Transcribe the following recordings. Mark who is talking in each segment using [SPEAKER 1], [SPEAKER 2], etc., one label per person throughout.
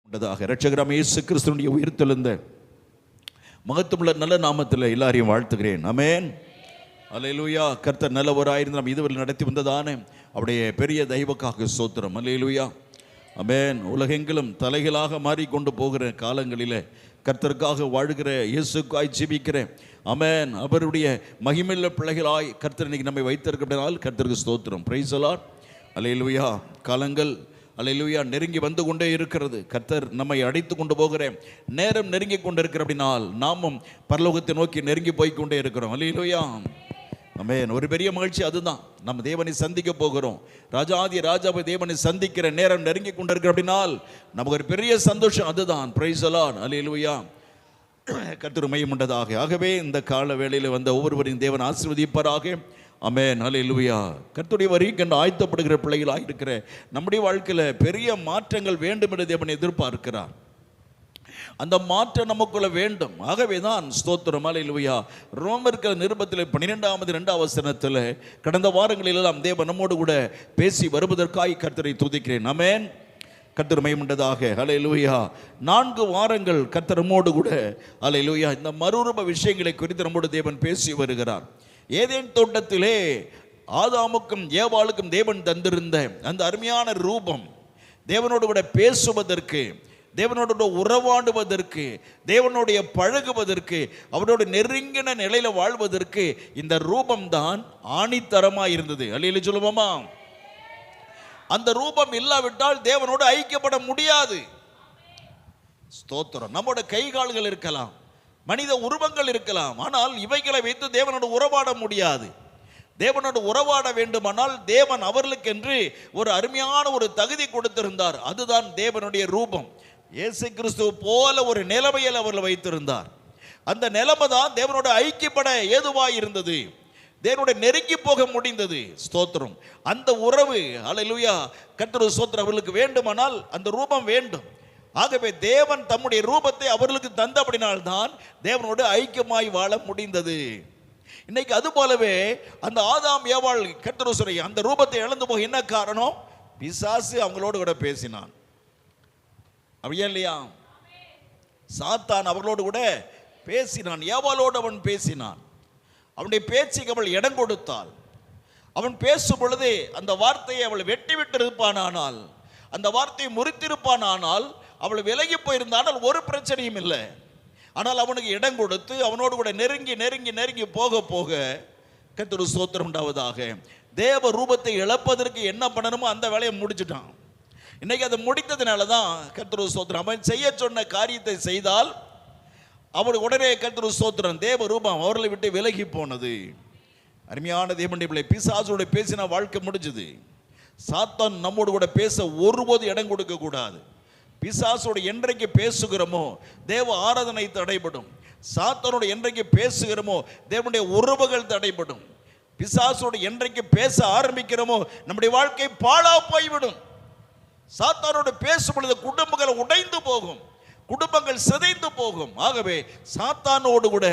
[SPEAKER 1] இரட்சகராம் இயேசு கிறிஸ்துவினுடைய உயிர்த்தெழுந்த மகத்துவமுள்ள நல்ல நாமத்தில் எல்லாரையும் வாழ்த்துகிறேன். ஆமென். அல்லேலூயா. கர்த்தர் நல்லவராயிருந்து நாம் இதுவரை நடத்தி வந்ததானே அவருடைய பெரிய தெய்வக்காக ஸ்தோத்திரம். அல்லேலூயா. ஆமென். உலகெங்கிலும் தலைகளாக மாறிக்கொண்டு போகிற காலங்களில் கர்த்தருக்காக வாழ்கிற இயேசுக்காய் ஜீவிக்கிற ஆமென் அவருடைய மகிமையுள்ள பிள்ளைகளாய் கர்த்தர் இன்னைக்கு நம்மை வைத்திருக்கிறதால் கர்த்தருக்கு ஸ்தோத்திரம். Praise the lord. அல்லேலூயா. காலங்கள் அல்லேலூயா நெருங்கி வந்து கொண்டே இருக்கிறது. கர்த்தர் நம்மை அழைத்து கொண்டு போகிற நேரம் நெருங்கி கொண்டு இருக்கிற அப்படினால் நாமும் பரலோகத்தை நோக்கி நெருங்கி போய் கொண்டே இருக்கிறோம். அல்லேலூயா. ஆமென். ஒரு பெரிய மகிழ்ச்சி அதுதான். நம்ம தேவனை சந்திக்க போகிறோம். ராஜாதி ராஜாவை தேவனை சந்திக்கிற நேரம் நெருங்கி கொண்டு இருக்கிற அப்படினால் நமக்கு ஒரு பெரிய சந்தோஷம் அதுதான். Praise the lord. அல்லேலூயா. கர்த்தர் மையமுண்டதாக. ஆகவே இந்த கால வேளையில் வந்த ஒவ்வொருவரையும் தேவன் ஆசீர்வதிப்பாராக. ஆமென். அல்லேலூயா. கர்த்தருடைய வருகைக்கு என்று ஆயத்தப்படுகிற பிள்ளைகளாக இருக்கிற நம்முடைய வாழ்க்கையில் பெரிய மாற்றங்கள் வேண்டும் என்று தேவன் எதிர்பார்க்கிறார். அந்த மாற்றம் நமக்குள்ள வேண்டும். ஆகவே தான் ஸ்தோத்திரம். அல்லேலூயா. ரோமர்கள் நிருபத்தில் 12 வசனத்தில் கடந்த வாரங்களிலெல்லாம் தேவன் நம்மோடு கூட பேசி வருவதற்காய் கர்த்தரை துதிக்கிறேன். ஆமென். கர்த்தர் மையமுண்டதாக. அல்லேலூயா. 4 வாரங்கள் கர்த்தர் நம்மோடு கூட அல்லேலூயா இந்த மறுரூப விஷயங்களை குறித்து நம்மோடு தேவன் பேசி வருகிறார். ஏதேன் தோட்டத்திலே ஆதாமுக்கும் ஏவாளுக்கும் தேவன் தந்திருந்த அந்த அருமையான ரூபம், தேவனோடு கூட பேசுவதற்கு, தேவனோடு கூட உறவாடுவதற்கு, தேவனுடைய பழகுவதற்கு, அவரோடு நெருங்கின நிலையில வாழ்வதற்கு இந்த ரூபம் தான் ஆணித்தரமாக இருந்தது. அல்லேலூயா சொல்லுவோமா? அந்த ரூபம் இல்லாவிட்டால் தேவனோடு ஐக்கியப்பட முடியாது. ஸ்தோத்திரம். நம்மோட கை கால்கள் இருக்கலாம், மனித உருவங்கள் இருக்கலாம், ஆனால் இவைகளை வைத்து தேவனோடு உறவாட முடியாது. தேவனோடு உறவாட வேண்டுமானால் தேவன் அவர்களுக்கென்று ஒரு அருமையான ஒரு தகுதி கொடுத்திருந்தார். அதுதான் தேவனுடைய ரூபம். இயேசு கிறிஸ்துவ போல ஒரு நிலைமையில் அவர்கள் வைத்திருந்தார். அந்த நிலைமை தான் தேவனோடு ஐக்கியப்பட ஏதுவாய் இருந்தது, தேவனோடு நெருங்கி போக முடிந்தது. ஸ்தோத்திரம். அந்த உறவு அல்லேலூயா கர்த்தர் ஸ்தோத்திரம் அவர்களுக்கு வேண்டுமானால் அந்த ரூபம் வேண்டும். ஆகவே தேவன் தம்முடைய ரூபத்தை அவர்களுக்கு தந்தபடினால்தான் தேவனோடு ஐக்கியமாய் வாழ முடிந்தது. இன்னைக்கு அது போலவே அந்த ஆதாம் ஏவாள் கர்த்தருடைய அந்த ரூபத்தை இழந்து போக என்ன காரணம்? பிசாசு அவங்களோடு கூட பேசினான். அப்படியா இல்லையா? சாத்தான் அவர்களோடு கூட பேசினான். ஏவாளோடு அவன் பேசினான். அவனுடைய பேச்சுக்கு அவள் இடம் கொடுத்தாள். அவன் பேசும் பொழுது அந்த வார்த்தையை அவள் வெட்டி விட்டு இருப்பானால், அந்த வார்த்தையை முறித்திருப்பானால், அவள் விலகி போயிருந்தால் ஒரு பிரச்சனையும் இல்லை. ஆனால் அவனுக்கு இடம் கொடுத்து அவனோடு கூட நெருங்கி நெருங்கி நெருங்கி போக போக கர்த்தருக்கு ஸ்தோத்திரம் உண்டாவதாக. தேவ ரூபத்தை இழப்பதற்கு என்ன பண்ணணுமோ அந்த வேலையை முடிச்சுட்டான். இன்னைக்கு அதை முடித்ததுனால தான் கர்த்தருக்கு ஸ்தோத்திரம். அவன் செய்ய சொன்ன காரியத்தை செய்தால் அவனுக்கு உடனே கர்த்தருக்கு ஸ்தோத்திரம் தேவ ரூபம் அவர்களை விட்டு விலகி போனது. அருமையான தேவனுடைய பிள்ளை, பிசாசோட பேசின வாழ்க்கை முடிஞ்சது. சாத்தான் நம்மோடு கூட பேச ஒருபோது இடம் கொடுக்க கூடாது. பிசாசோடு என்றைக்கு பேசுகிறோமோ தேவ ஆராதனை தடைபடும். சாத்தானோடு என்றைக்கு பேசுகிறோமோ தேவனுடைய உறவுகள் தடைபடும். பிசாசோடு என்றைக்கு பேச ஆரம்பிக்கிறோமோ நம்முடைய வாழ்க்கை பாழா போய்விடும். சாத்தானோடு பேசும் பொழுது குடும்பங்கள் உடைந்து போகும், குடும்பங்கள் சிதைந்து போகும். ஆகவே சாத்தானோடு கூட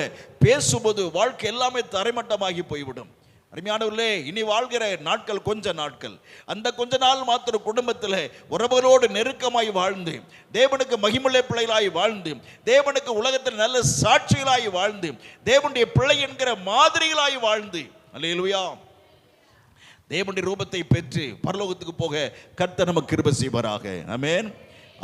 [SPEAKER 1] பேசும்போது வாழ்க்கை எல்லாமே தரைமட்டமாகி போய்விடும். அருமையானவர்களே, இனி வாழ்கிற நாட்கள் கொஞ்ச நாட்கள். அந்த கொஞ்ச நாள் மாத்திரம் குடும்பத்தில் உறவுகளோடு நெருக்கமாய் வாழ்ந்து, தேவனுக்கு மகிமுள்ள பிள்ளைகளாய் வாழ்ந்து, தேவனுக்கு உலகத்தில் நல்ல சாட்சிகளாய் வாழ்ந்து, தேவனுடைய பிள்ளை என்கிற மாதிரிகளாய் வாழ்ந்து, அல்லேலூயா தேவனுடைய ரூபத்தை பெற்று பரலோகத்துக்கு போக கர்த்தர் நமக்கு கிருபை செய்வாராக. ஆமென்.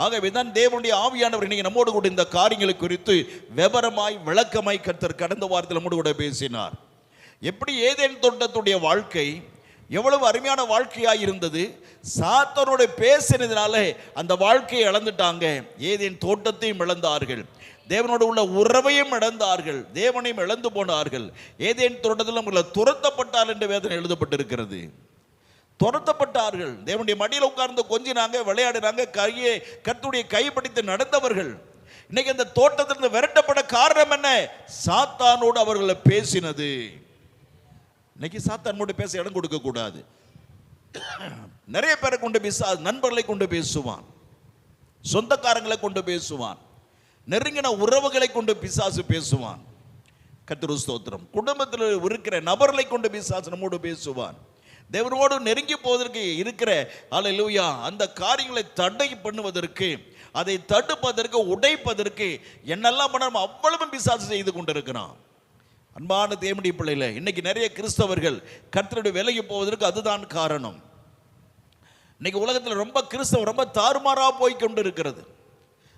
[SPEAKER 1] ஆகவே தான் தேவனுடைய ஆவியானவர் இன்னைக்கு நம்மோடு கூட இந்த காரியங்களை குறித்து விவரமாய் விளக்கமாய் கர்த்தர் கடந்த வாரத்தில் நம்மோடு கூட பேசினார். எப்படி ஏதேன் தோட்டத்துடைய வாழ்க்கை எவ்வளவு அருமையான வாழ்க்கையாக இருந்தது. சாத்தானோட பேசினதுனால அந்த வாழ்க்கையை இழந்துட்டாங்க. ஏதேன் தோட்டத்தையும் இழந்தார்கள், தேவனோடு உள்ள உறவையும் இழந்தார்கள், தேவனையும் இழந்து போனார்கள். ஏதேன் தோட்டத்தில் அவங்களை துரத்தப்பட்டார் என்று வேதனை எழுதப்பட்டிருக்கிறது. துரத்தப்பட்டார்கள். தேவனுடைய மடியில் உட்கார்ந்து கொஞ்சினாங்க, விளையாடினாங்க, கையை கர்த்தருடைய கைப்பிடித்து நடந்தவர்கள். இன்னைக்கு அந்த தோட்டத்திலிருந்து விரட்டப்பட காரணம் என்ன? சாத்தானோடு அவர்களை பேசினது. இன்னைக்கு சாத்தானோடு பேச இடம் கொடுக்க கூடாது. நிறைய பேரை கொண்டு நண்பர்களை கொண்டு பேசுவான், சொந்தக்காரங்களை கொண்டு பேசுவான், நெருங்கின உறவுகளை கொண்டு பிசாசு பேசுவான். கர்த்தருக்கு ஸ்தோத்திரம். குடும்பத்தில் இருக்கிற நபர்களை கொண்டு பிசாசு நம்மோடு பேசுவான். தேவனோடு நெருங்கி போவதற்கு இருக்கிற அல்லேலூயா அந்த காரியங்களை தடை பண்ணுவதற்கு அதை தடுப்பதற்கு, உடைப்பதற்கு என்னெல்லாம் பண்ணணும் அவ்வளவு பிசாசு செய்து கொண்டிருக்கிறான். அன்பான தேவனுடைய பிள்ளைகளே, இன்னைக்கு நிறைய கிறிஸ்தவர்கள் கர்த்தருடைய விலகி போவதற்கு அதுதான் காரணம். இன்னைக்கு உலகத்தில் ரொம்ப கிறிஸ்தவம் ரொம்ப தாறுமாறா போய் கொண்டு இருக்கிறது,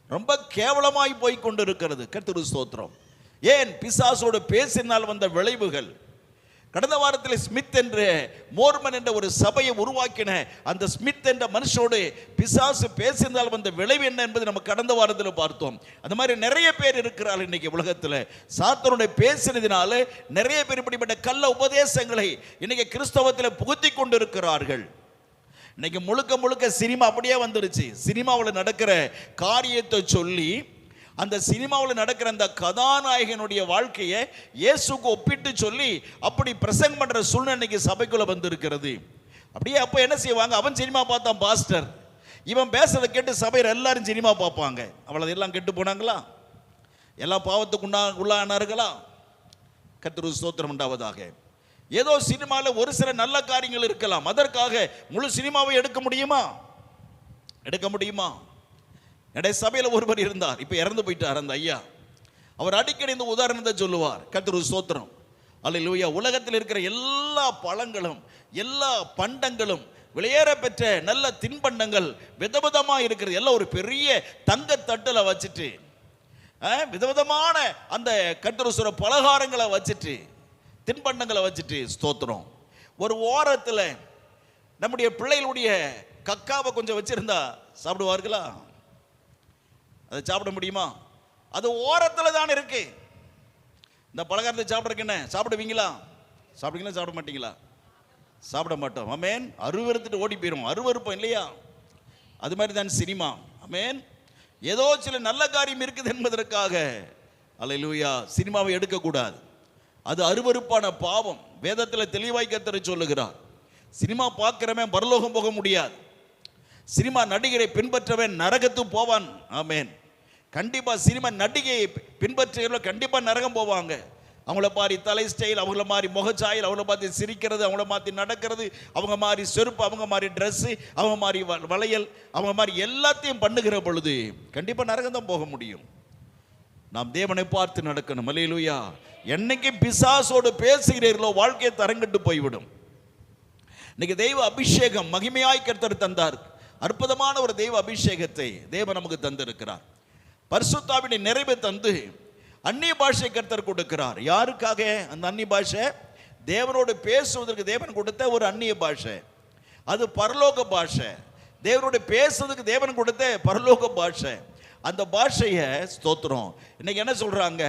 [SPEAKER 1] ரொம்ப கேவலமாய் போய் கொண்டு இருக்கிறது. கர்த்தருக்கு ஸ்தோத்திரம். ஏன்? பிசாசோடு பேசினால் வந்த விளைவுகள். கடந்த வாரத்தில் ஸ்மித் என்ற மோர்மன் என்ற ஒரு சபையை உருவாக்கின அந்த ஸ்மித் என்ற மனுஷோடு பிசாசு பேசினால் வந்த விளைவு என்ன என்பது நம்ம கடந்த வாரத்தில் பார்த்தோம். அந்த மாதிரி நிறைய பேர் இருக்கிறார்கள் இன்னைக்கு உலகத்தில். சாத்தானுடைய பேசினதினால நிறைய பேர் இப்படிப்பட்ட கள்ள உபதேசங்களை இன்னைக்கு கிறிஸ்தவத்தில் புகுத்தி கொண்டு இருக்கிறார்கள். இன்னைக்கு முழுக்க முழுக்க சினிமா அப்படியே வந்துருச்சு. சினிமாவில் நடக்கிற காரியத்தை சொல்லி அந்த சினிமாவில் நடக்கிற அந்த கதாநாயகனுடைய வாழ்க்கையை இயேசுக்கு ஒப்பிட்டு சொல்லி அப்படி பிரசங்கம் பண்ற சூழ்நிலைக்கு சபைக்குள்ள வந்திருக்கிறது. அப்படியே அப்போ என்ன செய்வாங்க? அவன் சினிமா பார்த்தான் பாஸ்டர், இவன் பேசுறதை கேட்டு சபையில் எல்லாரும் சினிமா பார்ப்பாங்க. அவ்வளவு எல்லாம் கெட்டு போனாங்களா? எல்லாம் பாவத்துக்கு உள்ளானார்களா? கர்த்தருக்கு ஸ்தோத்திரம் உண்டாவதாக. ஏதோ சினிமாவில் ஒரு சில நல்ல காரியங்கள் இருக்கலாம், அதற்காக முழு சினிமாவை எடுக்க முடியுமா? எடுக்க முடியுமா? என்னுடைய சபையில் ஒருவர் இருந்தார், இப்போ இறந்து போயிட்டார் அந்த ஐயா. அவர் அடிக்கடி இந்த உதாரணத்தை சொல்லுவார். கர்த்தருக்கு ஸ்தோத்திரம். அல்லேலூயா. உலகத்தில் இருக்கிற எல்லா பழங்களும் எல்லா பண்டங்களும் விலையேற பெற்ற நல்ல தின்பண்டங்கள் விதவிதமாக இருக்கிறது, எல்லாம் ஒரு பெரிய தங்க தட்டில் வச்சுட்டு விதவிதமான அந்த கர்த்தருக்கு பலகாரங்களை வச்சுட்டு தின்பண்டங்களை வச்சுட்டு ஸ்தோத்திரம். ஒரு ஓரத்தில் நம்முடைய பிள்ளைகளுடைய கக்காவை கொஞ்சம் வச்சிருந்தா சாப்பிடுவார்களா? அதை சாப்பிட முடியுமா? அது ஓரத்தில் தான் இருக்கு. இந்த பலகாரத்தை சாப்பிட்றதுக்கு என்ன சாப்பிடுவீங்களா? சாப்பிடுவீங்களா? சாப்பிட மாட்டீங்களா? சாப்பிட மாட்டோம். ஆமென். அருவருத்துட்டு ஓடி போயிடும், அருவருப்போம் இல்லையா? அது மாதிரி தான் சினிமா. ஆமென். ஏதோ சில நல்ல காரியம் இருக்குது என்பதற்காக அல்லேலூயா சினிமாவை எடுக்கக்கூடாது. அது அருவருப்பான பாவம். வேதத்தில் தெளிவாய் கர்த்தர் சொல்லுகிறார். சினிமா பார்க்கிறவன் பரலோகம் போக முடியாது. சினிமா நடிகரை பின்பற்றவன் நரகத்துக்கு போவான். ஆமென். கண்டிப்பா சினிமா நடிகையை பின்பற்றுகிறவர்கள் கண்டிப்பா நரகம் போவாங்க. அவங்கள மாதிரி தலை ஸ்டைல், அவங்கள மாதிரி முகச்சாயல், அவங்கள பார்த்து சிரிக்கிறது, அவங்கள மாற்றி நடக்கிறது, அவங்க மாதிரி செருப்பு, அவங்க மாதிரி ட்ரெஸ்ஸு, அவங்க மாதிரி வளையல், அவங்க மாதிரி எல்லாத்தையும் பண்ணுகிற பொழுது கண்டிப்பா நரகம் தான் போக முடியும். நாம் தேவனை பார்த்து நடக்கணும். அல்லேலூயா. என்னைக்கு பிசாசோடு பேசுகிறீர்களோ வாழ்க்கையை தரங்கட்டு போய்விடும். இன்னைக்கு தெய்வ அபிஷேகம் மகிமையாய் கர்த்தர் தந்தார். அற்புதமான ஒரு தெய்வ அபிஷேகத்தை தேவன் நமக்கு தந்திருக்கிறார். பரிசுத்தாவினுடைய நிறைவை தந்து அந்நிய பாஷை கர்த்தர் கொடுக்கிறார். யாருக்காக அந்த அந்நிய பாஷை? தேவனோடு பேசுவதற்கு தேவன் கொடுத்த ஒரு அந்நிய பாஷை. அது பரலோக பாஷை. தேவனோடு பேசுவதற்கு தேவன் கொடுத்த பரலோக பாஷை. அந்த பாஷையை ஸ்தோத்திரம். இன்னைக்கு என்ன சொல்றாங்க?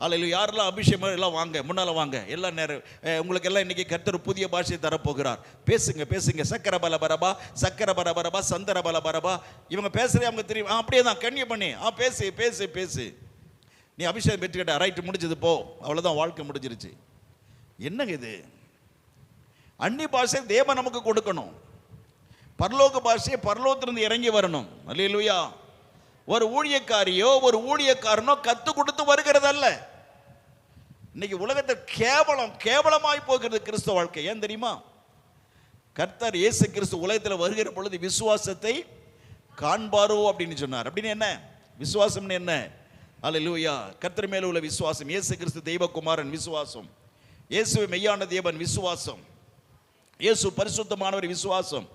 [SPEAKER 1] அல்லேலூயா. யாரெல்லாம் அபிஷேகம் எல்லாம் வாங்க, முன்னால் வாங்க, எல்லாம் நேரம் உங்களுக்கு எல்லாம் இன்னைக்கு கர்த்தர் புதிய பாஷையை தரப்போகிறார். பேசுங்க பேசுங்க. சக்கர பல பரபா, சக்கர பர பரபா, சந்தர பல பரபா. இவங்க பேசுறே அவங்க தெரியும். அப்படியே தான் கண்ணிய பண்ணி பேசு பேசு பேசு. நீ அபிஷேகம் பெற்றுக்கிட்ட, ரைட்டு, முடிஞ்சது, போ, அவ்வளோதான், வாழ்க்கை முடிஞ்சிருச்சு. என்னங்க இது? அந்நிய பாஷை தேவன் நமக்கு கொடுக்கணும். பரலோக பாஷையை பரலோகத்திலிருந்து இறங்கி வரணும். அல்லேலூயா. ஒரு ஊழியக்காரியோ ஒரு ஊழியக்காரனோ கத்து கொடுத்து வருகிறதல்ல. இன்னைக்கு உலகத்தில் கேவலமாய் போகிறது கிறிஸ்தவ வாழ்க்கை. ஏன் தெரியுமா? கர்த்தர் இயேசு கிறிஸ்து உலகத்தில் வருகிற பொழுது விசுவாசத்தை காண்பாரோ அப்படின்னு சொன்னார். அப்படின்னு என்ன விசுவாசம்னு என்ன? அல்லேலூயா. கர்த்தர் மேல உள்ள விசுவாசம், இயேசு கிறிஸ்து தெய்வகுமாரன் விசுவாசம், இயேசு மெய்யான தேவன் விசுவாசம், இயேசு பரிசுத்தமானவர் விசுவாசம்,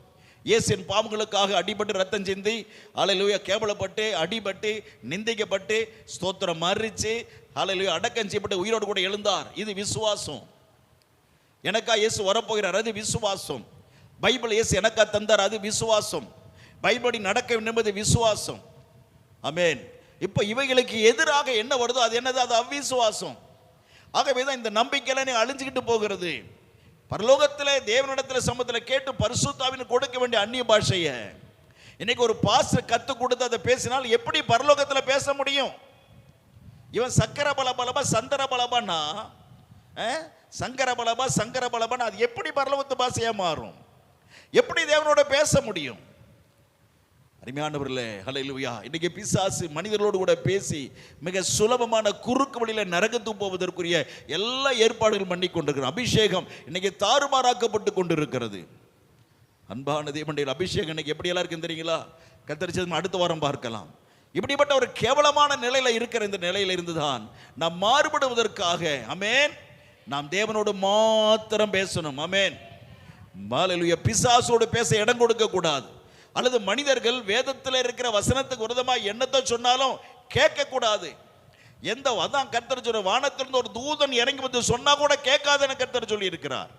[SPEAKER 1] இயேசுவின் பாவங்களுக்காக அடிபட்டு ரத்தம் சிந்தி அல்லேலூயா கேவலப்பட்டு அடிபட்டு நிந்திக்கப்பட்டு ஸ்தோத்திரம் மறிச்சு அல்லேலூயா அடக்கம் செய்யப்பட்டு உயிரோடு கூட எழுந்தார். இது விசுவாசம். எனக்கா இயேசு வரப்போகிறார், அது விசுவாசம். பைபிள் இயேசு எனக்கா தந்தார், அது விசுவாசம். பைபிளை நடக்க என்பது விசுவாசம். ஆமென். இப்போ இவைகளுக்கு எதிராக என்ன வருதோ அது என்னது? அது அவ்விசுவாசம். ஆகவே தான் இந்த நம்பிக்கையில அழிஞ்சுக்கிட்டு போகிறது. பரலோகத்தில் தேவனிடத்தில் சமூகத்தில் கேட்டு பரிசுத்தாவின் கொடுக்க வேண்டிய அந்நிய பாஷையை இன்னைக்கு ஒரு பாஸ்டர் கத்து கொடுத்து அதை பேசினால் எப்படி பரலோகத்தில் பேச முடியும்? இவன் சக்கர பலபலபா சந்தர பலபான்னா சங்கர பலபா சங்கர பலபான்னு அது எப்படி பரலோகத்து பாஷையா மாறும்? எப்படி தேவனோட பேச முடியும்? அருமையானவர்களே, ஹல்லேலூயா. இன்னைக்கு பிசாசு மனிதர்களோடு கூட பேசி மிக சுலபமான குறுக்கு வழியில நரகத்துக்கு போவதற்குரிய எல்லா ஏற்பாடுகள் பண்ணி கொண்டிருக்கிற அபிஷேகம் இன்னைக்கு தாறுமாறாக்கப்பட்டு கொண்டிருக்கிறது. அன்பான தேவனுடைய அபிஷேகம் இன்னைக்கு எப்படி எல்லாம் இருக்குன்னு தெரியுங்களா? கத்தரிச்சது அடுத்த வாரம் பார்க்கலாம். இப்படிப்பட்ட ஒரு கேவலமான நிலையில இருக்கிற இந்த நிலையில இருந்துதான் நாம் மாறுபடுவதற்காக ஆமென் நாம் தேவனோடு மாத்திரம் பேசணும். ஆமென். ஹல்லேலூயா. பிசாசோடு பேச இடம் கொடுக்க கூடாது. அல்லது மனிதர்கள் வேதத்தில் இருக்கிற வசனத்துக்கு விரோதமாக என்னத்தை சொன்னாலும் கேட்க கூடாது. அதான் கர்த்தர் சொல்ற, வானத்திலிருந்து ஒரு தூதன் இறங்கி வந்து சொன்னா கூட கேட்காதன்னு கர்த்தர் சொல்லி இருக்கிறார்.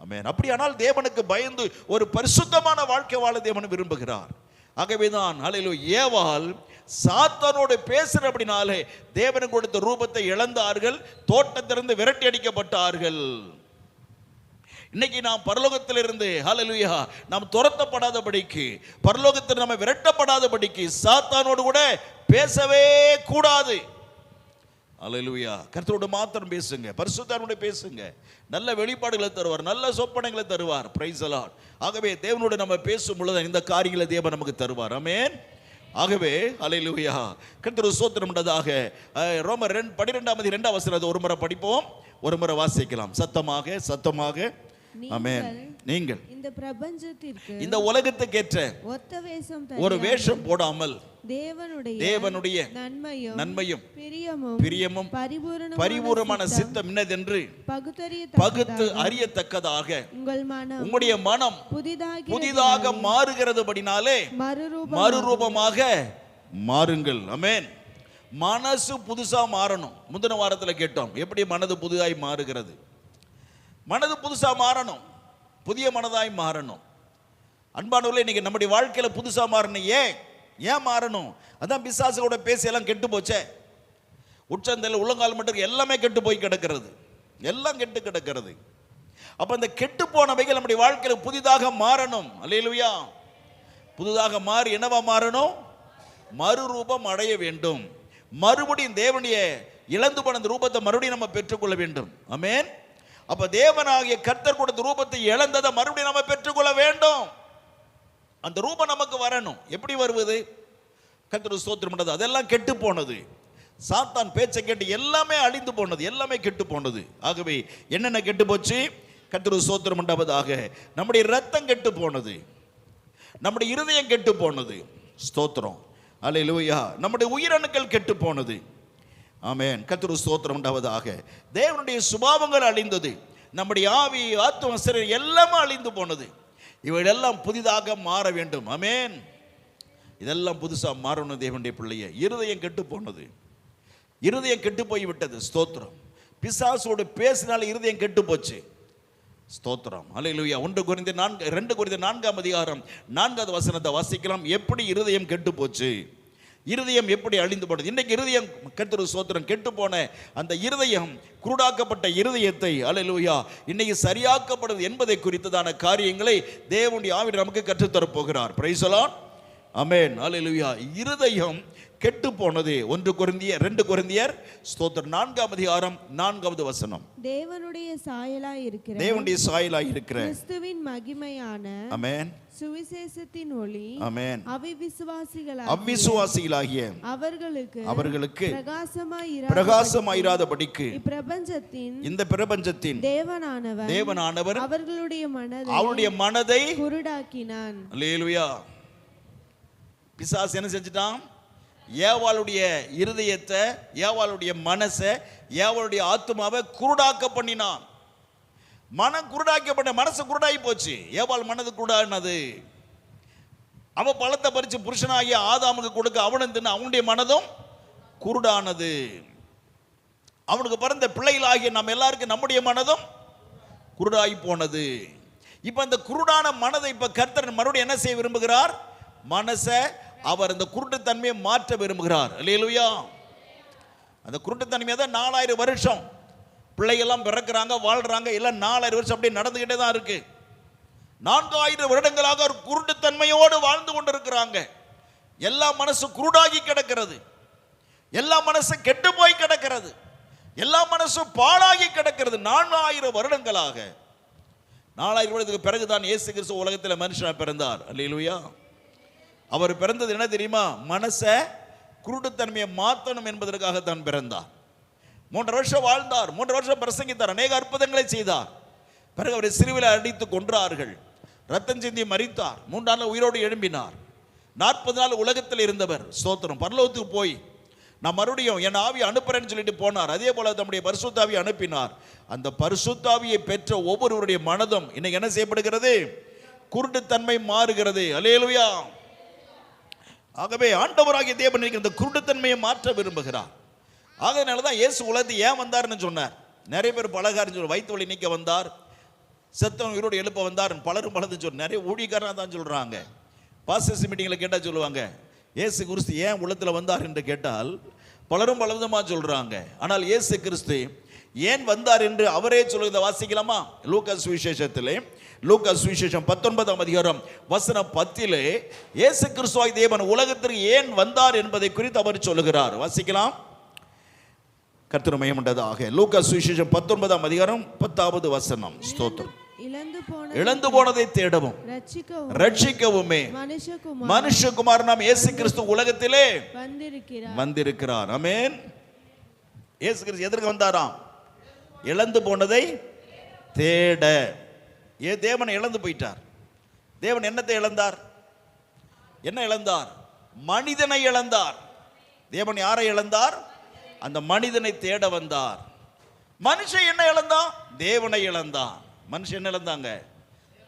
[SPEAKER 1] ஆமென். அப்படியானால் தேவனுக்கு பயந்து ஒரு பரிசுத்தமான வாழ்க்கை வாழ தேவன் விரும்புகிறார். ஆகவேதான் ஹல்லேலூயா ஏவாள் சாத்தானோடு பேசுற அப்படினாலே தேவனுக்கு கொடுத்த ரூபத்தை இழந்தார்கள், தோட்டத்திலிருந்து விரட்டி அடிக்கப்பட்டார்கள். இன்னைக்கு நாம் பரலோகத்திலிருந்து ஹல்லேலூயா நாம் துரத்தப்படாதபடிக்கு, பரலோகத்தில் நம்ம விரட்டப்படாதபடிக்கு சாத்தானோடு கூட பேசவே கூடாது. ஹல்லேலூயா. கர்த்தரோடு மாத்திரம் பேசுங்க, பரிசுத்தரோடு பேசுங்க. நல்ல வெளிப்பாடுகளை தருவார், நல்ல சொப்பனங்களை தருவார். Price the Lord. ஆகவே தேவனோடு நம்ம பேசும் பொழுது இந்த காரியங்களை தேவன் நமக்கு தருவார். ஆமென். ஆகவே ஹல்லேலூயா கர்த்தர் ஸ்தோத்திரம் உண்டதாக. ரோமர் 12:2 ஒரு முறை படிப்போம், ஒரு முறை வாசிக்கலாம் சத்தமாக. ஆமென். நீங்கள்
[SPEAKER 2] இந்த பிரபஞ்சத்திற்கு,
[SPEAKER 1] இந்த உலகத்துக்கு ஏற்ற
[SPEAKER 2] ஒத்த வேஷம்
[SPEAKER 1] ஒரு வேஷம் போடாமல்
[SPEAKER 2] தேவனுடைய
[SPEAKER 1] நன்மையும் பிரியமும்
[SPEAKER 2] பரிபூரணமான
[SPEAKER 1] சித்தம் இன்னதென்று பகுத்து அறியத்தக்கதாக உங்களுடைய மனம் புதிதாக மாறுகிறதுபடினாலே மறுரூபமாக மாறுங்கள். ஆமென். மனசு புதுசா மாறணும். முந்தின வாரத்தில் கேட்டோம், எப்படி மனது புதிதாய் மாறுகிறது. மனது புதுசா மாறணும், புதிய மனதாய் மாறணும். அன்பானவர்களே, இன்னைக்கு நம்முடைய வாழ்க்கையில புதுசா மாறணும். ஏன் மாறணும்? அதான் பிசாசுகளோட பேசி எல்லாம் கெட்டு போச்சே. உச்சந்தல் உள்ளங்கால் மட்டும் எல்லாமே கெட்டு போய் கிடக்கிறது, எல்லாம் கெட்டு கிடக்கிறது. அப்ப அந்த கெட்டு போனவைகள் நம்முடைய வாழ்க்கையில புதிதாக மாறணும். அல்லேலூயா. புதிதாக மாறி என்னவா மாறணும்? மறுரூபம் அடைய வேண்டும். மறுபடியும் தேவனுடைய இழந்து போன அந்த ரூபத்தை மறுபடியும் நம்ம பெற்றுக்கொள்ள வேண்டும். ஆமென். அப்ப தேவனாகிய கர்த்தர் கொடுத்த ரூபத்தை இழந்ததை மறுபடியும் நம்ம பெற்றுக்கொள்ள வேண்டும். அந்த ரூபம் நமக்கு வரணும். எப்படி வருவது? கர்த்தர் ஸ்தோத்திரம் பண்றது. அதெல்லாம் கெட்டு போனது. சாத்தான் பேச்சை கேட்டு எல்லாமே அழிந்து போனது, எல்லாமே கெட்டு போனது. ஆகவே என்னென்ன கெட்டு போச்சு? கர்த்தர் ஸ்தோத்திரம் பண்றதாக நம்முடைய ரத்தம் கெட்டு போனது, நம்முடைய இருதயம் கெட்டு போனது. ஸ்தோத்திரம். அல்லேலூயா. நம்முடைய உயிரணுக்கள் கெட்டு போனது. ஆமென். கர்த்தர் ஸ்தோத்திரம் உண்டாவதாக. தேவனுடைய சுபாவங்கள் அழிந்தது, நம்முடைய ஆவி ஆத்தும சரீரம் எல்லாமே அழிந்து போனது. இவையெல்லாம் புதிதாக மாற வேண்டும். ஆமென். இதெல்லாம் புதுசா மாறணும் தேவனுடைய பிள்ளையே. இருதயம் கெட்டு போனது, இருதயம் கெட்டு போய் விட்டது. ஸ்தோத்திரம். பிசாசோடு பேசினால இருதயம் கெட்டு போச்சு. ஸ்தோத்திரம். அல்லேலூயா. 2 கொரிந்தியர் 4 4வது வசனத்தை வாசிக்கலாம். எப்படி இருதயம் கெட்டு போச்சு, இருதயம் எப்படி அழிந்து போனது. இன்னைக்கு இருதயம் கர்த்தர் ஸ்தோத்திரம் கெட்டு போன அந்த இருதயம், குருடாக்கப்பட்ட இருதயத்தை அல்லேலூயா இன்னைக்கு சரியாக்கப்படுது என்பதை குறித்ததான காரியங்களை தேவனுடைய ஆவியானவர் நமக்கு கற்றுத்தர போகிறார். Praise the lord. ஆமென். அல்லேலூயா. இருதயம் கெட்டு போனது. 2 கொரிந்தியர் ஸ்தோத்திரம் 4வது வசனம்.
[SPEAKER 2] தேவனுடைய சாயலாய் இருக்கிற கிறிஸ்துவின் மகிமையான ஆமென் சுவிசேஷத்தின் ஒளி ஆமென் அவிசுவாசிகளாகிய அவர்களுக்கு பிரகாசமாயிராதபடிக்கு இந்த பிரபஞ்சத்தின் தேவனானவர் அவருடைய மனதை குருடாக்கினான். அல்லேலூயா. பிசாசு என்ன செஞ்சிட்டான்? ஏவாளுடைய இருதயத்தை, ஏவாளுடைய மனசை, ஏவாளுடைய ஆத்துமாவை குருடாக்க பண்ணினான். மனம் குருடாக்கப்பட்ட, மனசு குருடாகி போச்சு. ஏவாள் மனது குருடானது. அவ பழத்தை பறிச்சு புருஷனாகிய ஆதாமுக்கு கொடுக்க அவனும் தின்னு அவனுடைய மனதும் குருடானது. அவனுக்கு பிறந்த பிள்ளைகளாகிய நம்ம எல்லாருக்கும் நம்முடைய மனதும் குருடாகி போனது. இப்ப இந்த குருடான மனதை இப்ப கர்த்தர் மறுபடியும் என்ன செய்ய விரும்புகிறார்? மனசை அவர் அந்த குருட்டுத்தன்மையை மாற்ற விரும்புகிறார். அல்லேலூயா. அந்த குருட்டுத்தன்மையை தான் 4000 வருஷம் பிள்ளைகள்லாம் பிறக்கிறாங்க, வாழ்றாங்க, எல்லாம் 4000 வருஷம் அப்படியே நடந்துகிட்டே தான் இருக்கு. 4000 வருடங்களாக ஒரு குருட்டுத்தன்மையோடு வாழ்ந்து கொண்டிருக்கிறாங்க. எல்லா மனசு குருடாகி கிடக்கிறது, எல்லா மனசு கெட்டு போய் கிடக்கிறது, எல்லா மனசும் பாழாகி கிடக்கிறது. 4000 வருடங்களாக. 4000 வருடத்துக்கு பிறகுதான் இயேசு கிறிஸ்து உலகத்தில் மனுஷனாக பிறந்தார். அல்லேலூயா. அவர் பிறந்தது என்ன தெரியுமா? மனசை குருட்டுத்தன்மையை மாற்றணும் என்பதற்காக தான் பிறந்தார். 3 வருஷம் வாழ்ந்தார், 3 வருஷம் பிரசங்கித்தார், அநேக அற்புதங்களை செய்தார். பிறகு அவரை சிலுவையில் அடித்து கொன்றார்கள், ரத்தம் சிந்தி மரித்தார், 3 நாள் உயிரோடு எழும்பினார்.
[SPEAKER 1] 40 நாள் உலகத்தில் இருந்தவர். ஸ்தோத்திரம். பரலோகத்துக்கு போய் நான் மறுபடியும் என் ஆவி அனுப்புறேன்னு சொல்லிட்டு போனார். அதே போல தம்முடைய பரிசுத்தாவியை அனுப்பினார். அந்த பரிசுத்தாவியை பெற்ற ஒவ்வொருவருடைய மனதும் இன்னைக்கு என்ன செய்யப்படுகிறது? குருட்டுத்தன்மை மாறுகிறது. அல்லேலூயா. ஆகவே ஆண்டவராகிய தேவன் இந்த குருட்டுத்தன்மையை மாற்ற விரும்புகிறார். ஆகையினால தான் இயேசு உலகத்துக்கு ஏன் வந்தார்னு சொன்னார். நிறைய பேர் பலகாரம் சொல்ல, வயிற்று வலி நீக்க வந்தார், செத்தவன் உயிரோடு எழுப்ப வந்தார், பலரும் பலது சொல்ல, நிறைய ஊழியக்காரனாக தான் சொல்கிறாங்க. பாஸ்டர்ஸ் மீட்டிங்கில் கேட்டால் சொல்லுவாங்க, இயேசு கிறிஸ்து ஏன் உலகத்தில் வந்தார் என்று கேட்டால் பலரும் பலவிதமாக சொல்கிறாங்க. ஆனால் இயேசு கிறிஸ்து ஏன் வந்தார் என்று அவரே சொல்லுவதை வாசிக்கலாமா? லூக்கா சுவிசேஷத்திலே, லூக்கா சுவிசேஷம் 19ஆம் அதிகாரம் வசனம் 10 இயேசு கிறிஸ்துவாய் தேவன் உலகத்திற்கு ஏன் வந்தார் என்பதை குறித்து அவர் சொல்லுகிறார். வாசிக்கலாம். கர்த்தர் மகிமையுண்டதாக. லூக்கா சுவிசேஷம் 19ஆம் அதிகாரம் 10வது வசனம். ஸ்தோத்திரம். இழந்து போனதை தேடவும் ரட்சிக்கவுமே மனுஷகுமாரனாம் இயேசு கிறிஸ்து உலகத்திலே வந்திருக்கிறார். ஆமென். இயேசு கிறிஸ்து எதற்கு வந்தாராம்? இழந்து போனதை தேட. தேவன் இழந்து போயிட்டார். தேவன் என்னத்தை இழந்தார்? என்ன இழந்தார்? மனிதனை இழந்தார். தேவன் யாரை இழந்தார்? அந்த மனிதனை தேட வந்தார். மனுஷன் என்ன இழந்தான்? தேவனை இழந்தான். மனுஷன் என்ன இழந்தாங்க?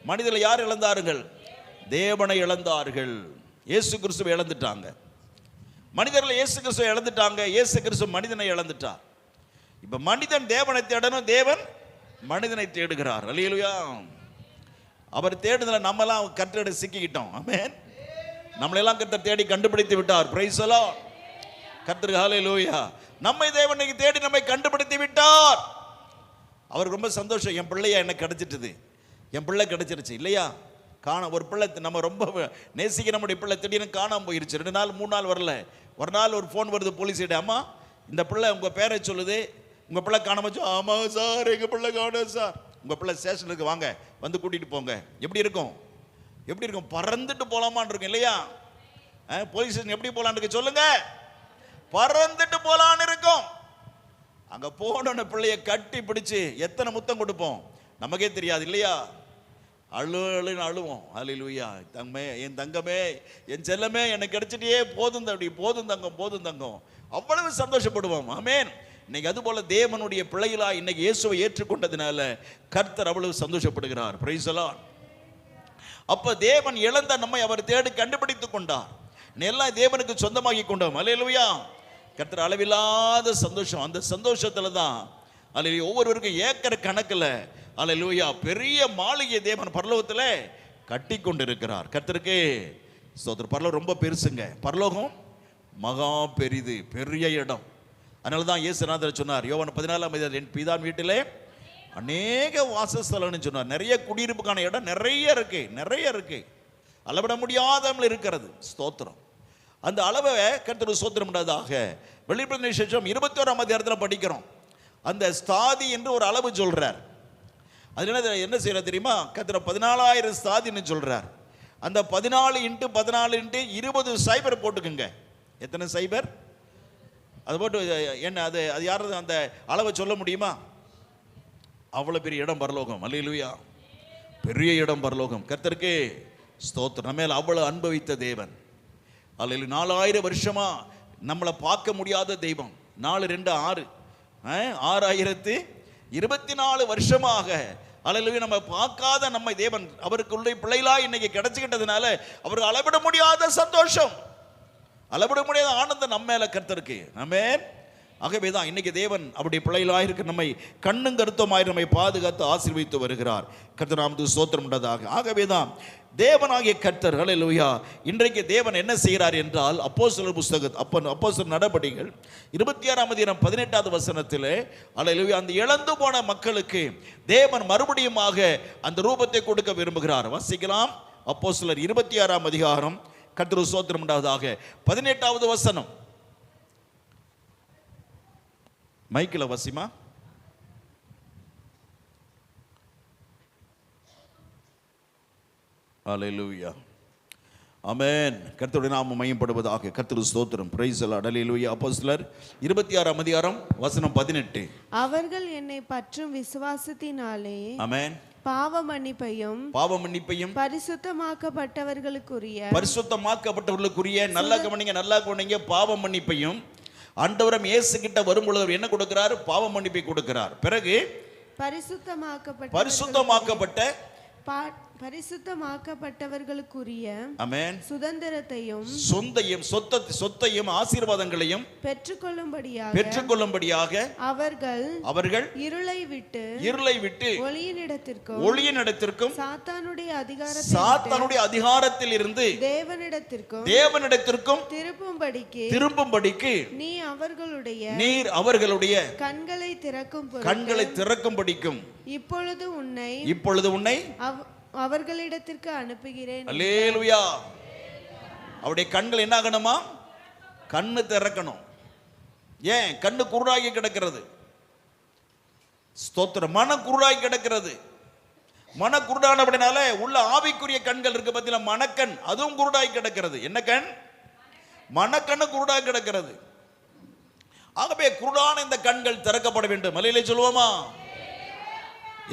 [SPEAKER 1] மனிதர்கள் யார் இழந்தார்கள்? தேவனை இழந்தார்கள். இயேசு கிறிஸ்துவை இழந்துட்டாங்க. மனிதர்கள் இயேசு கிறிஸ்துவை இழந்துட்டாங்க. இயேசு கிறிஸ்து மனிதனை இழந்துட்டார். இப்ப மனிதன் தேவனை தேடணும், தேவன் மனிதனை தேடுகிறார். அல்லேலூயா. அவர் தேடுதல நம்மலாம் கர்த்தரை சிக்கிக்கிட்டோம். ஆமென். நம்மளெல்லாம் கர்த்தர் தேடி கண்டுபிடித்து விட்டார். Price the Lord. கர்த்தருக்கு ஹல்லேலூயா. நம்மை தேவனை தேடி நம்மை கண்டுபிடித்து விட்டார். அவருக்கு ரொம்ப சந்தோஷம். என் பிள்ளையா எனக்கு கிடைச்சிட்டுது, என் பிள்ளை கிடைச்சிருச்சு இல்லையா? ஒரு பிள்ளை நம்ம ரொம்ப நேசிக்க நம்முடைய பிள்ளை திடீர்னு காணாமல் போயிருச்சு. 2 நாள் 3 நாள் வரல. ஒரு நாள் ஒரு ஃபோன் வருது போலீஸ்கிட்ட, அம்மா இந்த பிள்ளை உங்கள் பேரை சொல்லுது, உங்கள் பிள்ளை காணாமச்சு. ஆமாம் சார், எங்கள் பிள்ளை காணும் சார். உங்கள் பிள்ளை ஸ்டேஷனுக்கு வாங்க, வந்து கூட்டிகிட்டு போங்க. எப்படி இருக்கும்? எப்படி இருக்கும்? பறந்துட்டு போகலாமான் இருக்கும் இல்லையா? போலீஸ் ஸ்டேஷன் எப்படி போகலான்னு இருக்கு சொல்லுங்க? பறந்துட்டு போகலான்னு இருக்கும். அங்கே போனோன்னு பிள்ளைய கட்டி பிடிச்சு எத்தனை முத்தம் கொடுப்போம் நமக்கே தெரியாது இல்லையா? அழுன்னு அழுவோம். அல்லேலூயா. தங்கமே, என் தங்கமே, என் செல்லமே, எனக்கு கிடைச்சிட்டே போதும் தம்பி, போதும் தங்கம், போதும் தங்கம், அவ்வளவு சந்தோஷப்படுவோம். ஆமென். இன்னைக்கு அதுபோல தேவனுடைய பிள்ளைகளா இன்னைக்கு இயேசுவை ஏற்றுக்கொண்டதுனால கர்த்தர் அவ்வளவு சந்தோஷப்படுகிறார். Price the Lord. அப்ப தேவன் இழந்த நம்மை அவர் தேடி கண்டுபிடித்துக் கொண்டார். எல்லாம் தேவனுக்கு சொந்தமாக்கி கொண்டோம். அல்லேலூயா. கர்த்தர் அளவில்லாத சந்தோஷம். அந்த சந்தோஷத்துல தான் அல்லேலூயா ஒவ்வொருவருக்கும் ஏக்கர் கணக்கில் அல்லேலூயா பெரிய மாளிகை தேவன் பரலோகத்தில் கட்டி கொண்டிருக்கிறார். கர்த்தருக்கு ஸ்தோத்திரம். பரலோகம் ரொம்ப பெருசுங்க. பரலோகம் மகா பெரிது, பெரிய இடம். அதனால தான் இயேசுநாதர் சொன்னார், யோவான் 14ஆம் அதிகாரம், என் பிதாவின் வீட்டிலே அநேக வாசஸ்தலம்னு சொன்னார். நிறைய குடியிருப்புக்கான இடம் நிறைய இருக்கு, நிறைய இருக்கு, அளவிட முடியாதவர்கள் இருக்கிறது. ஸ்தோத்திரம். அந்த அளவை கர்த்தர் ஸ்தோத்திரம் உண்டாதாக. வெளிப்படுத்தின விசேஷம் 21ஆம் அதிகாரத்தில் படிக்கிறோம். அந்த ஸ்தாதி என்று ஒரு அளவு சொல்றார். அது என்ன செய்யற தெரியுமா? கர்த்தர் 14,000 ஸ்தாதின்னு சொல்றார். அந்த 14 × 14 × 20 சைபர் போட்டுக்குங்க. எத்தனை சைபர்? அது போட்டு என்ன, அது யாராவது அந்த அளவை சொல்ல முடியுமா? அவ்வளவு பெரிய இடம் பரலோகம். அல்லேலூயா. பெரிய இடம் பரலோகம். கர்த்தருக்கு ஸ்தோத்திரம். நம்ம மேல அவ்வளவு அனுபவித்த தேவன். அல்லேலூயா. 4000 வருஷமா நம்மளை பார்க்க முடியாத தெய்வம். 4 2 6 6024 வருஷமாக அல்லேலூயா நம்ம பார்க்காத நம்மை தேவன் அவருக்குள்ள பிள்ளைகளா இன்னைக்கு கிடைச்சுக்கிட்டதுனால அவருக்கு அளவிட முடியாத சந்தோஷம், அளவிட முடியாத ஆனந்தம் நம்ம மேல கர்த்தருக்கு. ஆமென். ஆகவே தான் இன்னைக்கு தேவன் அவருடைய பிள்ளைகளாக இருக்க நம்மை கண்ணும் கருத்துமாய் நம்மை பாதுகாத்து ஆசீர்வதித்து வருகிறார். கர்த்தர் நாமத்துக்கு ஸ்தோத்திரம் உண்டதாக. ஆகவே தான் தேவனாகிய கர்த்தர் ஹல்லேலூயா இன்றைக்கு தேவன் என்ன செய்கிறார் என்றால், அப்போஸ்தலர் புத்தகம் அப்போஸ்தலர் நடபடிகள் 26ஆம் அதிகாரம் 18வது வசனத்திலே ஹல்லேலூயா அந்த இழந்து போன மக்களுக்கு தேவன் மறுபடியுமாக அந்த ரூபத்தை கொடுக்க விரும்புகிறார். வாசிக்கலாம். அப்போஸ்தலர் 26ஆம் அதிகாரம், கர்த்தருக்கு ஸ்தோத்திரம் உண்டாவதாக, 18வது வசனம். மைக்கில் வசிமா. அல்லேலூயா. ஆமென். கர்த்தருடைய நாமம் மகிமைப்படுவதாக. கர்த்தருக்கு ஸ்தோத்திரம். Praise the lord. அல்லேலூயா. அப்போஸ்தலர் 26ஆம் அதிகாரம் வசனம் 18.
[SPEAKER 2] அவர்கள் என்னை பற்றும் விசுவாசத்தினாலே. ஆமென். பாவ மன்னிப்பையும் பரிசுத்தமாக்கப்பட்டவர்களுக்குரிய நல்லா கவனிங்க பாவ மன்னிப்பையும் ஆண்டவரும் இயேசு கிட்ட வரும்பொழுது என்ன கொடுக்கிறார்? பாவ மன்னிப்பை கொடுக்கிறார். பிறகு
[SPEAKER 3] பரிசுத்தமாக்கப்பட்டவர்களுக்குரிய
[SPEAKER 2] ஆமென்
[SPEAKER 3] சுதந்திரத்தையும்
[SPEAKER 2] சொத்தையும் ஆசீர்வாதங்களையும் பெற்றுக்கொள்ளும்படியாக அவர்கள் இருளை விட்டு ஒளியினிடத்திற்கும் சாத்தானுடைய அதிகாரத்தில் இருந்து தேவனிடத்திற்கும் திரும்பும்படிக்கு நீர் அவர்களுடைய கண்களை திறக்கும்படிக்கும் இப்பொழுது உன்னை அவர்களிடத்திற்கு அனுப்புகிறேன். அல்லேலூயா. அவருடைய கண்கள் என்ன ஆகணுமா? கண்ணு திறக்கணும். ஏன்? கண்ணு குருடாகி கிடக்கிறது. ஸ்தோத்திரம். மன குருடாகி கிடக்கிறது. மன குருடான அப்படினால உள்ள ஆவிக்குரிய கண்கள் இருக்கு பத்தில மனக்கண், அதுவும் குருடாகி கிடக்கிறது. என்ன கண்? மனக்கண்ணு குருடாகி கிடக்கிறது. ஆகவே குருடான இந்த கண்கள் திறக்கப்பட வேண்டும். மலையிலே சொல்லுவோமா?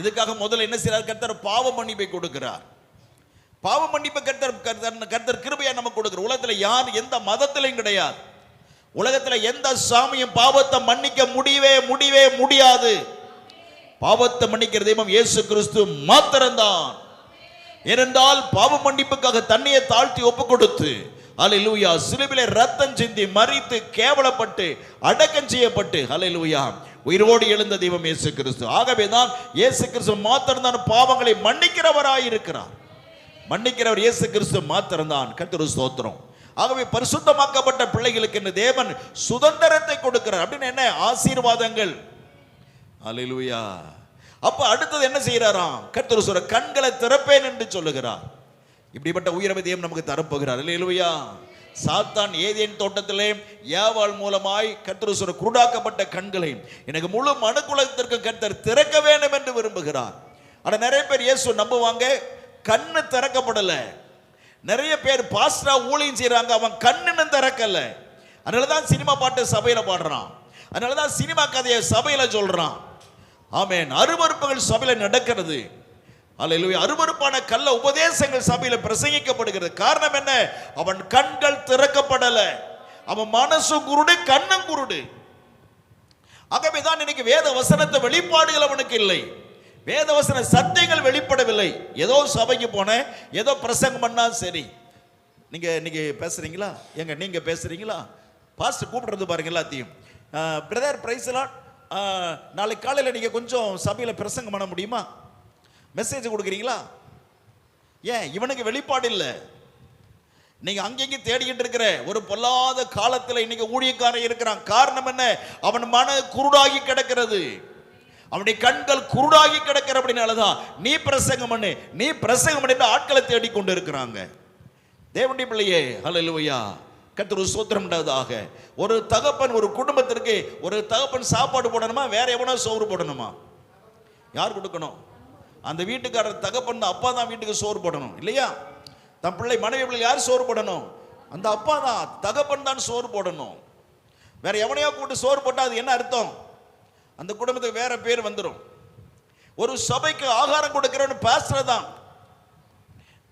[SPEAKER 2] இதுக்காக முதல்ல என்ன செய்றார்? கர்த்தர் பாவ மன்னிப்பை கொடுக்கிறார். பாவ மன்னிப்பை கர்த்தர் கிருபையா நமக்கு கொடுக்கிறார். உலகத்துல யார் எந்த மதத்திலையும் கிடையாது. உலகத்துல எந்த சாமியும் பாவத்தை மன்னிக்க முடியவே முடியாது. பாவத்தை மன்னிக்கிற தெய்வம் இயேசு கிறிஸ்து மாத்திரம்தான். ஏனென்றால் பாவ மன்னிப்புக்காக தன்னையை தாழ்த்தி ஒப்பு கொடுத்து அல்லேலூயா சிலுவையிலே ரத்தம் சிந்தி மரித்து கேவலப்பட்டு அடக்கம் செய்யப்பட்டு அல்லேலூயா உயிரோடு எழுந்த தெய்வம் இயேசு கிறிஸ்து. ஆகவே தான் இயேசு கிறிஸ்து மாத்திரம்தான் பாவங்களை மன்னிக்கிறவராயிருக்கிறார். மன்னிக்கிறவர் இயேசு கிறிஸ்து மாத்திரம்தான். கர்த்தருக்கு ஸ்தோத்திரம். ஆகவே பரிசுத்தமாக்கப்பட்ட பிள்ளைகளுக்கு என்ன தேவன் சுதந்திரத்தை கொடுக்கிறார். அப்படின்னு என்ன? ஆசீர்வாதங்கள். அல்லேலூயா. அப்ப அடுத்தது என்ன செய்யறாராம்? கர்த்தர் சொல்ற கண்களை திறப்பேன் என்று சொல்லுகிறார். இப்படிப்பட்ட உயர்வை தேவன் நமக்கு தரப்போகிறார். அல்லேலூயா. சாத்தான் ஏதேன் தோட்டத்திலே ஏவாள் மூலமாய் கர்த்தர் சொல்ற குருடாக்கப்பட்ட கண்களை எனக்கு முழு மனுக்குலத்திற்கு கர்த்தர் திறக்க வேண்டும் என்று விரும்புகிறார். ஆனா நிறைய பேர் இயேசு நம்புவாங்க, கண்ணு திறக்கப்படல. நிறைய பேர் பாஸ்டரா ஊழியம் செய்யறாங்க, அவன் கண்ணுன்னு திறக்கல. அதனாலதான் சினிமா பாட்டு சபையில பாடுறான், அதனாலதான் சினிமா கதையை சபையில சொல்றான். ஆமென். அருவருப்புகள் சபையில நடக்கிறது. அல்லேலூயா. அருவருப்பான கள்ள உபதேசங்கள் சபையில பிரசங்கிக்கப்படுகிறது. காரணம் என்ன? அவன் கண்கள் திறக்கப்படல. அவன் மனசு குருடு, கண்ணும் குருடு. ஆகவே தான் இன்னைக்கு வேத வசனத்தை வெளிப்பாடுகள் அவனுக்கு இல்லை. வேத வசன சத்தியங்கள் வெளிப்படவில்லை. ஏதோ சபைக்கு போன ஏதோ பிரசங்கம் பண்ணா சரி. நீங்க பேசுறீங்களா? எங்க நீங்க பேசுறீங்களா? பாஸ்டர் கூப்பிடுறது பாருங்க எல்லாத்தையும். பிரதர் பிரைஸ் எல்லாம் நாளைக்கு காலையில் நீங்க கொஞ்சம் சபையில பிரசங்கம் பண்ண முடியுமா? மெசேஜ் கொடுக்குறீங்களா? ஏன்? இவனுக்கு வெளிப்பாடு இல்லை. நீங்க அங்கங்க தேடிக்கிட்டு இருக்கிற ஒரு பொல்லாத காலத்தில் இன்னைக்கு ஊழியக்காரன் இருக்கிறான். காரணம் என்ன? அவன் மன குருடாகி கிடக்கிறது. அவனுடைய கண்கள் குருடாகி கிடக்கிற அப்படின்னாலதான் நீ பிரசங்கம் பண்ணு ஆட்களை தேடிக்கொண்டு இருக்கிறாங்க. தேவனுடைய பிள்ளையே, அல்லேலூயா, கர்த்தருக்கு ஸ்தோத்திரம் உண்டாவதாக. ஒரு தகப்பன் ஒரு குடும்பத்திற்கு ஒரு தகப்பன் சாப்பாடு போடணுமா, வேற எவனோ சோறு போடணுமா? யார் கொடுக்கணும்? அந்த வீட்டுக்காரர் தகப்பன் அப்பா தான் வீட்டுக்கு சோறு போடணும் இல்லையா? தன் பிள்ளை மனைவி பிள்ளை யார் சோறு போடணும்? அந்த அப்பா தான், தகப்பன் தான் சோறு போடணும். வேற எவனையோ கூட்டு சோறு போட்டா அது என்ன அர்த்தம்? அந்த குடும்பத்துக்கு வேற பேர் வந்துடும். ஒரு சபைக்கு ஆகாரம் கொடுக்கிறவன் பாஸ்டர் தான்.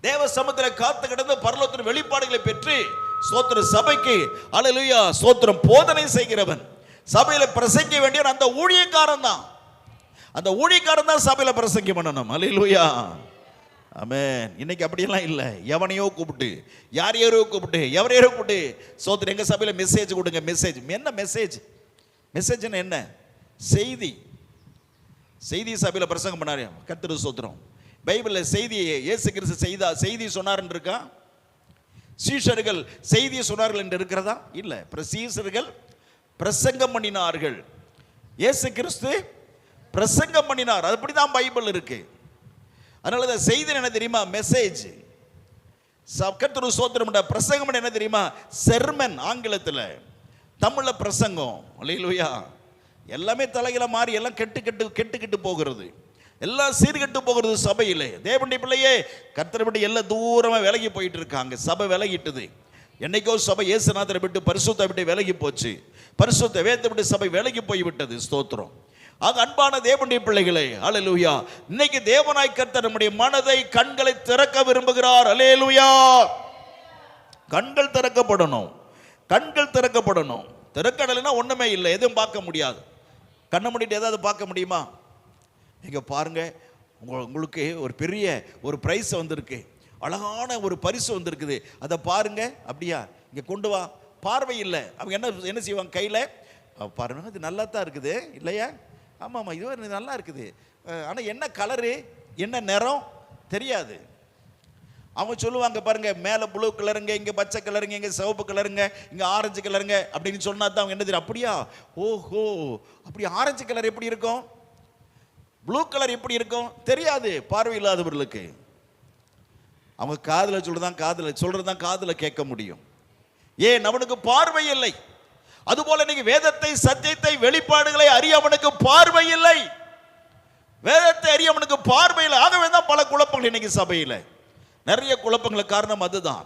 [SPEAKER 2] தேவ சமூகத்தில் காத்து கிடந்து பரலோகத்தின் வெளிப்பாடுகளை பெற்று ஸ்தோத்திர சபைக்கு அல்லேலூயா ஸ்தோத்திரம் போதனை செய்கிறவன், சபையில பிரசங்கிக்க வேண்டியவன் அந்த ஊழியக்காரன் தான். அந்த ஊழியக்காரன் தான் சபையில பிரசங்கம் பண்ணணும். அல்லேலூயா, ஆமென். இன்னைக்கு அப்படியெல்லாம் இல்லை. எவனையோ கூப்பிட்டு யாரையோ கூப்பிட்டு ஸ்தோத்திரம் எங்க சபையில மெசேஜ் கொடுங்க. மெசேஜ் என்ன? மெசேஜ்னா என்ன? செய்தி சபையில பிரசங்கம் பண்ணாரு. கர்த்தருக்கு ஸ்தோத்திரம். பைபிளில் செய்தியை இயேசு கிறிஸ்து செய்தி சொன்னார் இருக்கா? சீஷர்கள் செய்தியை சொன்னார்கள் என்று இருக்கிறதா? இல்லை. சீஷர்கள் பிரசங்கம் பண்ணினார்கள், இயேசு கிறிஸ்து பிரசங்கம் பண்ணினார். அப்படிதான் பைபிள் இருக்கு. அதனால தான் செய்தி என்ன தெரியுமா? மெசேஜ். கர்த்தருக்கு ஸ்தோத்திரம். பிரசங்கம் என்ன தெரியுமா? செர்மன் ஆங்கிலத்தில், தமிழ்ல பிரசங்கம். அல்லேலூயா. எல்லாமே தலைகளை மாறி எல்லாம் கெட்டு போகிறது, எல்லாம் சீர்கெட்டு போகிறது சபையிலே. தேவனுடைய பிள்ளையே, கர்த்தரை விட்டு எல்லாம் தூரமா விலகி போயிட்டு இருக்காங்க. சபை விலகிட்டுது. என்னைக்கோ சபை இயேசுநாதரை விட்டு பரிசுத்த விட்டு விலகி போச்சு. பரிசுத்த வேதத்தை விட்டு சபை விலகி போய்விட்டது. ஸ்தோத்திரம்.
[SPEAKER 1] ஆக அன்பான தேவனுடைய பிள்ளைகளே, அல்லேலூயா, இன்னைக்கு தேவனாய் கர்த்தர் நம்முடைய மனதை, கண்களை திறக்க விரும்புகிறார். அல்லேலூயா. கண்கள் திறக்கப்படணும், கண்கள் திறக்கப்படணும். திறக்கடலைன்னா ஒண்ணுமே இல்லை, எதுவும் பார்க்க முடியாது. கண்ணை மூடிட்டு ஏதாவது பார்க்க முடியுமா? இங்க பாருங்க, உங்களுக்கு ஒரு பெரிய ஒரு பிரைஸ் வந்திருக்கு, அழகான ஒரு பரிசு வந்திருக்குது, அதை பாருங்க. அப்படியா, இங்க கொண்டு வா. பார்வை இல்லை, அவங்க என்ன செய்வாங்க? கையில் பாருங்க, இது நல்லா தான் இருக்குது இல்லையா? ஆமாம், இது நல்லா இருக்குது, ஆனால் என்ன கலரு, என்ன நிறம் தெரியாது. அவங்க சொல்லுவாங்க பாருங்க, மேலே ப்ளூ கலருங்க, இங்கே பச்சை கலருங்க, இங்கே சிவப்பு கலருங்க, இங்கே ஆரஞ்சு கலருங்க அப்படின்னு சொன்னா தான் அவங்க என்ன தெரியும்? அப்படியா, ஓஹோ, அப்படி ஆரஞ்சு கலர் எப்படி இருக்கும், ப்ளூ கலர் எப்படி இருக்கும் தெரியாது பார்வை இல்லாதவர்களுக்கு. அவங்க காதில் சொல்றதுதான் காதில் கேட்க முடியும். ஏன்? அவனுக்கு பார்வை இல்லை. அதுபோல இன்னைக்கு வேதத்தை, சத்தியத்தை, வெளிப்பாடுகளை அறிய அவனுக்கு பார்வை இல்லை. வேதத்தை அறிய அவனுக்கு பார்வை இல்லை. ஆகவே தான் பல குழப்பங்கள் இன்னைக்கு சபையில், நிறைய குழப்பங்களுக்கு காரணம் அதுதான்.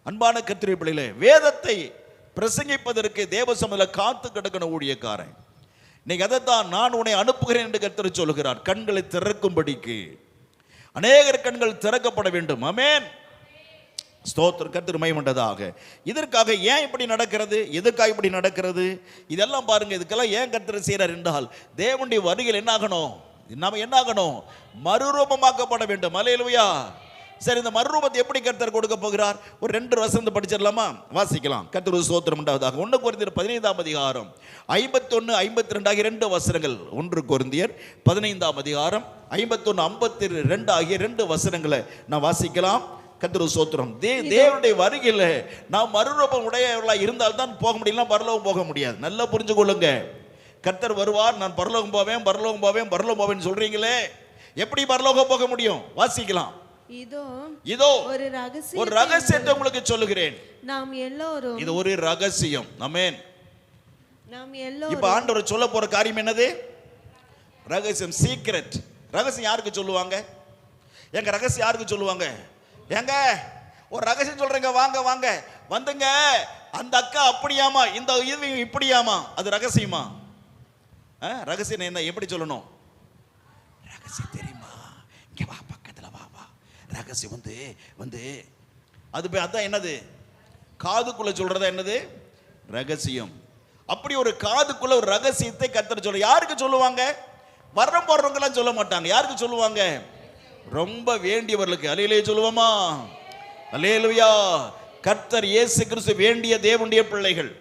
[SPEAKER 1] அன்பான கர்த்தருடைய பிள்ளைகளே, வேதத்தை பிரசங்கிப்பதற்கு தேவ சமூகத்தில் காத்து கிடக்கணும் ஊழியக்காரன். இன்னைக்கு அதைத்தான் நான் உன்னை அனுப்புகிறேன் என்று கர்த்தர் சொல்லுகிறார். கண்களை திறக்கும்படிக்கு அநேகர் கண்கள் திறக்கப்பட வேண்டும். ஆமென். ஸ்தோத்திரம். கர்த்தர் மகிமையுண்டதாக. இதற்காக ஏன் இப்படி நடக்கிறது, எதுக்காக இப்படி நடக்கிறது, இதெல்லாம் பாருங்க. இதுக்கெல்லாம் ஏன் கர்த்தர் செய்கிறார் என்றால், தேவனுடைய வருகையில் என்ன ஆகணும், நம்ம என்ன ஆகணும், மறுரூபமாக்கப்பட வேண்டும். அல்லேலூயா. சரி, இந்த மறுரூபத்தை எப்படி கர்த்தர் கொடுக்க போகிறார்? ஒரு 2 வசனம் படிச்சிடலாமா? வாசிக்கலாம். கர்த்தர் ஸ்தோத்திரம் உண்டாவதாக. 1 கொரிந்தியர் 15ஆம் அதிகாரம் 51, 52 ஆகிய 2 வசனங்கள். 1 கொரிந்தியர் 15ஆம் அதிகாரம் 51, 52 ஆகிய 2 வசனங்களை நான் வாசிக்கலாம். கர்த்தர் ஸ்தோத்திரம். தேவனுடைய வருகையில் நாம் மறுரூபம் உடையவர்களாக இருந்தால் தான் போக முடியலாம், பரலோகம் போக முடியாது. நல்லா புரிஞ்சு கொள்ளுங்க. கர்த்தர் வருவார், நான் பரலோகம் போவேன், பரலோகம் போவேன், பரலோகம் போவேன்னு சொல்றீங்களே, எப்படி பரலோகம் போக முடியும்? வாசிக்கலாம். இதோ ஒரு ரகசியத்தை உங்களுக்கு சொல்லுகிறேன். நாம் எல்லோரும், இது ஒரு ரகசியம். ஆமென். நாம் எல்லோரும், இப்ப ஆண்டவர் சொல்ல போற காரியம் என்னது? ரகசியம், சீக்ரெட். ரகசியம் யாருக்கு சொல்லுவாங்க? எங்க ரகசியம் யாருக்கு சொல்லுவாங்க? ஏங்க ஒரு ரகசியம் சொல்றேங்க, வாங்க வாங்க வந்துங்க, அந்த அக்கா அப்படியாமா, இந்த இது இப்படியாமா, அது ரகசியமா? ரகசியம் என்ன, எப்படி சொல்லணும்? ரகசியம் தெரியுமா? இங்க வா, பக்கத்துல வா வா. ரகசியம் வந்து அது அதான் என்னது? காதுக்குள்ள சொல்றதா என்னது? ரகசியம். அப்படி ஒரு காதுக்குள்ள ஒரு ரகசியத்தை கர்த்தர் சொல்ல. யாருக்கு சொல்லுவாங்க? வர்றம் போடுறவங்க எல்லாம் சொல்ல மாட்டாங்க. யாருக்கு சொல்லுவாங்க? ரொம்ப வேண்டியவர்களுக்கு. அல்லேலூயா சொல்லுவோமா? அல்லேலூயா. கர்த்தர் இயேசு கிறிஸ்து வேண்டிய தேவனுடைய பிள்ளைகள்,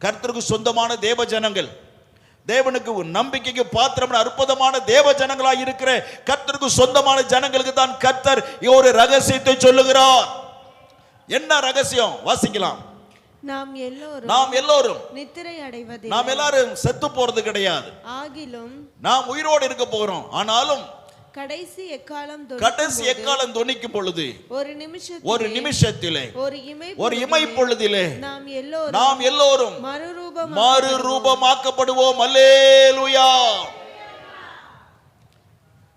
[SPEAKER 1] கர்த்தருக்கு சொந்தமான தேவ ஜனங்கள், தேவனுக்கு நம்பிக்கைக்கு பாத்திரமான அற்புதமான தேவ ஜனங்களாக இருக்கிற கர்த்தருக்கு சொந்தமான ஜனங்களுக்கு தான் கர்த்தர் ஒரு ரகசியத்தை சொல்லுகிறார். என்ன ரகசியம்? வாசிக்கலாம். நாம் எல்லோரும் நித்திரை அடைவது, நாம் எல்லாரும் செத்து போறது கிடையாது, ஆகிலும் நாம் உயிரோடு இருக்க போகிறோம். ஆனாலும் கடைசி எக்காலம் தொனிக்கும் பொழுது, ஒரு நிமிஷத்திலே, ஒரு இமை பொழுதிலே நாம் எல்லோரும் மறுரூபமாக்கப்படுவோம். அல்லேலூயா.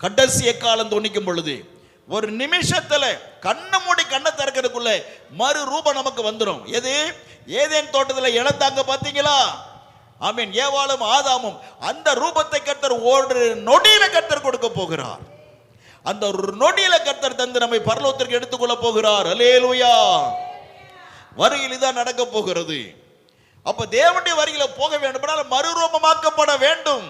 [SPEAKER 1] கடைசி எக்காலம் தொனிக்கும் பொழுது, ஒரு நிமிஷத்துல கண்ணை மூடி கண்ணை திறக்கிறதுக்குள்ள மறுரூபம் நமக்கு வந்துடும். எது? ஏதேன் தோட்டத்தில் இழந்தாங்க பாத்தீங்களா? ஆமென். ஏவாளும் ஆதாமும் அந்த ரூபத்தை கர்த்தர் ஒரு நொடியில கர்த்தர் கொடுக்க போகிறார். அந்த ஒரு நொடியில கர்த்தர் தந்து நம்மை பரலோகத்திற்கு எடுத்துக்கொள்ள போகிறார். அல்லேலூயா. வருகையில் இதான் நடக்க போகிறது. அப்ப தேவனுடைய வருகையில போக வேண்டும், மறுரூபமாக்கப்பட வேண்டும்.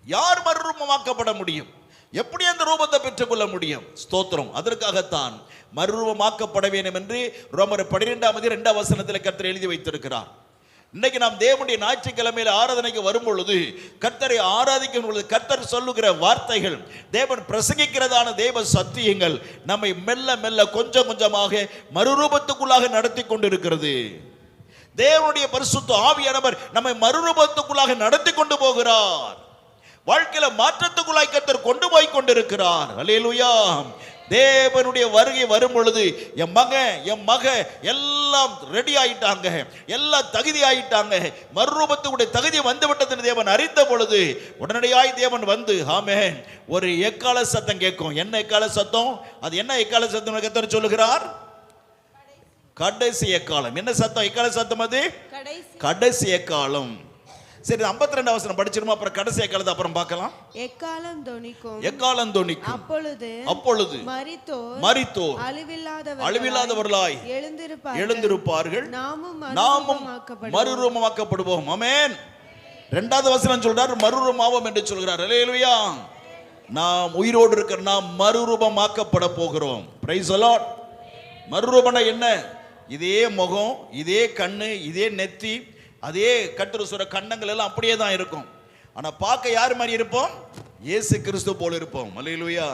[SPEAKER 1] யார் மறுரூபமாக்கப்பட முடியும்? எப்படி அந்த ரூபத்தை பெற்றுக்கொள்ள முடியும்? ஸ்தோத்திரம். அதற்காகத்தான் மறுரூபமாக்கப்பட வேண்டும் என்று ரோமர் 12ஆம் அதிகாரம் 2ஆம் வசனத்தில் கர்த்தர் எழுதி வைத்திருக்கிறார். இன்னைக்கு நாம் தேவனுடைய ஞாயிற்றுக்கிழமையில் ஆராதனைக்கு வரும் பொழுது, கர்த்தரை ஆராதிக்கும் பொழுது கர்த்தர் சொல்லுகிற வார்த்தைகள், தேவன் பிரசங்கிக்கிறதான தேவ சத்தியங்கள் நம்மை மெல்ல மெல்ல கொஞ்சம் கொஞ்சமாக மறுரூபத்துக்குள்ளாக நடத்தி கொண்டிருக்கிறது. தேவனுடைய பரிசுத்த ஆவியானவர் நம்மை மறுரூபத்துக்குள்ளாக நடத்தி கொண்டு போகிறார். வாழ்க்கையில மாற்றத்துக்குள்ளாய் கர்த்தர் கொண்டு போய் கொண்டிருக்கிறார். அல்லேலூயா. தேவனுடைய வருகை வரும் பொழுது என் மக எல்லாம் ரெடி ஆயிட்டாங்க, எல்லாம் தகுதி ஆயிட்டாங்க, மறுரூபத்துடைய தகுதி வந்து விட்டது தேவன் அறிந்த பொழுது உடனடியாய் தேவன் வந்து, ஆமென், ஒரு எக்கால சத்தம் கேட்கும். என்ன எக்கால சத்தம்? அது என்ன எக்கால சத்தம் கர்த்தர் சொல்லுகிறார்? கடைசி எக்காலம். என்ன சத்தம்? எக்கால சத்தம் அது கடைசி எக்காலம். சரி 52 வசனம் படிச்சிருமா, அப்புறம் கடைசி எக்காலத்தை அப்புறம் பார்க்கலாம்.
[SPEAKER 2] எக்காலம் தொனிக்கும்
[SPEAKER 1] அப்பொழுது மரித்தோர் அழிவில்லாதவர்களாய் எழுந்திருப்பார்கள், நாமும் மறுரூபமாக்கப்படுவோம். ஆமென். 2வது வசனம் சொல்றார் மறுரூபமாவோம் என்று சொல்கிறார். அல்லேலூயா. நாம் உயிரோடு இருக்கிற நாம் மறுரூபமாக்கப்பட போகிறோம். Price the Lord. மறுரூபம்னா என்ன? இதே முகம், இதே கண்ணு, இதே நெத்தி, அதே கர்த்தர் சொல்ற கண்ணங்கள் எல்லாம் அப்படியே தான் இருக்கும். ஆனா பார்க்க யார் மாதிரி இருப்போம்? இயேசு கிறிஸ்து போல இருப்போம். அல்லேலூயா.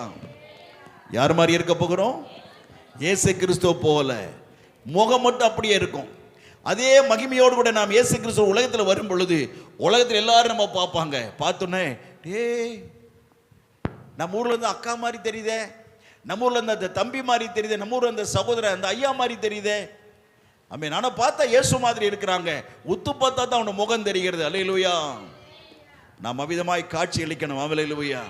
[SPEAKER 1] யார் மாதிரி இருக்க போகிறோம்? இயேசு கிறிஸ்து போல. முகம் மட்டும் அப்படியே இருக்கும். அதே மகிமையோடு கூட நாம் இயேசு கிறிஸ்து உலகத்தில் வரும் பொழுது உலகத்தில் எல்லாரும் நம்ம பார்ப்பாங்க. பார்த்தோன்னே டேய் நம்ம ஊர்ல இருந்து அக்கா மாதிரி தெரியுதே, நம்ம ஊர்ல இருந்து அந்த தம்பி மாதிரி தெரியுது, நம்ம ஊர்ல இந்த சகோதரன் அந்த ஐயா மாதிரி தெரியுதே. ஆமென். ஆனா பார்த்தா இயேசு மாதிரி இருக்கிறாங்க. உத்து பார்த்தா தான் அவன முகம் தெரிகிறது. அல்லேலூயா. நாம் அவிதமாய் காட்சி அளிக்கணும். அல்லேலூயா.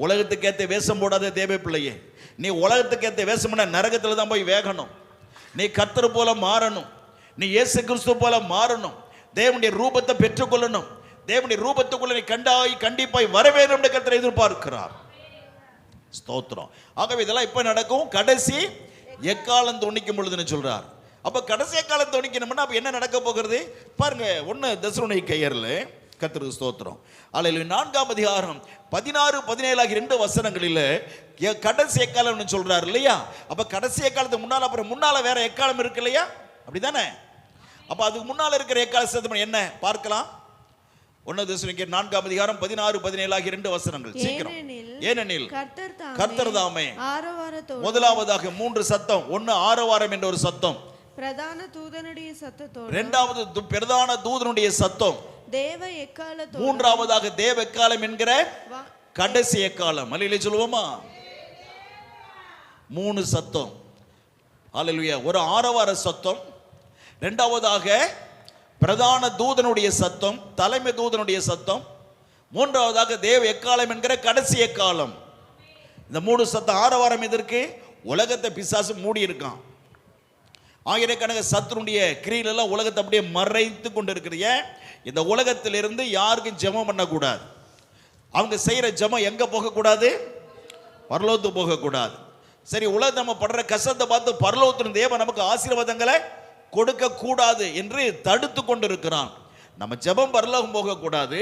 [SPEAKER 1] உலகத்துக்கு ஏற்ற வேஷம் போடாத தேவ பிள்ளையே, நீ உலகத்துக்கு ஏற்ற வேஷம் பண்ண நரகத்துல தான் போய் வேகணும். நீ கர்த்தர் போல மாறணும், நீ இயேசு கிறிஸ்து போல மாறணும், தேவனுடைய ரூபத்தை பெற்றுக்கொள்ளணும். தேவனுடைய ரூபத்துக்குள்ள நீ கண்டிப்பாய் வர வேண்டும் என்று கர்த்தர் எதிர்பார்க்கிறார். ஸ்தோத்திரம். ஆகவே இதெல்லாம் இப்ப நடக்கும். கடைசி எக்காலம் தொனிக்கும் பொழுதுன்னு சொல்றார். அப்ப கடைசி எக்காலம் தொனிக்கணும்னா அப்ப என்ன நடக்க போகிறது பாருங்க. 1 தெசலோனிக்கேயர்ல கர்த்தருக்கு ஸ்தோத்திரம். அல்லேலூயா. 4ஆம் அதிகாரம் 16, 17 ஆகிய 2 வசனங்களில் கடைசி எக்காலம்னு சொல்றாரு இல்லையா? அப்ப கடைசி எக்காலத்துக்கு முன்னால அப்புறம் முன்னால வேற எக்காலம் இருக்கு இல்லையா? அப்படிதானே? அப்ப அதுக்கு முன்னால இருக்கிற எக்காலம் என்ன பார்க்கலாம். 1 தெசலோனிக்கேயர் 4ஆம் அதிகாரம் 16, 17 ஆகிய 2 வசனங்கள் சீக்கிரம். ஏனெனில் கர்த்தர் தாமே முதலாவதாக 3 சத்தம். 1 ஆரவாரம் என்ற ஒரு சத்தம்,
[SPEAKER 2] பிரதான தூதனுடைய சத்தத்தோடு,
[SPEAKER 1] 2வது பிரதான தூதனுடைய சத்தம்,
[SPEAKER 2] தேவ எக்காலத்தோடு,
[SPEAKER 1] 3வது தேவ எக்காலம் என்கிற கடைசி எக்காலம். அல்லேலூயா சொல்லுவோமா? 3 சத்தம். அல்லேலூயா. ஒரு ஆரவார சத்தம், 2வதாக பிரதான தூதனுடைய சத்தம், தலைமை தூதனுடைய சத்தம், 3வதாக தேவ எக்காலம் என்கிற கடைசி எக்காலம். இந்த 3 சத்தம். ஆரவாரம் எதற்கு? உலகத்தை பிசாசு மூடி இருக்கான். ஆயிரக்கணக்கான சத்துருடைய கிரியைகள் உலகத்தை அப்படியே மறைத்து கொண்டு இருக்கிற இந்த உலகத்திலிருந்து யாருக்கும் ஜெபம் பண்ணக்கூடாது. அவங்க செய்யற ஜெபம் எங்க போகக்கூடாது? பரலோகத்துக்கு போகக்கூடாது. சரி, உலகத்தை நம்ம படுற கஷ்டத்தை பார்த்து பரலோகத்தின் தேவன் நமக்கு ஆசீர்வாதங்களை கொடுக்க கூடாது என்று தடுத்து கொண்டு இருக்கிறான். நம்ம ஜெபம் பரலோகம் போகக்கூடாது,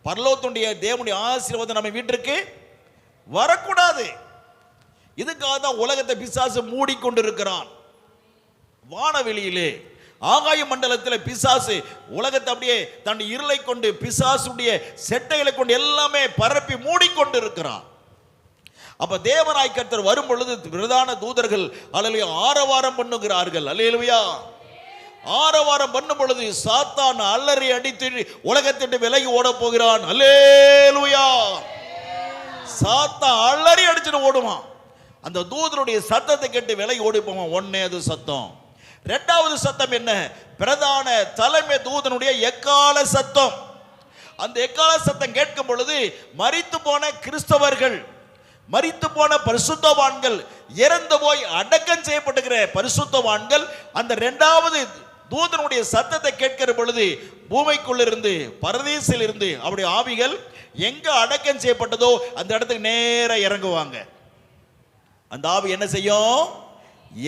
[SPEAKER 1] பரலோகத்துடைய தேவனுடைய ஆசீர்வாதம் நம்ம வீட்டிற்கு வரக்கூடாது. இதுக்காக தான் உலகத்தை பிசாசு மூடிக்கொண்டு இருக்கிறான். வானவெளியிலே ஆகாய மண்டலத்தில் பிசாசு உலகத்தை அப்படியே தன் இருளை கொண்டு பிசாசுடைய செட்டைகளை கொண்டு எல்லாமே பரப்பி மூடிக்கொண்டு இருக்கிறான். அப்ப தேவனாய் கர்த்தர் வரும் பொழுது பிரதான தூதர்கள் அல்லேலூயா ஆரவாரம் பண்ணுகிறார்கள். அல்லேலூயா. ஆரவாரம் பண்ணும் பொழுது சாத்தான் அல்லறி அடித்து உலகத்திட்டு விலகி ஓட போகிறான். அல்லேலூயா. சாத்தான் அல்லறி அடிச்சுட்டு ஓடுவான். அந்த தூதருடைய சத்தத்தை கேட்டு விலகி ஓடி போவான். 1வது சத்தம். 2வது சத்தம் என்ன? பிரதான தலைமை தூதனுடைய எக்கால சத்தம். அந்த எக்கால சத்தம் கேட்கும் பொழுது மரித்து போன கிறிஸ்தவர்கள், மரித்து போன பரிசுத்தவான்கள், இறந்து போய் அடக்கம் செய்யப்பட்டுகிற பரிசுத்தவான்கள் அந்த 2வது தூதனுடைய சத்தத்தை கேட்கிற பொழுது பூமிக்குள்ளிருந்து பரதீசில் இருந்து அவருடைய ஆவிகள் எங்க அடக்கம் செய்யப்பட்டதோ அந்த இடத்துக்கு நேர இறங்குவாங்க. அந்த ஆவி என்ன செய்யும்?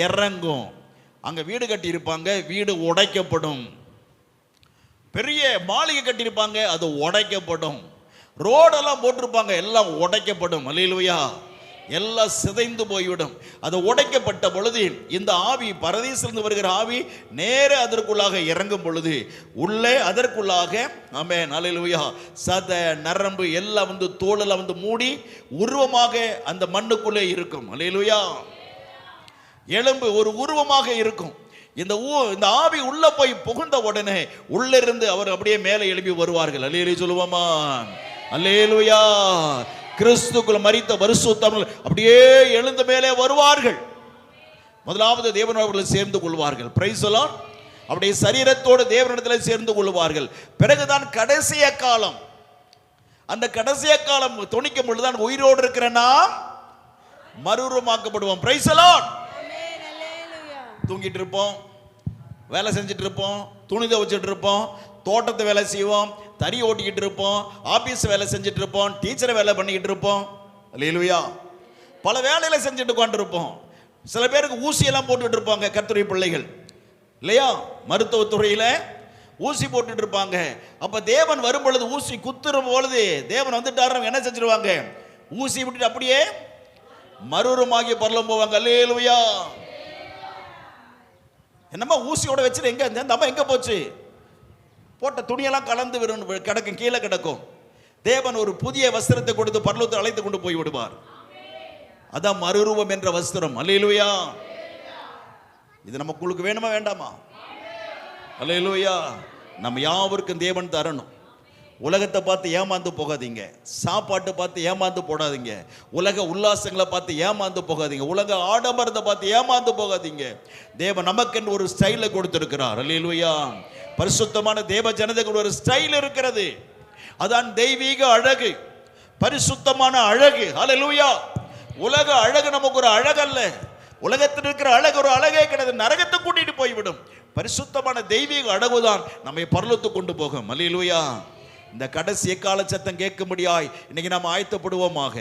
[SPEAKER 1] இறங்கும். அங்க வீடு கட்டி இருப்பாங்க, வீடு உடைக்கப்படும். பெரிய மாளிகை கட்டியிருப்பாங்க, அது உடைக்கப்படும். ரோடெல்லாம் போட்டிருப்பாங்க, எல்லாம் உடைக்கப்படும். அல்லேலூயா. எல்லாம் சிதைந்து போய்விடும். அது உடைக்கப்பட்ட பொழுது இந்த ஆவி பரதீசிலிருந்து வருகிற ஆவி நேர அதற்குள்ளாக இறங்கும் பொழுது உள்ளே அதற்குள்ளாக ஆமென் அல்லேலூயா சத நரம்பு எல்லாம் வந்து தோலெல்லாம் வந்து மூடி உருவமாக அந்த மண்ணுக்குள்ளே இருக்கும். அல்லேலூயா. எலும்பு ஒரு உருவமாக இருக்கும். இந்த ஆவி உள்ள போய் புகுந்த உடனே உள்ளிருந்து அவர் அப்படியே மேலே எழுப்பி வருவார்கள். அல்லேலூயா சொல்லுவோமா? அல்லேலூயா. கிறிஸ்துக்குள் மரித்த பரிசுத்தவான்கள் அப்படியே எழுந்த மேலே வருவார்கள். முதலாவது தேவனோடு சேர்ந்து கொள்வார்கள். Price the Lord. அப்படியே சரீரத்தோடு தேவனிடத்தில் சேர்ந்து கொள்வார்கள். பிறகுதான் கடைசிய காலம். அந்த கடைசிய காலம் துணிக்கும் பொழுதுதான் உயிரோடு இருக்கிற நாம் மறுரூபமாக்கப்படுவோம். Price the Lord. தூங்கிட்டு இருப்போம், வேலை செஞ்சுட்டு இருப்போம், துணி துவைச்சிட்டு இருப்போம், தோட்டத்தை வேலை செய்வோம், தறி ஓட்டிக்கிட்டு இருப்போம், ஆபீஸ் வேலை செஞ்சுட்டு இருப்போம், டீச்சர் வேலை பண்ணிக்கிட்டு இருப்போம். அல்லேலூயா. பல வேலையில செஞ்சுட்டு உட்காந்துருப்போம். சில பேருக்கு ஊசியெல்லாம் போட்டுட்டு இருப்பாங்க கர்த்தருடைய பிள்ளைகள் இல்லையா, மருத்துவத்துறையில ஊசி போட்டுட்டு இருப்பாங்க. அப்ப தேவன் வரும் பொழுது, ஊசி குத்துரும் பொழுது தேவன் வந்துட்டாரு, என்ன செஞ்சிருவாங்க, ஊசி விட்டுட்டு அப்படியே மறுரூபமாகி பரலோகம் போவாங்க. அல்லேலூயா. என்னம்மா ஊசியோட வச்சுட்டு எங்க இந்த அம்மா எங்க போச்சு, போட்ட துணியெல்லாம் கலந்து கிடக்கும், கீழே கிடக்கும். தேவன் ஒரு புதிய வஸ்திரத்தை கொடுத்து பரலோகத்தை அழைத்து கொண்டு போய் விடுவார். அதான் மறுரூபம் என்ற வஸ்திரம். அல்லேலூயா. இது நமக்கு வேணுமா வேண்டாமா? அல்லேலூயா. நம்ம யாவருக்கும் தேவன் தரணும். உலகத்தை பார்த்து ஏமாந்து போகாதீங்க, சாப்பாட்டை பார்த்து ஏமாந்து போடாதீங்க, உலக உல்லாசங்களை பார்த்து ஏமாந்து போகாதீங்க, உலக ஆடம்பரத்தை பார்த்து ஏமாந்து போகாதீங்க. தேவன் நமக்கென்று ஒரு ஸ்டைலை கொடுத்திருக்கிறார். அல்லேலூயா. பரிசுத்தமான தேவ ஜனதைக்கு ஒரு ஸ்டைல் இருக்கிறது. அதான் தெய்வீக அழகு, பரிசுத்தமான அழகு. அல்லேலூயா. உலக அழகு நமக்கு ஒரு அழகு அல்ல. உலகத்தில் இருக்கிற அழகு ஒரு அழகே கிடையாது, நரகத்தை கூட்டிட்டு போய்விடும். பரிசுத்தமான தெய்வீக அழகுதான் நம்மை பரலோகத்துக்கு கொண்டு போகும். அல்லேலூயா. இந்த கடைசி எக்கால சத்தம் கேட்கும்படியாய் இன்னைக்கு நாம் ஆயத்தப்படுவோமாக.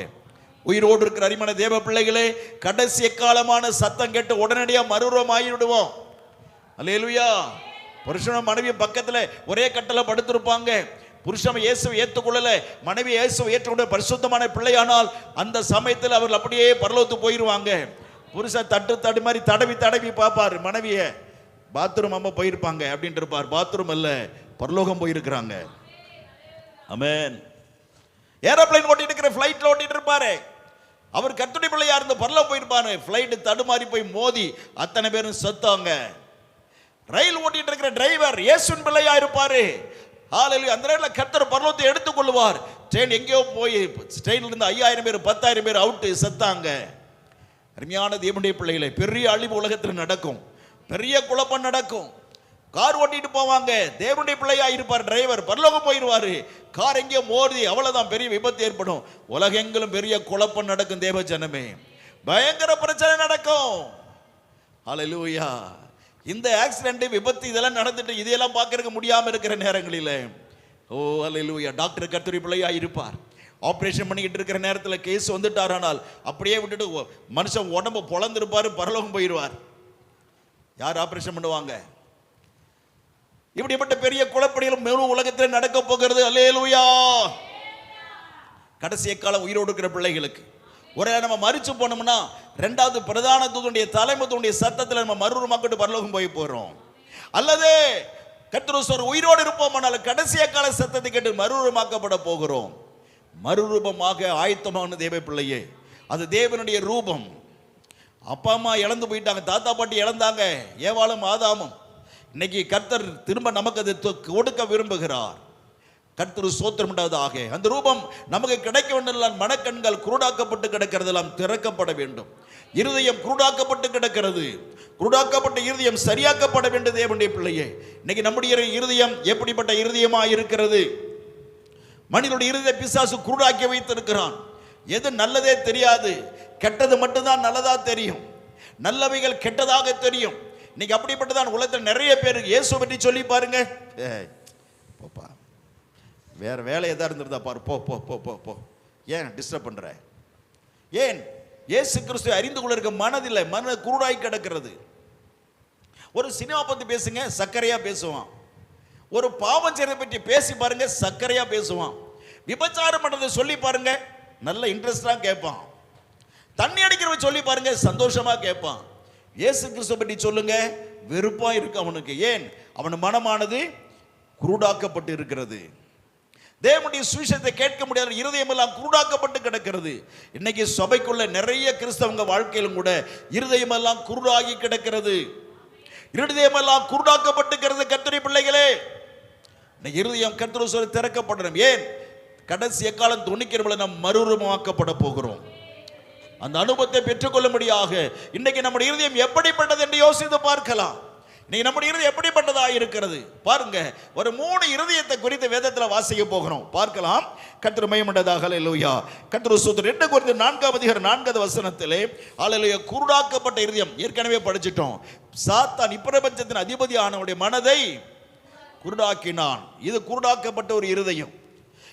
[SPEAKER 1] உயிரோடு இருக்கிற அருமையான தேவ பிள்ளைகளே, கடைசி எக்காலமான சத்தம் கேட்டு உடனடியாக மறுரூபம் ஆகிவிடுவோம். அல்லேலூயா. புருஷனும் மனைவி பக்கத்துல ஒரே கட்டளை படுத்திருப்பாங்க. புருஷன் இயேசுவை ஏற்றுக்கொள்ளல, மனைவி இயேசுவை ஏற்றுக்கொண்ட பரிசுத்தமான பிள்ளையானால் அந்த சமயத்தில் அவர்கள் அப்படியே பரலோகத்துக்கு போயிடுவாங்க. புருஷன் தட்டு மாதிரி தடவி தடவி பார்ப்பார் மனைவிய, பாத்ரூம் அம்மா போயிருப்பாங்க அப்படின்ட்டு இருப்பார். பாத்ரூம் அல்ல, பரலோகம் போயிருக்கிறாங்க. ஆமென். ஏரோப்ளைன் ஓட்டிட்டு இருக்கிற ஃபிளைட்ல ஓட்டிட்டு இருப்பாரு, அவர் கர்த்தருடைய பிள்ளையா இருந்து பரலோகம் போயிருப்பாரு. ஃபிளைட் தடுமாறி போய் மோதி அத்தனை பேரும் செத்தாங்க. ரயில் ஓட்டிட்டு இருக்கிற டிரைவர் இயேசுவின் பிள்ளையா இருப்பாரு. ஹalleluya. அந்த நேரத்தில் கர்த்தர் பரலோகத்தை எடுத்துக்கொள்வார். ட்ரெயின் எங்கேயோ போய் ட்ரெயின்ல இருந்து 5000 பேர் 10000 பேர் அவுட் செத்தாங்க. அருமையான தேவனுடைய பிள்ளைகளை, பெரிய அழிவு உலகத்தில் நடக்கும், பெரிய குழப்பம் நடக்கும். கார் ஓட்டிட்டு போவாங்க, தேவனுடைய பிள்ளையா இருப்பார் டிரைவர், பரலோகம் போயிடுவாரு. கார் எங்கேயோ மோதி அவ்வளவுதான், பெரிய விபத்து ஏற்படும். உலகெங்கிலும் பெரிய குழப்பம் நடக்கும். தேவ ஜனமே, பயங்கர பிரச்சனை நடக்கும். ஹalleluya. இந்த ஆக்சிடென்ட், விபத்து இதெல்லாம் நடந்துட்டு இதையெல்லாம் பார்க்கறதுக்கு முடியாம இருக்கிற நேரங்களில், ஓ ஹalleluya, டாக்டர் கர்த்தருடைய பிள்ளையா இருப்பார். ஆப்ரேஷன் பண்ணிக்கிட்டு இருக்கிற நேரத்தில் கேஸ் வந்துட்டாரானால் அப்படியே விட்டுட்டு மனுஷன் உடம்பு பொழந்திருப்பாரு, பரலோகம் போயிடுவார். யார் ஆப்ரேஷன் பண்ணுவாங்க? இப்படிப்பட்ட பெரிய குழப்படிகளும் முழு உலகத்தில் நடக்க போகிறது. அல்லேலூயா. கடைசி காலம் உயிரோடு இருக்கிற பிள்ளைகளுக்கு ஒரே நம்ம மரிச்சு போனோம்னா, ரெண்டாவது பிரதான தூதனுடைய தலைமுதனுடைய சத்தத்தில் நம்ம மறுரூபமாக்கிட்டு பரலோகம் போய் போறோம். அல்லது கர்த்தர் உயிரோடு இருப்போமானால் கடைசி கால சத்தத்தை கேட்டு மறுரூபமாக்கப்பட போகிறோம். மறுரூபமாக ஆயத்தமான தேவ பிள்ளையே, அது தேவனுடைய ரூபம். அப்பா அம்மா இழந்து போயிட்டாங்க, தாத்தா பாட்டி இழந்தாங்க, ஏவாளும் ஆதாமும். இன்னைக்கு கர்த்தர் திரும்ப நமக்கு அதை கொடுக்க விரும்புகிறார். கர்த்தர் ஸ்தோத்திரம் உண்டாவதாக. அந்த ரூபம் நமக்கு கிடைக்க வேண்டும். மனக்கண்கள் குருடாக்கப்பட்டு கிடக்கிறதெல்லாம் திறக்கப்பட வேண்டும். இருதயம் குருடாக்கப்பட்டு கிடக்கிறது, குருடாக்கப்பட்ட இருதயம் சரியாக்கப்பட வேண்டும். தேவனுடைய பிள்ளையே, இன்னைக்கு நம்முடைய இருதயம் எப்படிப்பட்ட இருதயமாக இருக்கிறது? மனிதனுடைய இருதய பிசாசு குருடாக்கி வைத்திருக்கிறான். எது நல்லதே தெரியாது, கெட்டது மட்டும்தான் நல்லதா தெரியும், நல்லவைகள் கெட்டதாக தெரியும். இன்னைக்கு அப்படிப்பட்டதான் உலகத்தில் நிறைய பேர். இயேசு பற்றி சொல்லி பாருங்க, போப்பா வேற வேலை எதா இருந்திருந்தா பாரு, போ போ போ போ போ, ஏன் டிஸ்டர்ப் பண்ற? ஏன்? இயேசு கிறிஸ்துவை அறிந்து கொள்ள இருக்க மனதில்லை, மன குருடாய் கிடக்கிறது. ஒரு சினிமா பத்தி பேசுங்க, சக்கரையா பேசுவான். ஒரு பாவம் செய்யறதை பற்றி பேசி பாருங்க, சக்கரையா பேசுவான். விபச்சாரம் பண்றதை சொல்லி பாருங்க, நல்ல இன்ட்ரெஸ்டா கேட்பான். தண்ணி அடிக்கிறவ சொல்லி பாருங்க, சந்தோஷமா கேட்பான். இயேசு கிறிஸ்துவை பற்றி சொல்லுங்க, வெறுப்பா இருக்கு அவனுக்கு. ஏன்? அவன் மனமானது குருடாக்கப்பட்டு இருக்கிறது. தேவனுடைய சுவிசேஷத்தை கேட்க முடியாத இருதயம் எல்லாம் குருடாக்கப்பட்டு கிடக்கிறது. இன்னைக்கு சபைக்குள்ள நிறைய கிறிஸ்தவங்க வாழ்க்கையிலும் கூட இருதயம் எல்லாம் குருடாகி கிடக்கிறது. இருதயம் எல்லாம் குருடாக்கப்பட்டுகிறது. கர்த்தருடைய பிள்ளைகளே, இருதயம் கர்த்தர் சொல்லி திறக்கப்படணும். ஏன்? கடைசி எக்காலம் துணிக்கிறவளை நாம் மறுரூபமாக்கப்பட போகிறோம். அந்த அனுபவத்தை பெற்றுக்கொள்ளும்படியாக இன்னைக்கு நம்முடைய இருதயம் எப்படிப்பட்டது என்று யோசித்து பார்க்கலாம். இன்னைக்கு நம்முடைய இருதயம் எப்படிப்பட்டதா இருக்கிறது பாருங்க. ஒரு 3 இருதயத்தை குறித்து வேதத்தில் வாசிக்க போகிறோம், பார்க்கலாம். கர்த்தர் மகிமையுண்டதாக. ஹல்லேலூயா. கர்த்தர் ஸ்தோத்திரம். 2 கொரிந்தியர் 4:4 வசனத்திலே ஹல்லேலூயா, குருடாக்கப்பட்ட இருதயம் ஏற்கனவே படிச்சிட்டோம். சாத்தான் இப்பிரபஞ்சத்தின் அதிபதியானவருடைய மனதை குருடாக்கினான். இது குருடாக்கப்பட்ட ஒரு இருதயம்.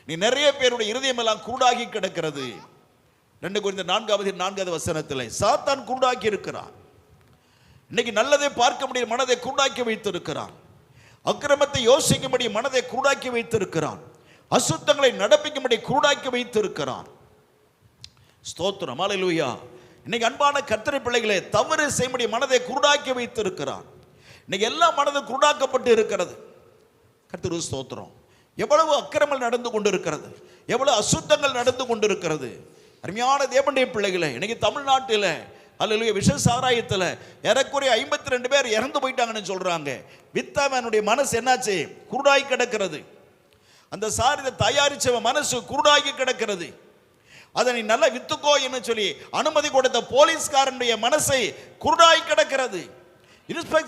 [SPEAKER 1] நீ நிறைய பேருடைய இருதயம் எல்லாம் குருடாகி கிடக்கிறது. 2 கொரிந்தியர் 4வது வசனத்தில் சாத்தான் குருடாக்கி இருக்கிறான். இன்னைக்கு நல்லதை பார்க்க முடிய மனதை குருடாக்கி வைத்திருக்கிறான். அக்கிரமத்தை யோசிக்கும்படி மனதை குருடாக்கி வைத்திருக்கிறான். அசுத்தங்களை நடப்பிக்கும்படி குருடாக்கி வைத்திருக்கிறான். ஸ்தோத்திரம், அல்லேலூயா. இன்னைக்கு அன்பான கர்த்தருடைய பிள்ளைகளே, தவறு செய்யும்படி மனதை குருடாக்கி வைத்திருக்கிறான். இன்னைக்கு எல்லா மனதும் குருடாக்கப்பட்டு இருக்கிறது. கர்த்தருக்கு ஸ்தோத்திரம். எவ்வளவு அக்கிரமங்கள் நடந்து கொண்டிருக்கிறது, எவ்வளவு அசுத்தங்கள் நடந்து கொண்டிருக்கிறது. அருமையான தேவனுடைய பிள்ளைகளே, இன்னைக்கு தமிழ்நாட்டில் அல்லேலூயா விஷ சாராயத்தில் ஏறக்குறைய 52 பேர் இறந்து போயிட்டாங்கன்னு சொல்றாங்க. வித்தவனுடைய மனசு என்னாச்சு? குருடாகி கிடக்கிறது. அந்த சாரியத்தை தயாரிச்ச மனசு குருடாகி கிடக்கிறது. அதை நீ நல்லா வித்துக்கோ என்று சொல்லி அனுமதி கொடுத்த போலீஸ்காரனுடைய மனசை குருடாகி கிடக்கிறது.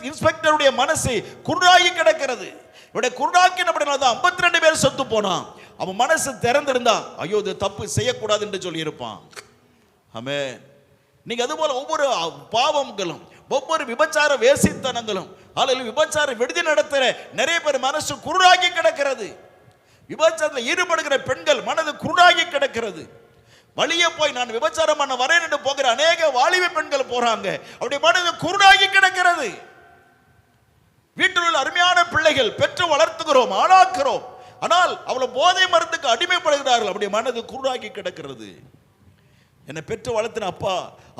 [SPEAKER 1] இன்ஸ்பெக்டருடைய மனசு குருடாகி கிடக்கிறது. இவருடைய குருடாக்கினபடினால்தான் 52 பேர் செத்து போனான். அவன் மனசு திறந்திருந்தா ஐயோ இது தப்பு செய்யக்கூடாது என்று சொல்லி இருப்பான். ஆமென். நீங்க அதுபோல ஒவ்வொரு பாவங்களும், ஒவ்வொரு விபச்சார வேசித்தனங்களும், அல்லது விபச்சார விடுதி நடத்துற நிறைய பேர் மனசு குருடாகி கிடக்கிறது. விபச்சாரத்தில் ஈடுபடுகிற பெண்கள் மனது குருடாகி கிடக்கிறது. வழியே போய் நான் விபச்சாரம் பண்ண வரேன் என்று போகிற அநேக வாலிப பெண்கள் போறாங்க. அவருடைய மனது குருடாகி கிடக்கிறது. வீட்டில் உள்ள அருமையான பிள்ளைகள் பெற்று வளர்த்துகிறோம், ஆளாக்குறோம். ஆனால் அவளை போதை மருந்துக்கு அடிமைப்படுகிறார்கள். அவருடைய மனது குருடாகி கிடக்கிறது. என்னை பெற்று வளர்த்தின அப்பா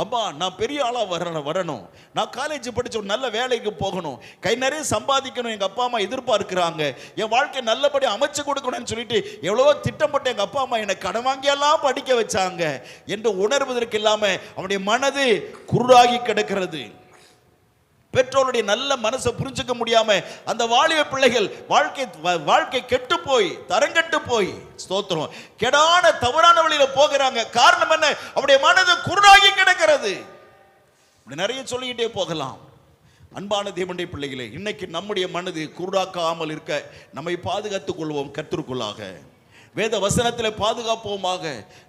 [SPEAKER 1] அம்மா நான் பெரிய ஆளாக வரணும், நான் காலேஜ் படித்த ஒரு நல்ல வேலைக்கு போகணும், கை நிறைய சம்பாதிக்கணும், எங்கள் அப்பா அம்மா எதிர்பார்க்கிறாங்க, என் வாழ்க்கை நல்லபடி அமைச்சு கொடுக்கணும்னு சொல்லிட்டு எவ்வளவோ திட்டப்பட்டு எங்கள் அப்பா அம்மா என்னை கடன் வாங்கியெல்லாம் படிக்க வச்சாங்க என்று உணர்வதற்கு இல்லாமல் அவனுடைய மனது குருடாகி கிடக்கிறது. பெற்றோருடைய நல்ல மனசை புரிஞ்சுக்க முடியாம அந்த வாலிப பிள்ளைகள் வாழ்க்கை கெட்டு போய் தரங்கெட்டு போய் ஸ்தோத்திரம் கெடான தவறான வழியில போகிறாங்க. காரணம் என்ன? அவருடைய மனது குருடாகி கிடக்கிறது. நிறைய சொல்லிக்கிட்டே போகலாம். அன்பான தேவனுடைய பிள்ளைகளே, இன்னைக்கு நம்முடைய மனது குருடாக்காமல் இருக்க நம்மை பாதுகாத்துக் கொள்வோம். கர்த்தருக்குள்ளாக வேத வசனத்தில் பாதுகாப்போமாக.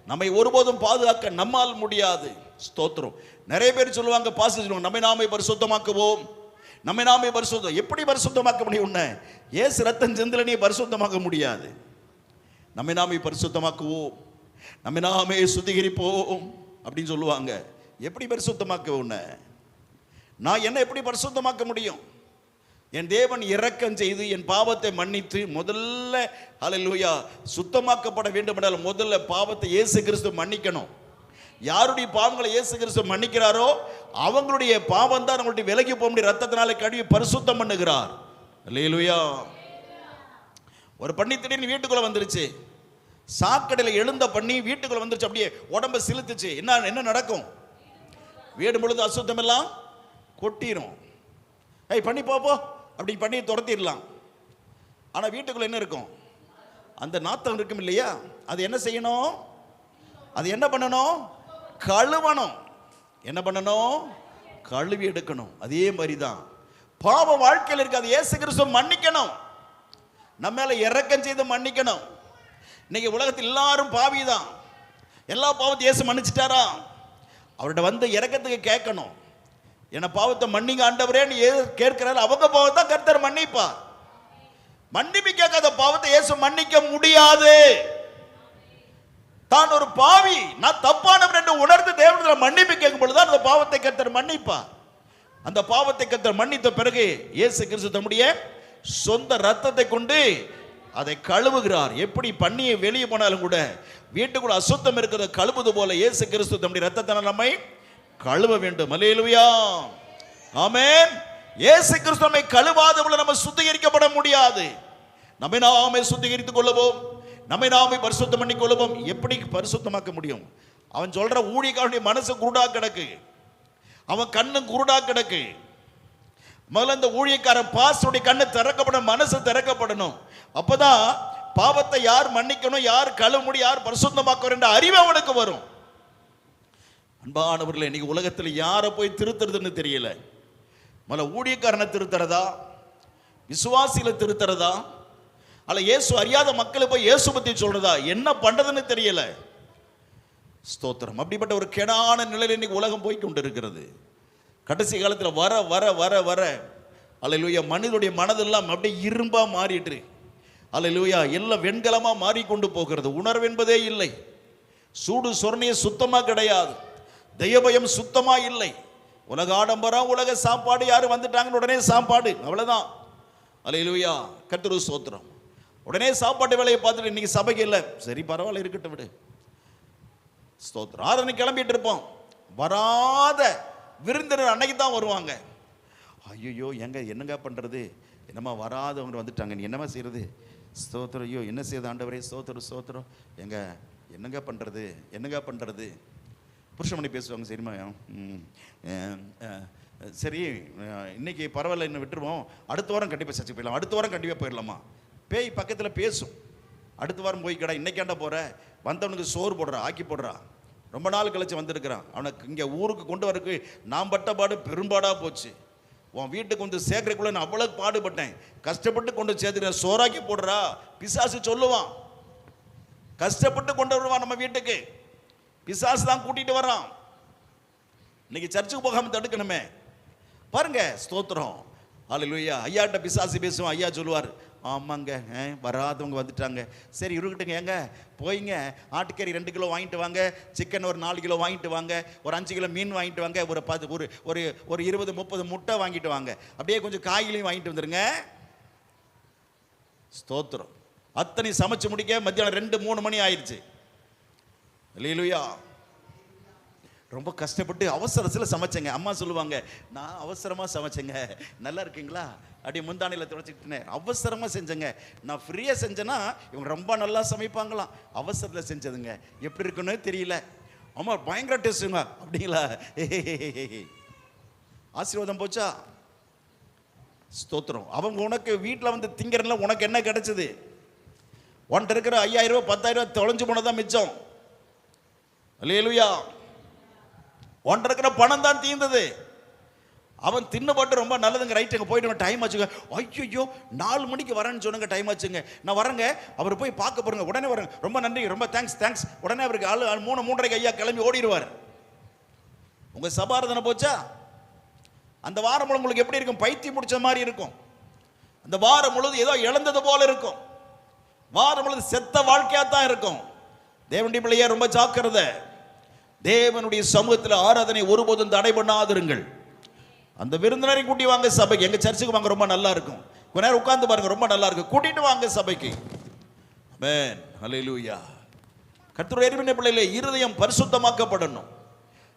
[SPEAKER 1] நம்மை ஒருபோதும் பாதுகாக்க நம்மால் முடியாது. ஸ்தோத்திரம். நிறைய பேர் சொல்லுவாங்க, பாஸ்டர் சொல்லுவாங்க, நம்மை நாமே பரிசுத்தமாக்குவோம், நம்மை நாமே பரிசுத்தம். எப்படி பரிசுத்தமாக்க முடியும்? ஏசு ரத்தம் சிந்தல நீ பரிசுத்தமாக்க முடியாது. நம்மை நாமே பரிசுத்தமாக்குவோம், நம்மை நாமே சுத்திகரிப்போம் அப்படின்னு சொல்லுவாங்க. எப்படி பரிசுத்தமாக்க உன்னை? நான் என்ன எப்படி பரிசுத்தமாக்க முடியும்? என் தேவன் இரக்கம் செய்து என் பாவத்தை மன்னித்து முதல்ல அல்லேலூயா சுத்தமாக்கப்பட வேண்டும் என்றால் முதல்ல பாவத்தை இயேசு கிறிஸ்து மன்னிக்கணும். யாருடைய பாவங்களை இயேசு கிறிஸ்து மன்னிக்கிறாரோ அவங்களுடைய பாவம் தான் நம்மளுடைய விலகி போக முடியும். ரத்தத்தினால கழுவி பரிசுத்தம் பண்ணுகிறார். அல்லேலூயா. ஒரு பண்ணி திடீர்னு வீட்டுக்குள்ள வந்துருச்சு. சாக்கடையில் எழுந்த பண்ணி வீட்டுக்குள்ள வந்துருச்சு. அப்படியே உடம்ப சிலுத்துச்சு. என்ன நடக்கும்? வீடு முழுது அசுத்தம் எல்லாம் கொட்டிரும். பண்ணி போப்போ அப்படி பண்ணி துரத்திடலாம். ஆனால் வீட்டுக்குள்ள என்ன இருக்கும்? அந்த நாத்தம் இருக்கும் இல்லையா? அது என்ன செய்யணும்? அது என்ன பண்ணணும்? கழுவணும். என்ன பண்ணணும்? கழுவி எடுக்கணும். அதே மாதிரி தான் பாவ வாழ்க்கையில் இருக்கு. அது இயேசு கிறிஸ்து மன்னிக்கணும். நம்ம மேல இரக்கம் செய்து மன்னிக்கணும். இன்னைக்கு உலகத்தில் எல்லாரும் பாவி தான். எல்லா பாவத்தையும் இயேசு மன்னிச்சிட்டாரா? அவர்கிட்ட வந்து இரக்கத்துக்கு கேட்கணும். என்ன பாவத்தை மன்னிங்க ஆண்டவரேன்னு கேட்கிறாரு. அவங்க பாவத்தை கர்த்தர் மன்னிப்பார். மன்னிப்பு கேட்காத பாவத்தை இயேசு மன்னிக்க முடியாது. தான் ஒரு பாவி, நான் தப்பானவன் என்று உணர்ந்து தேவனிடத்தில் மன்னிப்பு கேட்கும் பொழுதுதான் அந்த பாவத்தை கர்த்தர் மன்னிப்பார். அந்த பாவத்தை கர்த்தர் மன்னித்த பிறகு இயேசு கிறிஸ்து தம்முடைய சொந்த ரத்தத்தை கொண்டு அதை கழுவுகிறார். எப்படி பண்ணியை வெளியே போனாலும் கூட வீட்டுக்குள்ள அசுத்தம் இருக்கிறத கழுவுது போல இயேசு கிறிஸ்து தம்முடைய ரத்தத்தினால் நம்மை கழுவ வேண்டும். அல்லேலூயா. ஆமென். இயேசு கிறிஸ்து நம்மை கழுவாதவள நம்ம சுத்திகரிக்கப்பட முடியாது. நம்மை நாமே சுத்திகரித்துக் கொள்ளுவோம், நம்மை நாமே பரிசுத்தம் பண்ணி கொள்ளுவோம். எப்படி பரிசுத்தமாக்க முடியும்? அவன் சொல்ற ஊழியக்காரனுடைய மனசு குருடா கிடக்கு, அவன் கண்ணு குருடா கிடக்கு. முதல்ல இந்த ஊழியக்காரன் பாஸ்டருடைய கண்ணு திறக்கப்படணும், மனசு திறக்கப்படணும். அப்பதான் பாவத்தை யார் மன்னிக்கணும், யார் கழுவ முடியும், யார் பரிசுத்தமாக்க என்ற அறிவு அவனுக்கு வரும். அன்பானவர்களே, இன்னைக்கு உலகத்தில் யாரை போய் திருத்துறதுன்னு தெரியல. முதல்ல ஊழியக்காரனை திருத்துறதா, விசுவாசிகளை திருத்துறதா, அல்ல இயேசு அறியாத மக்களை போய் இயேசு பத்தி சொல்றதா, என்ன பண்றதுன்னு தெரியல. ஸ்தோத்திரம். அப்படிப்பட்ட ஒரு கெடான நிலையில் இன்னைக்கு உலகம் போய் கொண்டு இருக்கிறது. கடைசி காலத்தில் வர வர வர வர அல்லேலூயா. மனிதனுடைய மனதெல்லாம் அப்படியே இரும்பா மாறிட்டு, அல்லேலூயா, எல்லாம் வெண்கலமா மாறிக்கொண்டு போகிறது. உணர்வு என்பதே இல்லை. சூடு சொர்ணைய சுத்தமா கிடையாது. தெய்வபயம் சுத்தமா இல்லை. உலக ஆடம்பரம், உலக சாப்பாடு, யாரும் வந்துட்டாங்கன்னு உடனே சாப்பாடு, அவ்வளவுதான். அல்லேலூயா, கர்த்தருக்கு ஸ்தோத்திரம். உடனே சாப்பாட்டு வேலையை பார்த்துட்டு இன்னைக்கு சபைக்கு இல்லை, சரி பரவாயில்ல இருக்கட்டும் விடு, ஸ்தோத்திரம். ஆராதனை கிளம்பிட்டு இருப்போம், வராத விருந்தினர் அன்னைக்கு தான் வருவாங்க. ஐயோ என்னங்க பண்றது, என்னம்மா வராதவங்க வந்துட்டாங்க, நீ என்னமா செய்யறது, ஸ்தோத்திரம். ஐயோ என்ன செய்யுது ஆண்டவரே, ஸ்தோத்திரம் ஸ்தோத்திரம். என்னங்க பண்றது. புருஷமணி பேசுவாங்க, சரிம்மா, சரி இன்னைக்கு பரவாயில்ல, இன்னும் விட்டுருவோம், அடுத்த வாரம் கண்டிப்பாக சர்ச்சைக்கு போயிடலாம், அடுத்த வாரம் கண்டிப்பாக போயிடலாமா. பேய் பக்கத்தில் பேசும், அடுத்த வாரம் போய் கடை, இன்னைக்காண்டா போகிற, வந்தவனுக்கு சோறு போடுறா, ஆக்கி போடுறா, ரொம்ப நாள் கழிச்சு வந்திருக்கிறான், அவனுக்கு இங்கே ஊருக்கு கொண்டு வரக்கு நான் பட்ட பாடு பெரும்பாடாக போச்சு. உன் வீட்டுக்கு வந்து சேர்க்கறதுக்குள்ள நான் அவ்வளோ பாடுபட்டேன், கஷ்டப்பட்டு கொண்டு சேர்த்துக்கிறேன், சோறாக்கி போடுறா. பிசாசு சொல்லுவான், கஷ்டப்பட்டு கொண்டு வருவான் நம்ம வீட்டுக்கு, பிசாசு தான் கூட்டிட்டு வரான். இன்னைக்கு சர்ச்சுக்கு போகாம தடுக்கணுமே பாருங்க, ஸ்தோத்திரம். அல்லேலூயா. ஐயாட்ட பிசாசு பேசுவோம், ஐயா சொல்லுவார், ஆமாங்க வராதவங்க வந்துட்டாங்க, சரி இருக்கட்டுங்க, ஏங்க போய்ங்க ஆட்டுக்கறி 2 கிலோ வாங்கிட்டு வாங்க, சிக்கன் ஒரு 4 கிலோ வாங்கிட்டு வாங்க, ஒரு 5 கிலோ மீன் வாங்கிட்டு வாங்க, ஒரு 10 ஒரு 20-30 முட்டை வாங்கிட்டு வாங்க, அப்படியே கொஞ்சம் காய்களையும் வாங்கிட்டு வந்துருங்க. ஸ்தோத்திரம். அத்தனை சமைச்சு முடிக்க மத்தியானம் 2-3 மணி ஆயிடுச்சு. அல்லேலூயா. ரொம்ப கஷ்டப்பட்டு அவசரத்தில் சமைச்சேங்க. அம்மா சொல்லுவாங்க, நான் அவசரமாக சமைச்சேங்க, நல்லா இருக்கீங்களா, அப்படியே முந்தானையில் துடைச்சிக்கிட்டேன், அவசரமாக செஞ்சேங்க, நான் ஃப்ரீயாக செஞ்சேன்னா இவங்க ரொம்ப நல்லா சமைப்பாங்களாம், அவசரத்தில் செஞ்சதுங்க, எப்படி இருக்குன்னு தெரியல, அம்மா பயங்கர டேஸ்ட்டுங்க, அப்படிங்களா, ஆசீர்வாதம் போச்சா. ஸ்தோத்திரம். அவங்க உனக்கு வீட்டில் வந்து திங்கிறதுல உனக்கு என்ன கிடைச்சது, உன்கிட்ட இருக்கிற 5000 ரூபா 10,000 ரூபா தொலைஞ்சு போனதான் மிச்சம். அல்லேலூயா. ஒன்றை இருக்கிற பணம் தான் தீர்ந்தது. அவன் தின்னப்பட்டு ரொம்ப நல்லதுங்க, ரைட்டுங்க போயிட்டு டைம் ஆச்சுங்க, ஐயோ 4 மணிக்கு வரேன்னு சொன்னாங்க, டைம் ஆச்சுங்க, நான் வரேங்க, அவர் போய் பார்க்க போறேங்க, உடனே வரேங்க, ரொம்ப நன்றி, ரொம்ப தேங்க்ஸ். உடனே அவருக்கு 3:30 ஐயா கிளம்பி ஓடிடுவார். உங்க சபாரதனை போச்சா. அந்த வாரம் முழுவதும் உங்களுக்கு எப்படி இருக்கும், பைத்தியம் முடிச்ச மாதிரி இருக்கும். அந்த வாரம் முழுவதும் ஏதோ இழந்தது போல இருக்கும். வாரம் முழுவதும் செத்த வாழ்க்கையா தான் இருக்கும். தேவனுடைய பிள்ளையே ரொம்ப ஜாக்கிரதை. தேவனுடைய சமூகத்தில் ஆராதனை ஒருபோதும் தடை பண்ணாதிருங்கள். அந்த விருந்தினரை கூட்டி வாங்க சபைக்கு, எங்க சர்ச்சுக்கு வாங்க, ரொம்ப நல்லா இருக்கும், கொஞ்ச நேரம் உட்கார்ந்து பாருங்க, ரொம்ப நல்லா இருக்கும், கூட்டிட்டு வாங்க சபைக்கு. ஆமென். ஹல்லேலூயா. கர்த்தருடைய அருமையான பிள்ளைகளே, இருதயம் பரிசுத்தமாக்கப்படணும்.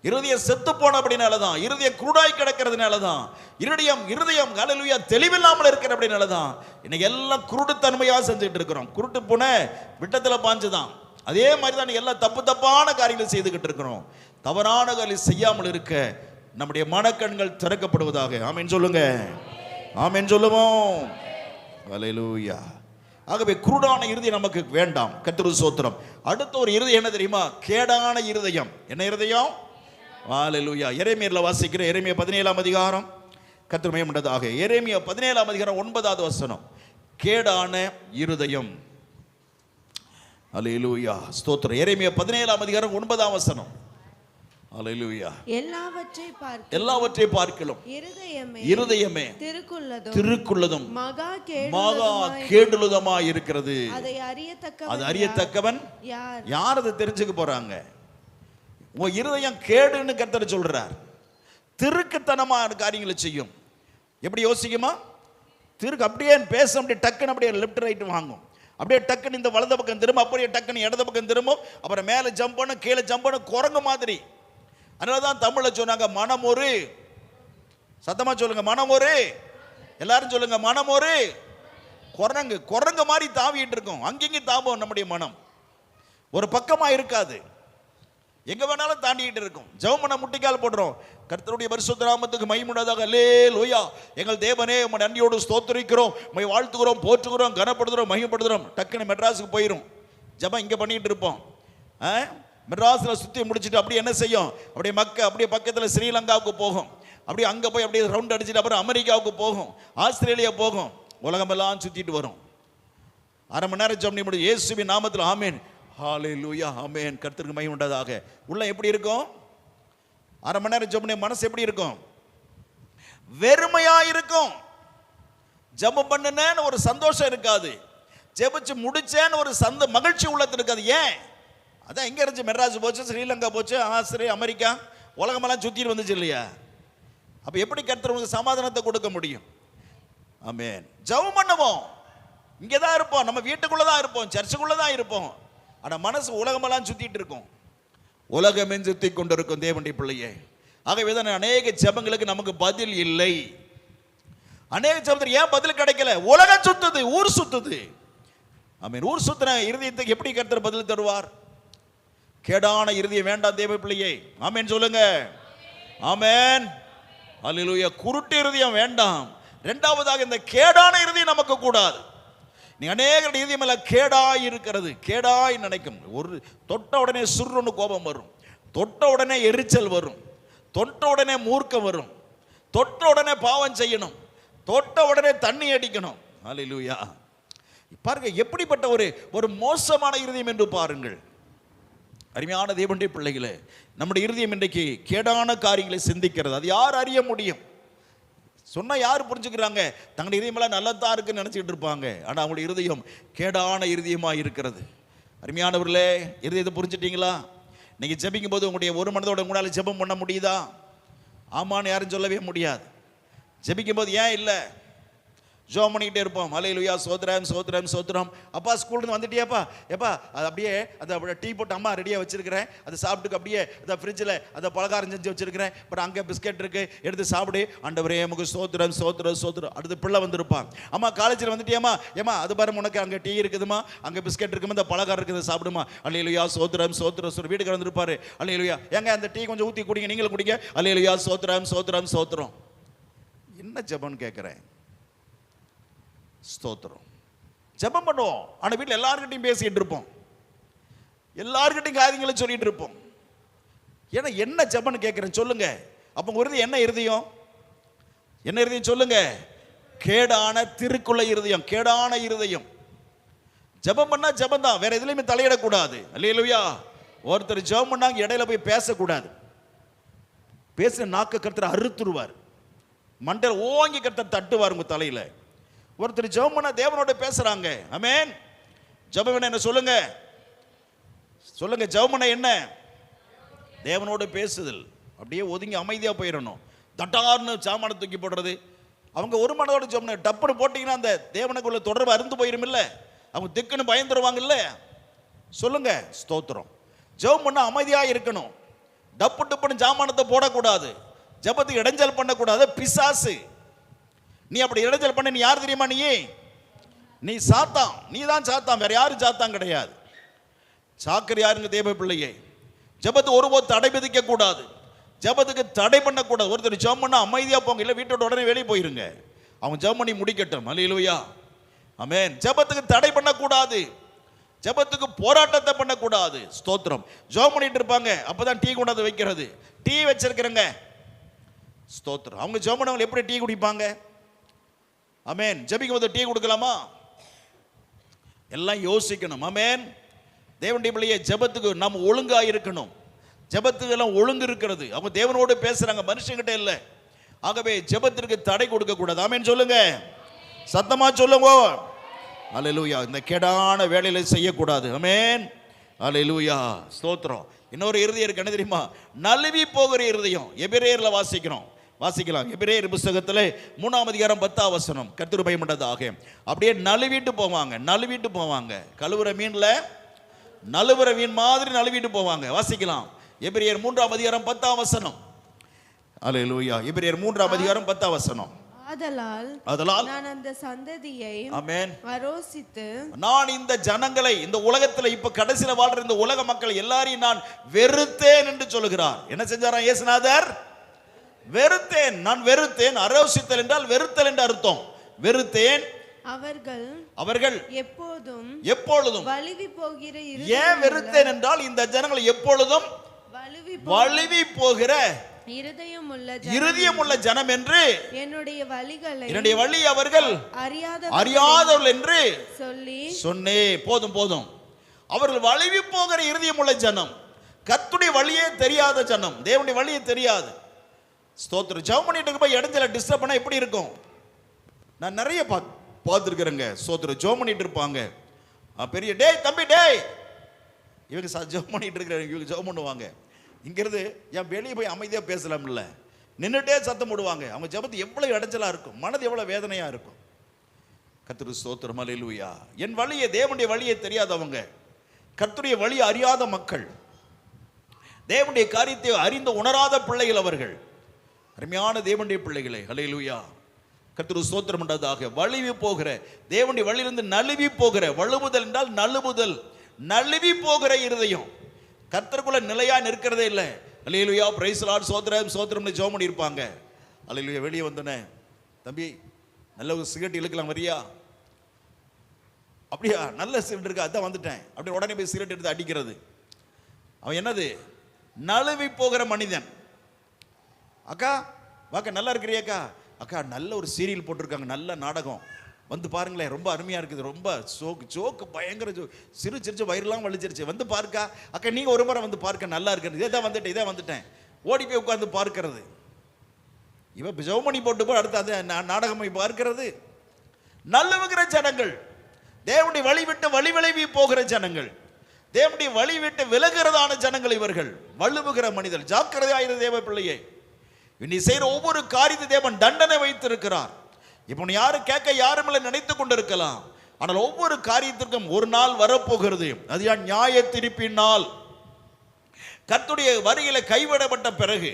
[SPEAKER 1] இருதயம் செத்து போன அப்படினாலதான், இருதயம் குருடாய் கிடக்கிறதுனாலதான், இருதயம் ஹல்லேலூயா தெளிவில்லாமல் இருக்கிற அப்படினாலதான் இன்னைக்கு எல்லாம் குருட்டுத்தன்மையா செஞ்சுட்டு இருக்கிறோம். குருட்டு போன விட்டத்துல பாஞ்சுதான். அதே மாதிரி தான் எல்லாம் தப்பான காரியங்களை செய்துகிட்டு இருக்கிறோம். தவறான காரியங்களை செய்யாமல் இருக்க நம்முடைய மனக்கண்கள் திறக்கப்படுவதாக. ஆமென் சொல்லுங்க, ஆமென் சொல்லுவோம். ஹல்லேலூயா. ஆகவே குருடான இருதயம் நமக்கு வேண்டாம். கர்த்தருக்கு ஸ்தோத்திரம். அடுத்த ஒரு இருதயம் என்ன தெரியுமா, கேடான இருதயம். என்ன இருதயம்? ஹல்லேலூயா. எரேமியால வாசிக்கிற எரேமியா 17ஆம் அதிகாரம், கர்த்தர் மகிமைப்பட்டதாக. எரேமியா 17ஆம் அதிகாரம் 9வது வசனம், கேடான இருதயம். அல்லேலூயா. ஸ்தோத்திரம். எரேமியா 17ஆம் அதிகாரம் 9ஆம் வசனம். அல்லேலூயா. எல்லாவற்றை பார்க்கலாம் இருதயமே திருக்குள்ளதும் மகா கேடுள்ளதுமாய் இருக்கிறது. அது அறியத்தக்கவன் யார்? அதை தெரிஞ்சுக்க போறாங்க. உன் இருதயம் கேடுன்னு கர்த்தர் சொல்றார். திருக்குத்தனமான காரியங்களை செய்யும். எப்படி யோசிக்குமா? திருக்கு அப்படியே பேச, அப்படியே டக்குன்னு அப்படியே லெஃப்ட் ரைட் வாங்கும், அப்படியே டக்குன்னு இந்த வலது பக்கம் திரும்ப, அப்படியே டக்குன்னு இடது பக்கம் திரும்பும், அப்புறம் மேலே ஜம்ப் பண்ண கீழே ஜம்ப் பண்ண, குரங்கு மாதிரி. அதனால தான் தமிழ்ல சொன்னாங்க மனம் ஒரு, சத்தமா சொல்லுங்க, மனம் ஒரு, எல்லாரும் சொல்லுங்க, மனம் ஒரு குரங்கு மாதிரி தாவிட்டு இருக்கும். அங்கேயும் தாபம். நம்முடைய மனம் ஒரு பக்கமா இருக்காது, எங்க வேணாலும் தாண்டிட்டு இருக்கும். ஜெபம் பண்ண முட்டிக்கால் போடுறோம். கர்த்தருடைய பரிசுத்த நாமத்துக்கு மகிமை உண்டாதாக. அல்லேலூயா. எங்கள் தேவனே உம்மை நன்றியோடு ஸ்தோத்திரிக்கிறோம், உம்மை வாழ்த்துகிறோம், போற்றுகிறோம், கனப்படுத்துகிறோம், மகிமைப்படுத்துகிறோம். டக்குன்னு மெட்ராஸுக்கு போயிடும். ஜெபம் இங்கே பண்ணிட்டு இருப்போம். மெட்ராஸில் சுற்றி முடிச்சுட்டு அப்படியே என்ன செய்யும், அப்படியே அப்படியே பக்கத்தில் ஸ்ரீலங்காவுக்கு போகும், அப்படியே அங்கே போய் அப்படியே ரவுண்ட் அடிச்சுட்டு அப்புறம் அமெரிக்காவுக்கு போகும், ஆஸ்திரேலியா போகும், உலகமெல்லாம் சுற்றிட்டு வரும். 1/2 மணி நேரம் ஜெபம் முடியும். இயேசுவின் நாமத்தில் ஆமென். ஹல்லேலூயா. ஆமென். கர்த்தருக்கு மகிமை உண்டாதாக. உள்ள எப்படி இருக்கும்? 1/2 மணி நேரம் ஜெபம், மனசு எப்படி இருக்கும்? வெறுமையா இருக்கும். ஜெபம் பண்ணுனேன்னு ஒரு சந்தோஷம் இருக்காது, ஜெபிச்சு முடிச்சேன்னு ஒரு மகிழ்ச்சி உள்ளத்துல இருக்காது. ஏன்? அதான் எங்க இருந்துச்சு, மெட்ராஸ் போச்சு, ஸ்ரீலங்கா போச்சு, ஆஸ்திரேலியா, அமெரிக்கா, உலகமெல்லாம் சுத்திட்டு வந்துச்சு இல்லையா? அப்ப எப்படி கர்த்தர் உங்களுக்கு சமாதானத்தை கொடுக்க முடியும்? ஆமென். ஜெபம் பண்ணுவோம், இங்கே தான் இருப்போம், நம்ம வீட்டுக்குள்ள தான் இருப்போம், சர்ச்சுக்குள்ள தான் இருப்போம். ஆனா மனசு உலகமெல்லாம் சுத்திட்டு இருக்கும், உலகமே சுத்தி கொண்டிருக்கும் தேவனுடைய பிள்ளையே. ஆகவே தான் அநேக ஜெபங்களுக்கு நமக்கு பதில் இல்லை. அநேக ஜெபத்துக்கு ஏன் பதில் கிடைக்கல? உலகம் சுத்துது, ஊர் சுத்துது. ஆமென். ஊர் சுத்தின இருதயத்துக்கு எப்படி கர்த்தர் பதில் தருவார்? கேடான இருதயம் வேண்டாம் தேவ பிள்ளையே. ஆமென் சொல்லுங்க. ஆமென். அல்லேலூயா. குருட்டு இருதயம் வேண்டாம். இரண்டாவதாக இந்த கேடான இருதயம் நமக்கு கூடாது. நீ அநேக இருதயம் எல்லாம் கேடாய் இருக்கிறது, கேடாய் நினைக்கும். ஒரு தொட்ட உடனே சுருன்னு கோபம் வரும், தொட்ட உடனே எரிச்சல் வரும், தொட்ட உடனே மூர்க்கம் வரும், தொட்ட உடனே பாவம் செய்யணும், தொட்ட உடனே தண்ணி அடிக்கணும். அல்லேலூயா. பாருங்க எப்படிப்பட்ட ஒரு மோசமான இருதயம் என்று பாருங்கள். அருமையான தேவனுடைய பிள்ளைகளே, நம்முடைய இருதயம் இன்றைக்கு கேடான காரியங்களை சிந்திக்கிறது. அது யார் அறிய முடியும்? சொன்னா யார் புரிஞ்சுக்கிறாங்க? தங்களுடைய இருதயமெல்லாம் நல்லதா இருக்குன்னு நினைச்சிட்டு இருப்பாங்க. ஆனா அவங்களுடைய இருதயம் கேடான இருதயமா இருக்கிறது. அருமையானவர்களே, இருதயத்தை புரிஞ்சுட்டீங்களா? நீங்க ஜெபிக்கும் போது உங்களுடைய ஒரு மனதோட உங்களால ஜெபம் பண்ண முடியுதா? ஆமான்னு யாரும் சொல்லவே முடியாது. ஜெபிக்கும் போது ஏன் இல்லை, ஜெபம் பண்ணிக்கிட்டே இருப்போம். அல்லேலூயா, சோத்ரம் சோத்ரம் சோத்ரம். அப்பா ஸ்கூல்லேருந்து வந்துட்டியாப்பா, எப்பா அது அப்படியே அதை டீ போட்டு அம்மா ரெடியாக வச்சிருக்கிறேன், அதை சாப்பிட்டுக்கு அப்படியே அதை ஃப்ரிட்ஜில் அதை பலகாரம் செஞ்சு வச்சிருக்கிறேன், அப்புறம் அங்கே பிஸ்கெட் இருக்கு, எடுத்து சாப்பிடு, ஆண்டவரே நமக்கு சோத்ரம் சோத்ரம் சோத்ரம். அடுத்து பிள்ளை வந்திருப்பான், அம்மா காலேஜில் வந்துட்டியாம்மா, ஏமா அது பாரு உனக்கு அங்கே டீ இருக்குதுமா, அங்கே பிஸ்கெட் இருக்குமா, இந்த பலகாரம் இருக்குது சாப்பிடுமா. அல்லேலூயா, சோத்ரம் சோத்ரம் சோத்ரம். வீட்டுக்கு வந்திருப்பாரு, அல்லேலூயா ஏங்க அந்த டீ கொஞ்சம் ஊற்றி குடிங்க, நீங்களும் குடிங்க, அல்லேலூயா சோத்ரம் சோத்ரம் சோத்ரம். என்ன ஜெபம்னு கேட்குறேன். ஸ்தோத்திரம். ஜெபம் பண்ணுவோம், ஆனா வீட்டில் எல்லார்கிட்டையும் பேசிட்டு இருப்போம், எல்லார்கிட்டையும் காரியங்களை சொல்லிட்டு இருப்போம். ஏன்னா என்ன ஜெபம்னு கேட்கிறேன் சொல்லுங்க. அப்போ உறுதி என்ன இருதயம்? என்ன இருதயம் சொல்லுங்க? கேடான திருக்குள்ள இருதயம், கேடான இருதயம். ஜெபம் பண்ணா ஜெபம் தான், வேற எதுலையுமே தலையிடக்கூடாது. அல்லேலூயா. ஒருத்தர் ஜெபம் பண்ணாங்க இடையில போய் பேசக்கூடாது. பேசுற நாக்கு கர்த்தர் அறுத்துருவார், மண்டையில் ஓங்கி கர்த்தர் தட்டுவார் உங்க தலையில. ஒருத்தர் ஜெபம் பண்ண தேவனோட பேசுறாங்க. ஆமென். ஜெபம் என்ன சொல்லுங்க, சொல்லுங்க. ஜெபம் என்ன? தேவனோட பேசுதல். அப்படியே ஒதுங்கி அமைதியா போயிடணும். தட்டார்னு சாமான தூக்கி போடுறது. அவங்க ஒரு மனதோட ஜெபம் டப்புன்னு போட்டீங்கன்னா அந்த தேவனுக்குள்ள தொடர்பு அருந்து போயிரும் இல்ல, அவங்க திக்குன்னு பயந்துருவாங்க இல்ல. சொல்லுங்க. ஸ்தோத்திரம். ஜெபம் பண்ண அமைதியா இருக்கணும். டப்பு டப்புன்னு சாமானத்தை போடக்கூடாது, ஜெபத்துக்கு இடைஞ்சல் பண்ணக்கூடாது. பிசாசு. நீ அப்படி இடைஞ்சல் பண்ண நீ யார் தெரியுமா? நீ சாத்தான். நீ தான் சாத்தான், வேற யாரும் சாத்தான் கிடையாது. சாக்கர் யாருங்க? தேவ பிள்ளையே. ஜெபத்தை ஒருபோது தடை விதிக்க கூடாது, ஜெபத்துக்கு தடை பண்ணக்கூடாது. ஒருத்தர் ஜெபம் பண்ண அமைதியா போங்க, இல்லை வீட்டோட உடனே வெளியே போயிருங்க, அவன் ஜெபம் பண்ணி முடிக்கட்டும். அல்லேலூயா. ஆமென். ஜெபத்துக்கு தடை பண்ணக்கூடாது, ஜெபத்துக்கு போராட்டத்தை பண்ணக்கூடாது. ஸ்தோத்திரம். ஜெபம் பண்ணிட்டு இருப்பாங்க, அப்பதான் டீ கொண்டாந்து வைக்கிறது. டீ வச்சிருக்கிறேங்க. ஸ்தோத்திரம். அவங்க ஜெபம் பண்ணவங்க எப்படி டீ குடிப்பாங்க? ஆமென். ஜெபிக்கும் போது டீ கொடுக்கலாமா? எல்லாம் யோசிக்கணும். ஆமென். தேவனுடைய பிள்ளையே, ஜெபத்துக்கு நாம் ஒழுங்கா இருக்கணும். ஜெபத்துக்கு எல்லாம் ஒழுங்கு இருக்கிறது. அவங்க தேவனோடு பேசுறாங்க, மனுஷங்கிட்ட இல்லை. ஆகவே ஜெபத்திற்கு தடை கொடுக்க கூடாது. ஆமென் சொல்லுங்க, சத்தமா சொல்லுங்க. அல்லேலூயா. இந்த கேடான வேலையில செய்யக்கூடாது. ஆமென். அல்லேலூயா. ஸ்தோத்திரம். இன்னொரு இருதயம் இருக்கு, என்ன தெரியுமா? நழுவி போகிற இருதயம். எபிரேயர்ல வாசிக்கலாம். எபிரேயர் புத்தகத்தில் 3ஆம் அதிகாரம் 10ஆம் வசனம். கர்த்தர் பயப்பட்டதாக அப்படியே நழுவிட்டு போவாங்க. கழுவுற மீன்ல நழுவுற மீன் மாதிரி நழுவிட்டு போவாங்க. வாசிக்கலாம். எபிரேயர் 3ஆம் அதிகாரம் 10ஆம் வசனம். அல்லேலூயா. எபிரேயர் 3ஆம் அதிகாரம் 10ஆம் வசனம். ஆதலால்
[SPEAKER 2] நான் அந்த சந்ததியை
[SPEAKER 1] ஆமென்
[SPEAKER 2] அரோசித்து, நான்
[SPEAKER 1] இந்த ஜனங்களை, இந்த உலகத்தில் இப்ப கடைசியில வாழ்ற இந்த உலக மக்கள் எல்லாரையும் நான் வெறுத்தேன் என்று சொல்லுகிறார். என்ன செஞ்சாராம் இயேசுநாதர்? வெறுத்தேன். நான் வெறுத்தேன். அரோசித்தல் என்றால் வெறுத்தல் என்று அர்த்தம். வெறுத்தேன். அவர்கள் எப்பொழுதும்
[SPEAKER 2] வழுவி போகிற
[SPEAKER 1] ஏன் வெறுத்தேன் என்றால் இந்த ஜனங்கள் எப்பொழுதும் வழுவி போகிற இருதயமுள்ள ஜனம் என்று என்னுடைய வழி அவர்கள் அறியாதவர்கள் என்று சொன்னே. போதும். அவர்கள் வழுவி போகிற இருதயமுள்ள ஜனம், கர்த்தருடைய வழியே தெரியாத ஜனம், தேவனுடைய வழியே தெரியாது. ஸ்தோத்திரம். ஜெபம் பண்ணிட்டு போய் இடைஞ்சல டிஸ்டர்ப் பண்ணா எப்படி இருக்கும்? நான் நிறைய பார்த்துருக்கிறேங்க. சோத்திரம் ஜோம் பண்ணிட்டு இருப்பாங்க. பெரிய டேய் தம்பி டேய், இவங்க ஜோம் பண்ணிட்டு இருக்கிற இவங்க ஜோம் பண்ணுவாங்க. இங்கிறது என் வெளியே போய் அமைதியாக பேசலாம்ல, நின்றுட்டே சத்தம் போடுவாங்க. அவங்க ஜபத்து எவ்வளவு இடைஞ்சலா இருக்கும், மனது எவ்வளவு வேதனையா இருக்கும். கர்த்தருக்கு ஸ்தோத்திரம், அல்லேலூயா. என் வழியை, தேவனுடைய வழியை தெரியாதவங்க, கர்த்தருடைய வழியை அறியாத மக்கள், தேவனுடைய காரியத்தை அறிந்து உணராத பிள்ளைகள் அவர்கள். அருமையான தேவனுடைய பிள்ளைகளே, அல்லேலூயா. கர்த்தருக்கு ஸ்தோத்திரம் உண்டாதாக. வழுவி போகிற, தேவனுடைய வழியிலிருந்து நழுவி போகிற, வழுவுதல் என்றால் நழுவுதல், நழுவி போகிற இருதயம் கர்த்தருக்குள்ள நிலையா நிற்கிறதே இல்லை. அல்லேலூயா, பிரைஸ் தி லார்ட், ஸ்தோத்திரம் ஸ்தோத்திரம்னு ஜெபம் பண்ணி இருப்பாங்க. அல்லேலூயா. வெளியே வந்தனே, தம்பி நல்ல ஒரு சிகரெட் இழுக்கலாம் வரியா? அப்படியா, நல்ல சிகரெட் இருக்கு, அதான் வந்துட்டேன். அப்படி உடனே போய் சிகரெட் எடுத்து அடிக்கிறது. அவன் என்னது, நழுவி போகிற மனிதன். அக்கா வாக்கா, நல்லா இருக்கிறியாக்கா? அக்கா நல்ல ஒரு சீரியல் போட்டிருக்காங்க, நல்ல நாடகம், வந்து பாருங்களேன், ரொம்ப அருமையா இருக்குது, ரொம்ப ஜோக்கு பயங்கர சிறு சிரிச்சு வயிறுலாம் வலிச்சிருச்சு, வந்து பாருக்கா. அக்கா நீங்க ஒரு முறை வந்து பார்க்க, நல்லா இருக்கிறது. இதான் வந்துட்டேன், ஓடி போய் உட்காந்து பார்க்கிறது. இவன் ஜெபமணி போட்டு போய் அடுத்து அது நாடகம் பார்க்கிறது. நல்லவுகிற ஜனங்கள், தேவனுடைய வழி விட்டு வழி விளைவி போகிற ஜனங்கள், தேவனுடைய வழி விட்டு விலகிறதான ஜனங்கள் இவர்கள். வழுவுகிற மனிதர். ஜாக்கிரதையாயிரு தேவ பிள்ளையே, நீ செய்கிற ஒவ்வொரு காரியத்தை தேவன் தண்டனை வைத்திருக்கிறார். இப்போ நீ யாரும் கேட்க யாரும் இல்லை நினைத்து கொண்டிருக்கலாம். ஆனால் ஒவ்வொரு காரியத்திற்கும் ஒரு நாள் வரப்போகிறது. அது நியாய தீர்ப்பின் நாள். கர்த்தருடைய வருகையில கைவிடப்பட்ட பிறகு,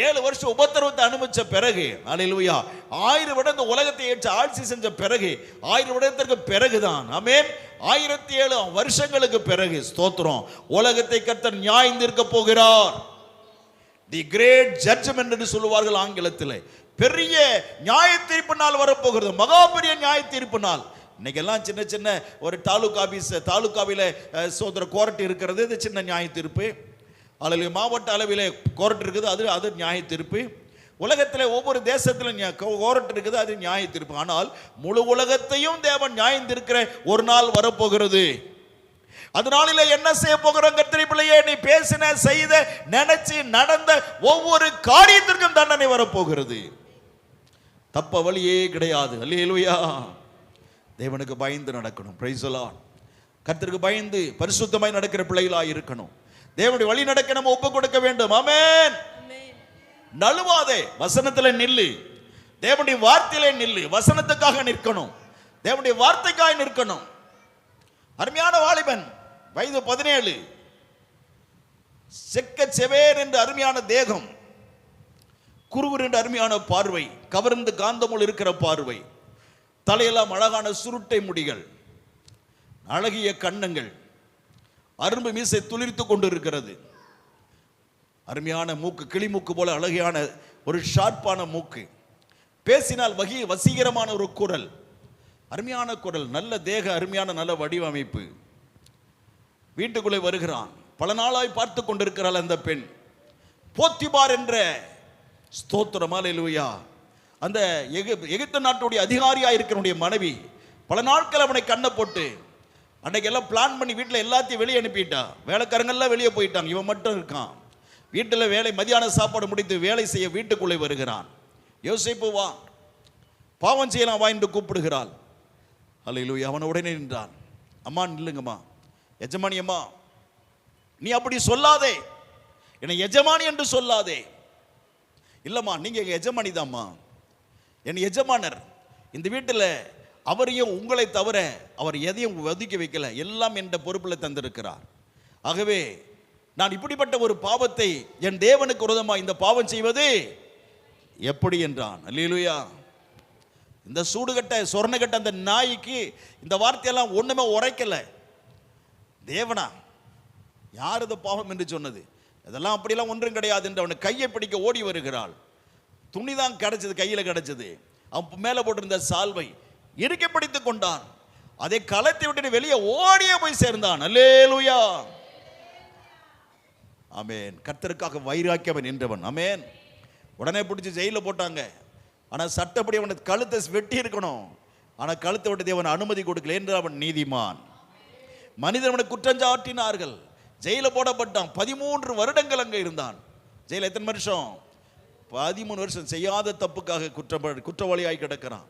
[SPEAKER 1] 7 வருஷம் உபத்திரவத்தை அனுபவிச்ச பிறகு, அல்லேலூயா, 1000 வருடம் இந்த உலகத்தை ஏற்று ஆட்சி செஞ்ச பிறகு, 1000 வருடத்திற்கு பிறகுதான், ஆமென், 1007 வருஷங்களுக்கு பிறகு, ஸ்தோத்திரம், உலகத்தை கர்த்தர் நியாயம் தீர்க்க போகிறார். தி கிரேட் ஜட்ஜ்மென்ட் என்று சொல்லுவார்கள் ஆங்கிலத்தில். பெரிய நியாய தீர்ப்பு நாள் வரப்போகிறது, மகா பெரிய நியாய தீர்ப்பு நாள். இன்னைக்கெல்லாம் சின்ன சின்ன ஒரு தாலுகாவில் சோதர கோர்ட் இருக்கிறது, இது சின்ன நியாய தீர்ப்பு. அல்லது மாவட்ட அளவில் கோர்ட் இருக்குது, அது நியாய தீர்ப்பு. உலகத்தில் ஒவ்வொரு தேசத்திலும் கோர்ட் இருக்குது, அது நியாய தீர்ப்பு. ஆனால் முழு உலகத்தையும் தேவன் நியாயம் தீர்க்கிற ஒரு நாள் வரப்போகிறது. அதனால என்ன செய்ய போகிறோம் கர்த்தருடைய பிள்ளையே, நீ பேசின, செய்த, நினைச்சு நடந்த ஒவ்வொரு காரியத்திற்கும் தண்டனை வரப்போகிறது. தப்ப வழியே கிடையாது. அல்லேலூயா. தேவனுக்கு பயந்து நடக்கணும். Price the Lord. கர்த்தருக்கு பயந்து பரிசுத்தமாய் நடக்கிற பிள்ளைகளாய் இருக்கணும். தேவனுடைய வழி நடக்க நம்ம ஒப்பு கொடுக்க வேண்டும். ஆமென். நழுவாதே, வசனத்துல நில்லு, தேவனுடைய வார்த்தையிலே நில்லு, வசனத்துக்காக நிற்கணும், தேவனுடைய வார்த்தைக்காக நிற்கணும். அருமையான வாலிபன், வயது 17, செக்க செவேர் என்று அருமையான தேகம், குருவர் என்று அருமையான பார்வை, கவர்ந்து காந்தமுள் இருக்கிற பார்வை, தலையெல்லாம் அழகான சுருட்டை முடிகள், அழகிய கண்ணங்கள், அரும்பு மீசை துளிர்த்து கொண்டு இருக்கிறது, அருமையான மூக்கு, கிளிமூக்கு போல அழகியான ஒரு ஷார்ப்பான மூக்கு, பேசினால் வசீகரமான ஒரு குரல், அருமையான குரல், நல்ல தேக, அருமையான நல்ல வடிவமைப்பு. வீட்டுக்குள்ளே வருகிறான். பல நாளாய் பார்த்து கொண்டிருக்கிறாள் அந்த பெண். போத்திபார் என்ற, ஸ்தோத்திரம், அல்லேலூயா, அந்த எகிப்து நாட்டுடைய அதிகாரியாக இருக்கிறனுடைய மனைவி பல நாட்கள் அவனை கண்ணை போட்டு அன்னைக்கு எல்லாம் பிளான் பண்ணி வீட்டில் எல்லாத்தையும் வெளியே அனுப்பிட்டா. வேலைக்காரங்கெல்லாம் வெளியே போயிட்டாங்க, இவன் மட்டும் இருக்கான் வீட்டில். வேலை மதியான சாப்பாடு முடித்து வேலை செய்ய வீட்டுக்குள்ளே வருகிறான். யோசேப்பு வா, பாவம் செய்யலாம் வா என்று கூப்பிடுகிறாள். அல்லேலூயா. அவன் உடனே நின்றான். அம்மா நில்லுங்கம்மா, எஜமானி அம்மா, நீ அப்படி சொல்லாதே, என்னை எஜமானி என்று சொல்லாதே. இல்லம்மா, நீங்க எங்க எஜமானி தான்மா, என் எஜமானர். இந்த வீட்டில் அவரையும் உங்களை தவிர அவர் எதையும் ஒதுக்கி வைக்கல, எல்லாம் என்ற பொறுப்பில் தந்திருக்கிறார். ஆகவே நான் இப்படிப்பட்ட ஒரு பாவத்தை என் தேவனுக்கு விரோதமாக இந்த பாவம் செய்வது எப்படி என்றான். அல்லேலூயா. இந்த சூடுகட்ட சொர்ணகட்ட அந்த நாய்க்கு இந்த வார்த்தையெல்லாம் ஒண்ணுமே உரைக்கல. தேவனா, யார் இது பாவம் என்று சொன்னது? இதெல்லாம் அப்படியெல்லாம் ஒன்றும் கிடையாது என்று அவனை கையை பிடிக்க ஓடி வருகிறாள். துணிதான் கிடைச்சது, கையில் கிடைச்சது. அவன் மேலே போட்டிருந்த சால்வை இறுக்கி பிடித்துக் கொண்டான். அதை கலத்தி விட்டு வெளியே ஓடியே போய் சேர்ந்தான். அல்லேலூயா. ஆமென். கர்த்தருக்காக வைராக்கியவன் என்றவன். ஆமென். உடனே பிடிச்சி ஜெயிலில் போட்டாங்க. ஆனால் சட்டப்படி அவனை கழுத்தை வெட்டி இருக்கணும். ஆனால் கழுத்தை விட்டு தேவன் அனுமதி கொடுக்கல என்று அவன் நீதிமான். மனிதன் அவனை குற்றஞ்சாட்டினார்கள், ஜெயிலில் போடப்பட்டான். 13 வருடங்கள் அங்கே இருந்தான். ஜெயில எத்தனை வருஷம்? 13 வருஷம். செய்யாத தப்புக்காக குற்றவாளியாய் கிடக்கிறான்.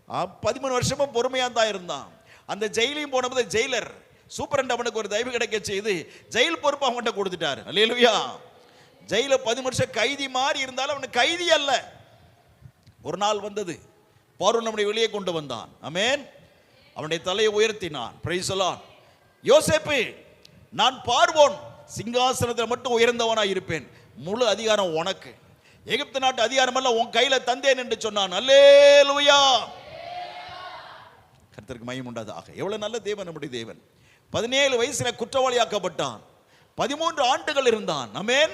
[SPEAKER 1] 13 வருஷமும் பொறுமையா தான் இருந்தான். அந்த ஜெயிலையும் போனபோது ஜெயிலர் சூப்பரண்ட் அவனுக்கு ஒரு தயவு கிடைக்க செய்து ஜெயில் பொறுப்பு அவன்கிட்ட கொடுத்துட்டாரு. அல்லேலூயா. ஜெயில 13 வருஷம் கைதி மாதிரி இருந்தாலும் அவனுக்கு கைதி அல்ல. ஒரு நாள் வந்தது, பார்வோன் நம்மை வெளியே கொண்டு வந்தான். ஆமென். அவனுடைய தலையை உயர்த்தினான். Price the Lord. யோசேப்பு, நான் பார்வோன் சிங்காசனத்தில் மட்டும் உயர்ந்தவனாய் இருப்பேன், முழு அதிகாரம் உனக்கு, எகிப்து நாட்டு அதிகாரம் எல்லாம் உன் கையில தந்தேன் என்று சொன்னான். அல்லேலூயா. கர்த்தருக்கு மகிமை உண்டாதாக. எவ்வளவு நல்ல தேவன் நம்முடைய தேவன். 17 வயசுல குற்றவாளியாக்கப்பட்டான். 13 ஆண்டுகள் இருந்தான். ஆமென்.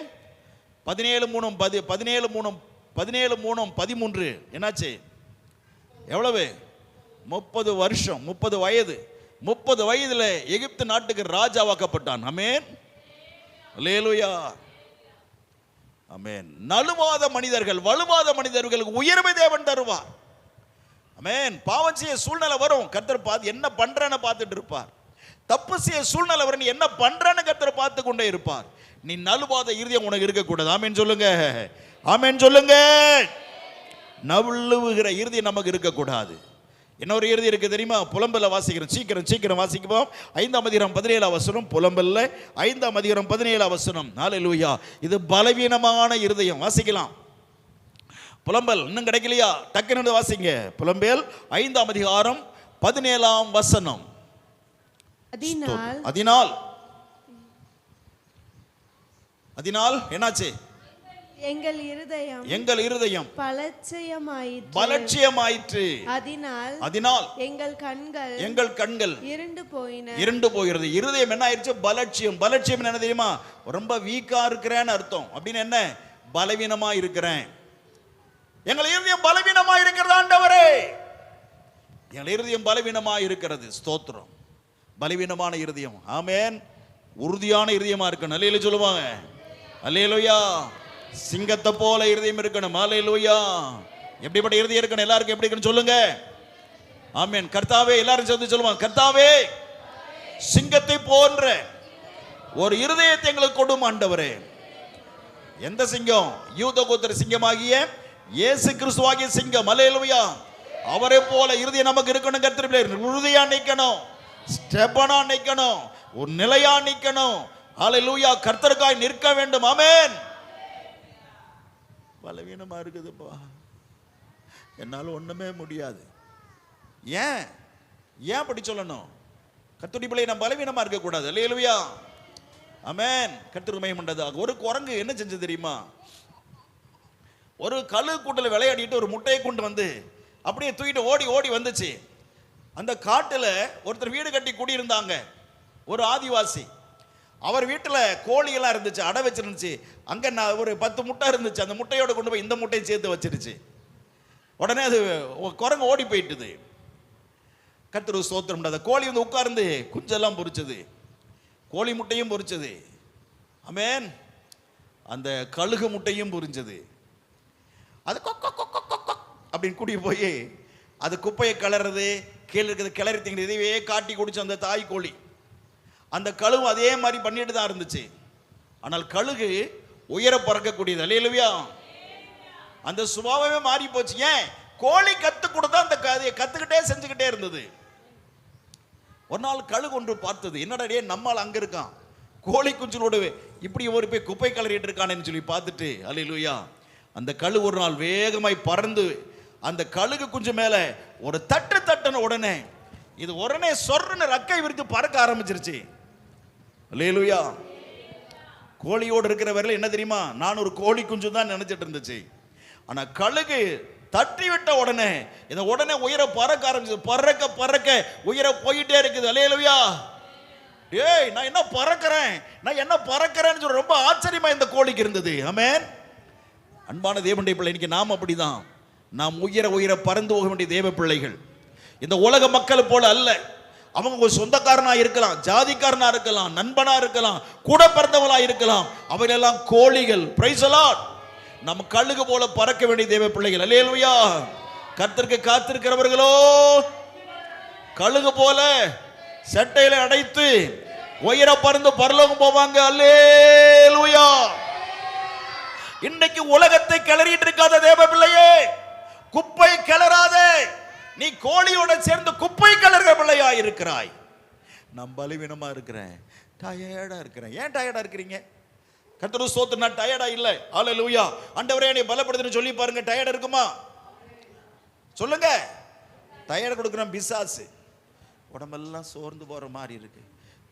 [SPEAKER 1] 17 என்னாச்சு? எவ்வளவு? 30 வருஷம், 30 வயது. 30 வயதுல எகிப்து நாட்டுக்கு ராஜாவாக்கப்பட்டான். ஆமென். அல்லேலூயா. ஆமென். நலுவாத மனிதர்கள், வலுவாத மனிதர்களுக்கு உயர்வை தேவன் தருவார். ஆமென். பாவம் செய்ய சூழ்நிலை வரும், கர்த்தர் பார்த்து என்ன பண்றேன்னு பார்த்துட்டு இருப்பார். தப்பு செய்ய சூழ்நிலை வரும், நீ என்ன பண்றேன்னு கர்த்தர் பார்த்து கொண்டே இருப்பார். நீ நலுவாத இருதயம் உனக்கு இருக்கக்கூடாது. ஆமென் சொல்லுங்க. ஆமென் சொல்லுங்க. நழுவுகிற இருதயம் நமக்கு இருக்கக்கூடாது. இன்னொரு இறுதி இருக்கு தெரியுமா? புலம்பல்ல வாசிக்கிறோம். சீக்கிரம் வாசிப்போம். 5ஆம் அதிகாரம் 17ஆம் வசனம். புலம்பல்ல 5ஆம் அதிகாரம் 17ஆம் வசனம். ஹல்லேலூயா. இது பலவீனமான இருதயம். வாசிக்கலாம். புலம்பல் இன்னும் கிடைக்கலையா? டக்குன்னு வாசிங்க. புலம்பல் 5ஆம் அதிகாரம் 17ஆம் வசனம். அதனால் என்னாச்சு?
[SPEAKER 2] எங்கள் இருதயம்
[SPEAKER 1] பலட்சியமாயிற்று. அதனால் எங்கள் கண்கள் இருண்டு போகிறது. இருதயம் என்ன ஆயிடுச்சு? பலட்சியம். பலட்சியம் என்ன தெரியுமா? ரொம்ப வீக்கா இருக்கிறேன்னு அர்த்தம். அப்படின்னு என்ன? பலவீனமா இருக்கிறேன். எங்கள் இருதயம் பலவீனமா இருக்கிறது ஆண்டவரே. எங்கள் இருதயம் பலவீனமா இருக்கிறது. ஸ்தோத்திரம். பலவீனமான இருதயம். ஆமென். உறுதியான இருதயமா இருக்கணும். அல்லேலூயா சொல்லுவாங்க. அல்லேலூயா. சிங்கத்தை போல இருதயம் இருக்கணும். அல்லேலூயா. எப்படிப்பட்ட இருதயம் இருக்கணும்? எல்லாருக்கும் எப்படி இருக்கணும் சொல்லுங்க. ஆமென். கர்த்தாவே, எல்லாரும் சேர்ந்து சொல்லுவாங்க, கர்த்தாவே சிங்கத்தை போன்ற ஒரு இருதயத்தை எங்களுக்கு கொடும் ஆண்டவரே. எந்த சிங்கம்? யூத கோத்திர சிங்கமாகிய இயேசு கிறிஸ்துவாகிய சிங்கம். அல்லேலூயா. அவரை போல இருதயம் நமக்கு இருக்கணும். கர்த்தரே, உறுதியா நிக்கணும், ஸ்டெபனா நிக்கணும், ஒரு நிலையா நிக்கணும். அல்லேலூயா. கர்த்தருக்காய் நிற்க வேண்டும். ஆமென். பலவீனமா இருக்குதுப்பா, என்னால ஒண்ணுமே முடியாது. ஏன் அப்படி சொல்லணும்? கர்த்தருடைய பிள்ளை நம்ம பலவீனமா இருக்க கூடாது. அல்லேலூயா. ஆமென். கர்த்தருக்கு மகிமை உண்டாதாக. ஒரு குரங்கு என்ன செஞ்சது தெரியுமா? ஒரு கழு கூட்டல விளையாடிட்டு ஒரு முட்டையை கொண்டு வந்து அப்படியே தூக்கிட்டு ஓடி வந்துச்சு. அந்த காட்டுல ஒருத்தர் வீடு கட்டி குடியிருந்தாங்க, ஒரு ஆதிவாசி. அவர் வீட்டில் கோழியெல்லாம் இருந்துச்சு, அடை வச்சிருந்துச்சு. அங்கே ஒரு 10 முட்டை இருந்துச்சு. அந்த முட்டையோட கொண்டு போய் இந்த முட்டையை சேர்த்து வச்சிருச்சு. உடனே அது குரங்கு ஓடி போயிட்டுது. கர்த்தருக்கு ஸ்தோத்திரம். அந்த கோழி வந்து உட்கார்ந்து குஞ்செல்லாம் பொரிச்சது, கோழி முட்டையும் பொரிச்சது. ஆமென். அந்த கழுகு முட்டையும் பொரிஞ்சது. அது அப்படின்னு கூட்டி போய் அது குப்பையை கிளறது, கீழே இருக்கிறது கிளறி திங்கிறது, இதையே காட்டி குடிச்சு அந்த தாய் கோழி. அந்த கழுகு அதே மாதிரி பண்ணிட்டு தான் இருந்துச்சு. ஆனால் கழுகு உயர பறக்கக்கூடியது. அல்லேலூயா. அந்த சுபாவமே மாறி போச்சு. ஏன்? கோழி கத்து கொடுத்தா அந்த கத்துக்கிட்டே செஞ்சுக்கிட்டே இருந்தது. ஒரு நாள் கழுகு ஒன்று பார்த்தது, என்னடா நம்மால் அங்க இருக்கான், கோழி குஞ்சலோடு இப்படி ஒரு போய் குப்பை கிளறிட்டு இருக்கானேன்னு சொல்லி பார்த்துட்டு, அல்லேலூயா, அந்த கழுகு ஒரு நாள் வேகமாய் பறந்து அந்த கழுகு குஞ்சு மேல ஒரு தட்டுன உடனே இது உடனே சொர்ன்னு ரக்கை விரித்து பறக்க ஆரம்பிச்சிருச்சு. அல்லேலூயா. கோழியோடு இருக்கிற வரையில என்ன தெரியுமா? நான் ஒரு கோழி குஞ்சு தான் நினைச்சிட்டு இருந்துச்சு. ஆனா கழுகு தட்டி விட்ட உடனே இந்த உடனே உயர பறக்க ஆரம்பிச்சு. பறக்க உயர போயிட்டே இருக்குது. அல்லேலூயா. ஏய், நான் என்ன பறக்கிறேன்னு சொல்லி ரொம்ப ஆச்சரியமா இந்த கோழிக்கு இருந்தது. ஆமென். அன்பான தேவனுடைய பிள்ளை, இன்னைக்கு நாம் அப்படிதான். நாம் உயர பறந்து போக வேண்டிய தேவ பிள்ளைகள். இந்த உலக மக்கள் போல அல்ல. அவங்க ஒரு சொந்தக்காரனா இருக்கலாம், ஜாதிக்காரனா இருக்கலாம், நண்பனா இருக்கலாம், கூட பிறந்தவளா இருக்கலாம். அவையெல்லாம் கோழிகள். Price the Lord. நம்ம கழுகு போல பறக்க வேண்டிய தேவ பிள்ளைகள். அல்லேலூயா. கர்த்தருக்கு காத்திருக்கிறவர்களோ கழுகு போல சட்டையில அடைத்து உயர பறந்து பரலோகம் போவாங்க. அல்லேலூயா. இன்னைக்கு உலகத்தை கிளறிட்டு இருக்காத தேவ பிள்ளையே, குப்பை கிளறாதே, நீ கோழியோட சேர்ந்து குப்பை கலர்கிற பிள்ளையா இருக்கிறாய். நான் பலவீனமா இருக்கிறேன், டயர்டா இருக்கிறேன். ஏன் டயர்டா இருக்கிறீங்க? கர்த்தருக்கு ஸ்தோத்திரம். நான் டயர்டா இல்ல. ஹல்லேலூயா. ஆண்டவரே என்னை பலப்படுத்துன்னு சொல்லி பாருங்க. டயர்டா இருக்குமா? சொல்லுங்க. டயர்டு கொடுக்குறேன் பிசாசு. உடம்பெல்லாம் சோர்ந்து போற மாதிரி இருக்கு,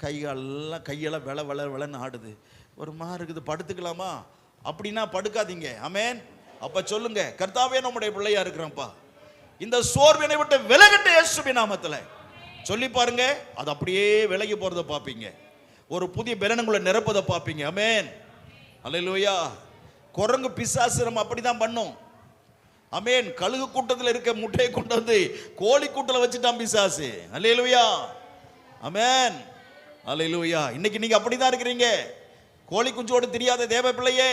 [SPEAKER 1] கையெல்லாம் வெள வெள வெளன்னு ஆடுது, ஒரு மாதிரி இருக்குது, படுத்துக்கலாமா? அப்படின்னா படுக்காதீங்க. ஆமென். அப்ப சொல்லுங்க, கர்த்தாவே நம்முடைய பிள்ளையா இருக்கிறோம்ப்பா, இந்த சோர்வினை விட்டு விலகட்ட இயேசுவின் நாமத்துல சொல்லி பாருங்க. அது அப்படியே விலகி போறதை பார்ப்பீங்க, ஒரு புதிய பலன்களை நிரப்பதை பார்ப்பீங்க. ஆமென். அல்லேலூயா. குரங்கு பிசாசு நம்ம அப்படிதான் பண்ணும். ஆமென். கழுகு கூட்டத்தில் இருக்க முட்டையை கொண்டு வந்து கோழி கூட்டத்தில் வச்சுட்டான் பிசாசு. அல்லேலூயா. ஆமென். அல்லேலூயா. இன்னைக்கு நீங்க அப்படிதான் இருக்கிறீங்க. கோழி குஞ்சோடு தெரியாத தேவ பிள்ளையே,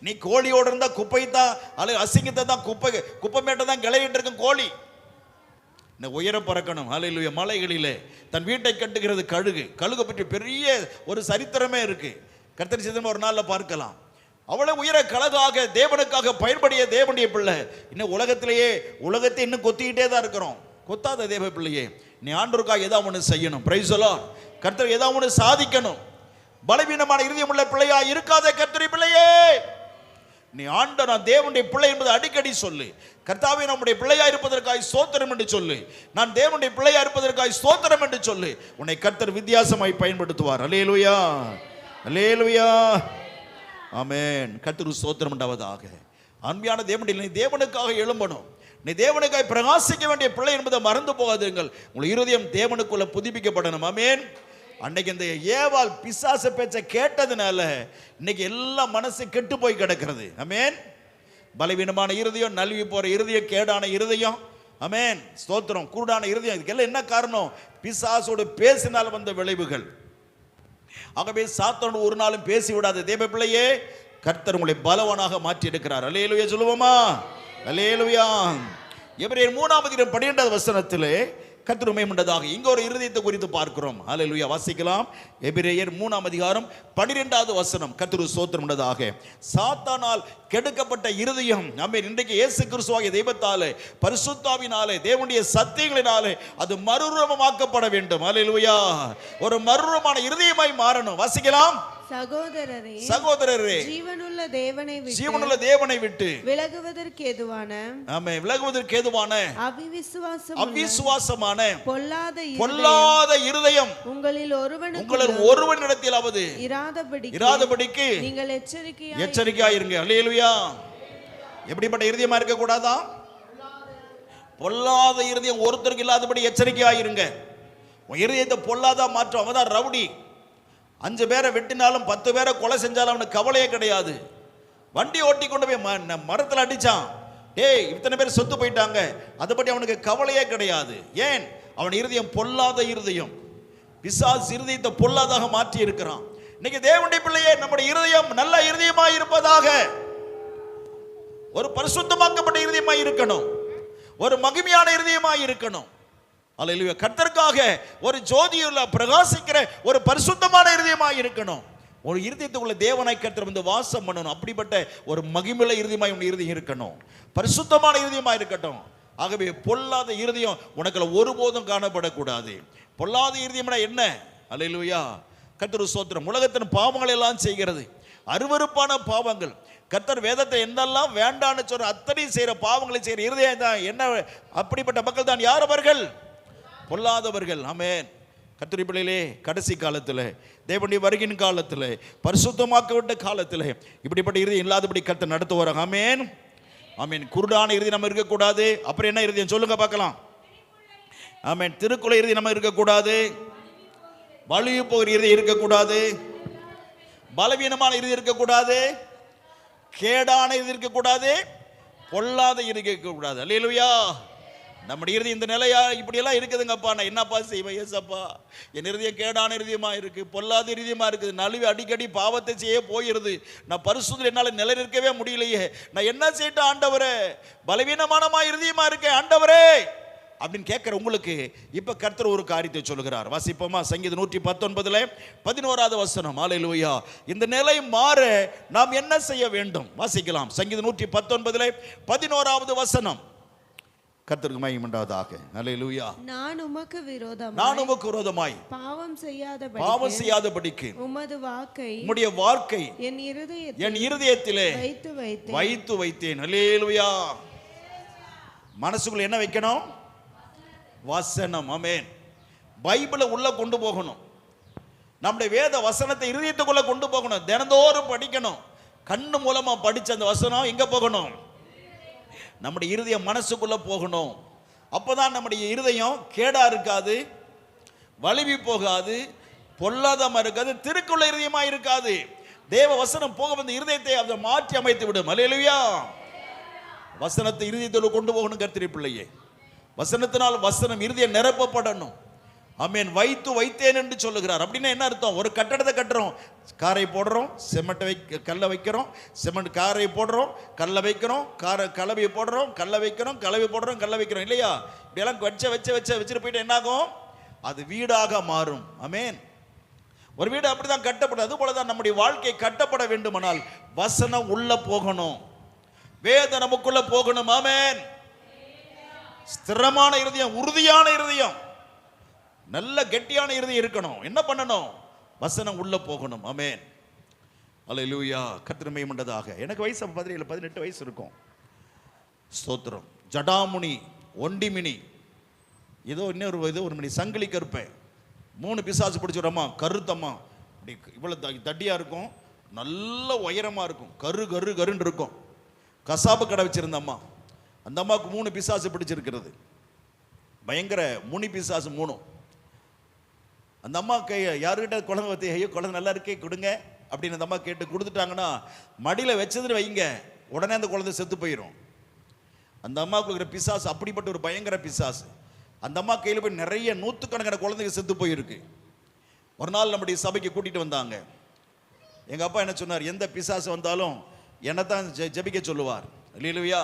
[SPEAKER 1] நீ கோழியோடு இருந்தா குப்பை தான், அல்லது அசிங்கத்தை தான், குப்பை மேட்டை தான் கிளையிட்டு இருக்கும் கோழி. உயர பறக்கணும். அல்லேலூயா. மலைகளிலே தன் வீட்டை கட்டுகிறது கழுகு. கழுகு பற்றி பெரிய ஒரு சரித்திரமே இருக்கு. கர்த்தர் சித்தம் ஒரு நாள்ல பார்க்கலாம். அவ்வளவு உயர கழகாக தேவனுக்காக பயன்படிய தேவனுடைய பிள்ளை. இன்னும் உலகத்தை இன்னும் கொத்திக்கிட்டே தான் இருக்கிறோம். கொத்தாத தேவ பிள்ளையே, நீ ஆண்டவருக்காக ஏதாவது ஒன்று செய்யணும். Price the Lord. கர்த்தர் ஏதாவது ஒன்று சாதிக்கணும். பலவீனமான இருதயம் உள்ள பிள்ளையா இருக்காத கர்த்தருடைய பிள்ளையே, நீ நான் தேவனுடைய பிள்ளை என்பதை அடிக்கடி சொல்லு. கர்த்தாவே நம்முடைய பிள்ளையா இருப்பதற்காக ஸ்தோத்திரம் என்று சொல்லு. நான் தேவனுடைய பிள்ளையா இருப்பதற்காக ஸ்தோத்திரம் என்று சொல்லு. உன்னை கர்த்தர் வித்தியாசமாய் பயன்படுத்துவார். அல்லேலூயா. அல்லேலூயா. ஆமென். கர்த்தருக்கு ஸ்தோத்திரம் உண்டாவதாக. அன்பியான தேவனுடைய, நீ தேவனுக்காக எழும்பணும். நீ தேவனுக்காக பிரகாசிக்க வேண்டிய பிள்ளை என்பதை மறந்து போகாதீர்கள். உங்கள் இருதயம் தேவனுக்குள்ள புதுப்பிக்கப்படணும். ஆமென். அன்னைக்கு இந்த ஏவாள் பிசாச பேச்ச கேட்டதுனால இன்னைக்கு எல்லா மனசு கெட்டு போய் கிடக்கிறது. ஆமென். பலவீனமான இருதயம், நழுவி போற இருதயம், கேடான இருதயம். ஆமென். ஸ்தோத்திரம். குருடான இருதயம். இதுக்கெல்லாம் என்ன காரணம்? பிசாசோடு பேசினால் வந்த விளைவுகள். ஆகவே சாத்தானோடு ஒரு நாளும் பேசி விடாத தேவ பிள்ளையே, கர்த்தர் உங்களை பலவானாக மாற்றி எடுக்கிறார். அல்லேலூயா சொல்லுவோமா? அல்லேலூயா. எபிரேயர் 3:12 வசனத்திலே கர்த்தர் உண்மையுள்ளதாக இங்க ஒரு இருதயத்தை குறித்து பார்க்கிறோம். அல்லேலூயா. வாசிக்கலாம். எபிரேயர் 3:12 வசனம். கர்த்தருக்கு ஸ்தோத்திரம் உண்டதாக. சாத்தானால் கெடுக்கப்பட்ட இருதயம் ஆமென், இன்றைக்கு இயேசு கிறிஸ்துவாகிய தெய்வத்தாலே, பரிசுத்தாவினாலே, தேவனுடைய சத்தியங்களினாலே அது மறுரூபமாக்கப்பட வேண்டும். அல்லேலூயா. ஒரு மறுரூபமான இருதயமாய் மாறணும். வாசிக்கலாம். சகோதரரே, ஜீவனுள்ள தேவனை விட்டு விலகுவதற்கு ஏதுவான அவிசுவாசமான பொல்லாத இருதயம் உங்களில் ஒருவனிடத்திலாவது இராதபடிக்கு நீங்கள் எச்சரிக்கையாயிருங்க. அல்லேலூயா. எப்படிப்பட்ட இருதயமா இருக்க கூடாதா? பொல்லாத இருதயம் ஒருத்தருக்கு இல்லாதபடி எச்சரிக்கையாயிருங்க. இருதயத்தை பொல்லாதா மாற்றும். அவன்தான் ரவுடி. 5 பேரை வெட்டினாலும் 10 பேரை கொலை செஞ்சாலும் அவனுக்கு கவலையே கிடையாது. வண்டி ஓட்டி கொண்டு போய் மரத்தில் அடிச்சான், டேய் இத்தனை பேர் சொத்து போயிட்டாங்க, அதை பற்றி அவனுக்கு கவலையே கிடையாது. ஏன்? அவன் இருதயம் பொல்லாத இருதயம். பிசாசு இருதயத்தை பொல்லாதாக மாற்றி இருக்கிறான். இன்னைக்கு தேவனுடைய பிள்ளையே, நம்முடைய இருதயம் நல்ல இருதயமாய் இருப்பதாக, ஒரு பரிசுத்தமாக்கப்பட்ட இருதயமாய் இருக்கணும், ஒரு மகிமையான இருதயமாய் இருக்கணும். அல்லேலூயா. கர்த்தருக்காக ஒரு ஜோதியுள்ள பிரகாசிக்கிற ஒரு பரிசுத்தமான இருதயமாய் இருக்கணும். ஒரு இருதயத்துக்குள்ள தேவனாய் கர்த்தர் வந்து வாசம் பண்ணணும். அப்படிப்பட்ட ஒரு மகிமையுள்ள இருதயமாய் உன் இருதயம் இருக்கணும். பரிசுத்தமான இருதயமாய் இருக்கட்டும். ஆகவே பொல்லாத இருதயம் உனக்குள்ள ஒருபோதும் காணப்படக்கூடாது. பொல்லாத இருதயம்னா என்ன? அல்லேலூயா. கர்த்தருக்கு ஸ்தோத்திரம். உலகத்தின் பாவங்கள் எல்லாம் செய்கிறது, அருவருப்பான பாவங்கள். கர்த்தர் வேதத்தை என்னெல்லாம் வேண்டான்னு சொல்ற அத்தனை செய்யற பாவங்களை செய்யற இருதயம் தான் என்ன. அப்படிப்பட்ட மக்கள் தான் யார்? அவர்கள் பொல்லாதவர்கள். ஆமென். கர்த்தருடைய பிள்ளைகளே, கடைசி காலத்தில், தேவனுடைய வருகின் காலத்தில், பரிசுத்தமாக்கப்பட்ட காலத்தில் இப்படிப்பட்ட இருதயம் இல்லாதபடி கர்த்தர் நடத்துவார். ஆமென். ஆமென். குருடான இருதயம் நம்ம இருக்கக்கூடாது. அப்புறம் என்ன இருதயம் சொல்லுங்க பார்க்கலாம். ஆமென். திருக்குறள் இருதயம் நம்ம இருக்கக்கூடாது. வலிவு போகிற இருதயம் இருக்கக்கூடாது. பலவீனமான இருதயம் இருக்கக்கூடாது. கேடான இருதயம் இருக்கக்கூடாது. பொல்லாத இருதயம் இருக்கக்கூடாது. அல்லேலூயா. நம்முடைய இருதயம் இந்த நிலையா இப்படியெல்லாம் இருக்குதுங்கப்பா, நான் என்னப்பா செய்வேன்? ஏசப்பா, என் இருதயம் கேடான இருதயமா இருக்கு, பொல்லாத இருதயமா இருக்குது, நழுவி அடிக்கடி பாவத்தை செய்ய போயிருது, நான் பரிசுத்தத்தில் என்னால் நிலை நிற்கவே முடியலையே, நான் என்ன செய்யட்டும் ஆண்டவரே? பலவீனமானமா இருதயமா இருக்கேன் ஆண்டவரே அப்படின்னு கேட்கிற உங்களுக்கு இப்ப கர்த்தர் ஒரு காரியத்தை சொல்லுகிறார். வாசிப்போமா? சங்கீதம் 119:11 வசனம். அல்லேலூயா. இந்த நிலை மாற நாம் என்ன செய்ய வேண்டும்? வாசிக்கலாம். சங்கீதம் 119:11 வசனம். கர்த்தருக்கு மகிமை உண்டாவதாக. அல்லேலூயா.
[SPEAKER 2] நான் உமக்கு
[SPEAKER 1] விரோதமாய்
[SPEAKER 2] பாவம்
[SPEAKER 1] செய்யாதபடிக்கு
[SPEAKER 2] உம்முடைய வாக்கை
[SPEAKER 1] என் இருதயத்திலே வைத்து வைத்தேன். அல்லேலூயா. மனசுக்குள்ள என்ன வைக்கணும்? வசனம். ஆமென். பைபிளை உள்ள கொண்டு போகணும். நம்முடைய வேத வசனத்தை இருதயத்துக்குள்ள கொண்டு போகணும். தினந்தோறும் படிக்கணும். கண்ணு மூலமா படிச்ச அந்த வசனம் எங்க போகணும்? நம்முடைய இருதயம் மனசுக்குள்ள போகணும். அப்பதான் நம்முடைய இருதயம் கேடா இருக்காது, வலிவி போகாது, பொல்லாதமா இருக்காது, திருக்குள்ள இருதயமா இருக்காது. தேவ வசனம் போக வந்த இருதயத்தை அதை மாற்றி அமைத்து விடும். அல்லேலூயா. வசனத்தை இருதயத்தில் கொண்டு போகணும். கர்த்தருடைய பிள்ளையே, வசனத்தினால் வசனம் இருதயம் நிரப்பப்படணும். ஆமென். வைத்து வைத்தேன் என்று சொல்லுகிறார். அப்படின்னா என்ன அர்த்தம்? ஒரு கட்டடத்தை கட்டுறோம், காரை போடுறோம், சிமெண்ட் கல்லை வைக்கிறோம், சிமெண்ட் காரை போடுறோம், கல்லை வைக்கிறோம், கலவையை போடுறோம், கல்லை வைக்கிறோம், கலவை போடுறோம், கல்லை வைக்கிறோம் இல்லையா? இப்படியெல்லாம் வச்சுட்டு போயிட்டு என்னாகும்? அது வீடாக மாறும். ஆமென். ஒரு வீடு அப்படிதான் கட்டப்படும். அது போலதான் நம்முடைய வாழ்க்கை கட்டப்பட வேண்டுமானால் வசனம் உள்ள போகணும், வேத நமக்குள்ள போகணும். ஆமென். ஸ்திரமான இருதயம், உறுதியான இருதயம், நல்ல கெட்டியான இருதயம் இருக்கணும். என்ன பண்ணணும்? வசனம் உள்ள போகணும். ஆமென். அல்லேலூயா. கர்த்தர் மகிமை உண்டாவதாக. எனக்கு வயசு 17-18 வயசு இருக்கும். ஸ்தோத்திரம். ஜடாமுனி, ஒண்டிமினி, ஏதோ ஒரு மணி சங்கிலி கருப்பேன், 3 பிசாசு பிடிச்சிடுறம்மா, கருத்தம்மா, அப்படி இவ்வளவு தட்டியா இருக்கும், நல்ல உயரமா இருக்கும், கருன்னு இருக்கும். கசாப்பு கடை வச்சிருந்தம்மா. அந்த அம்மாவுக்கு 3 பிசாசு பிடிச்சிருக்கிறது. பயங்கர முனி பிசாசு 3. அந்த அம்மா யாருக்கிட்ட குழந்தை வச்சு, ஐயோ குழந்தை நல்லா இருக்கே கொடுங்க அப்படின்னு அந்த அம்மா கேட்டு கொடுத்துட்டாங்கன்னா, மடியில் வச்சதுன்னு வைங்க, உடனே அந்த குழந்தை செத்து போயிடும். அந்த அம்மாவுக்கு இருக்கிற பிசாசு அப்படிப்பட்ட ஒரு பயங்கர பிசாசு. அந்த அம்மா கையில் போய் நிறைய 100கணக்கான குழந்தைங்க செத்து போயிருக்கு. ஒரு நாள் நம்முடைய சபைக்கு கூட்டிகிட்டு வந்தாங்க. எங்கள் அப்பா என்ன சொன்னார்? எந்த பிசாசு வந்தாலும் என்னை தான் ஜெபிக்க சொல்லுவார். அல்லேலூயா.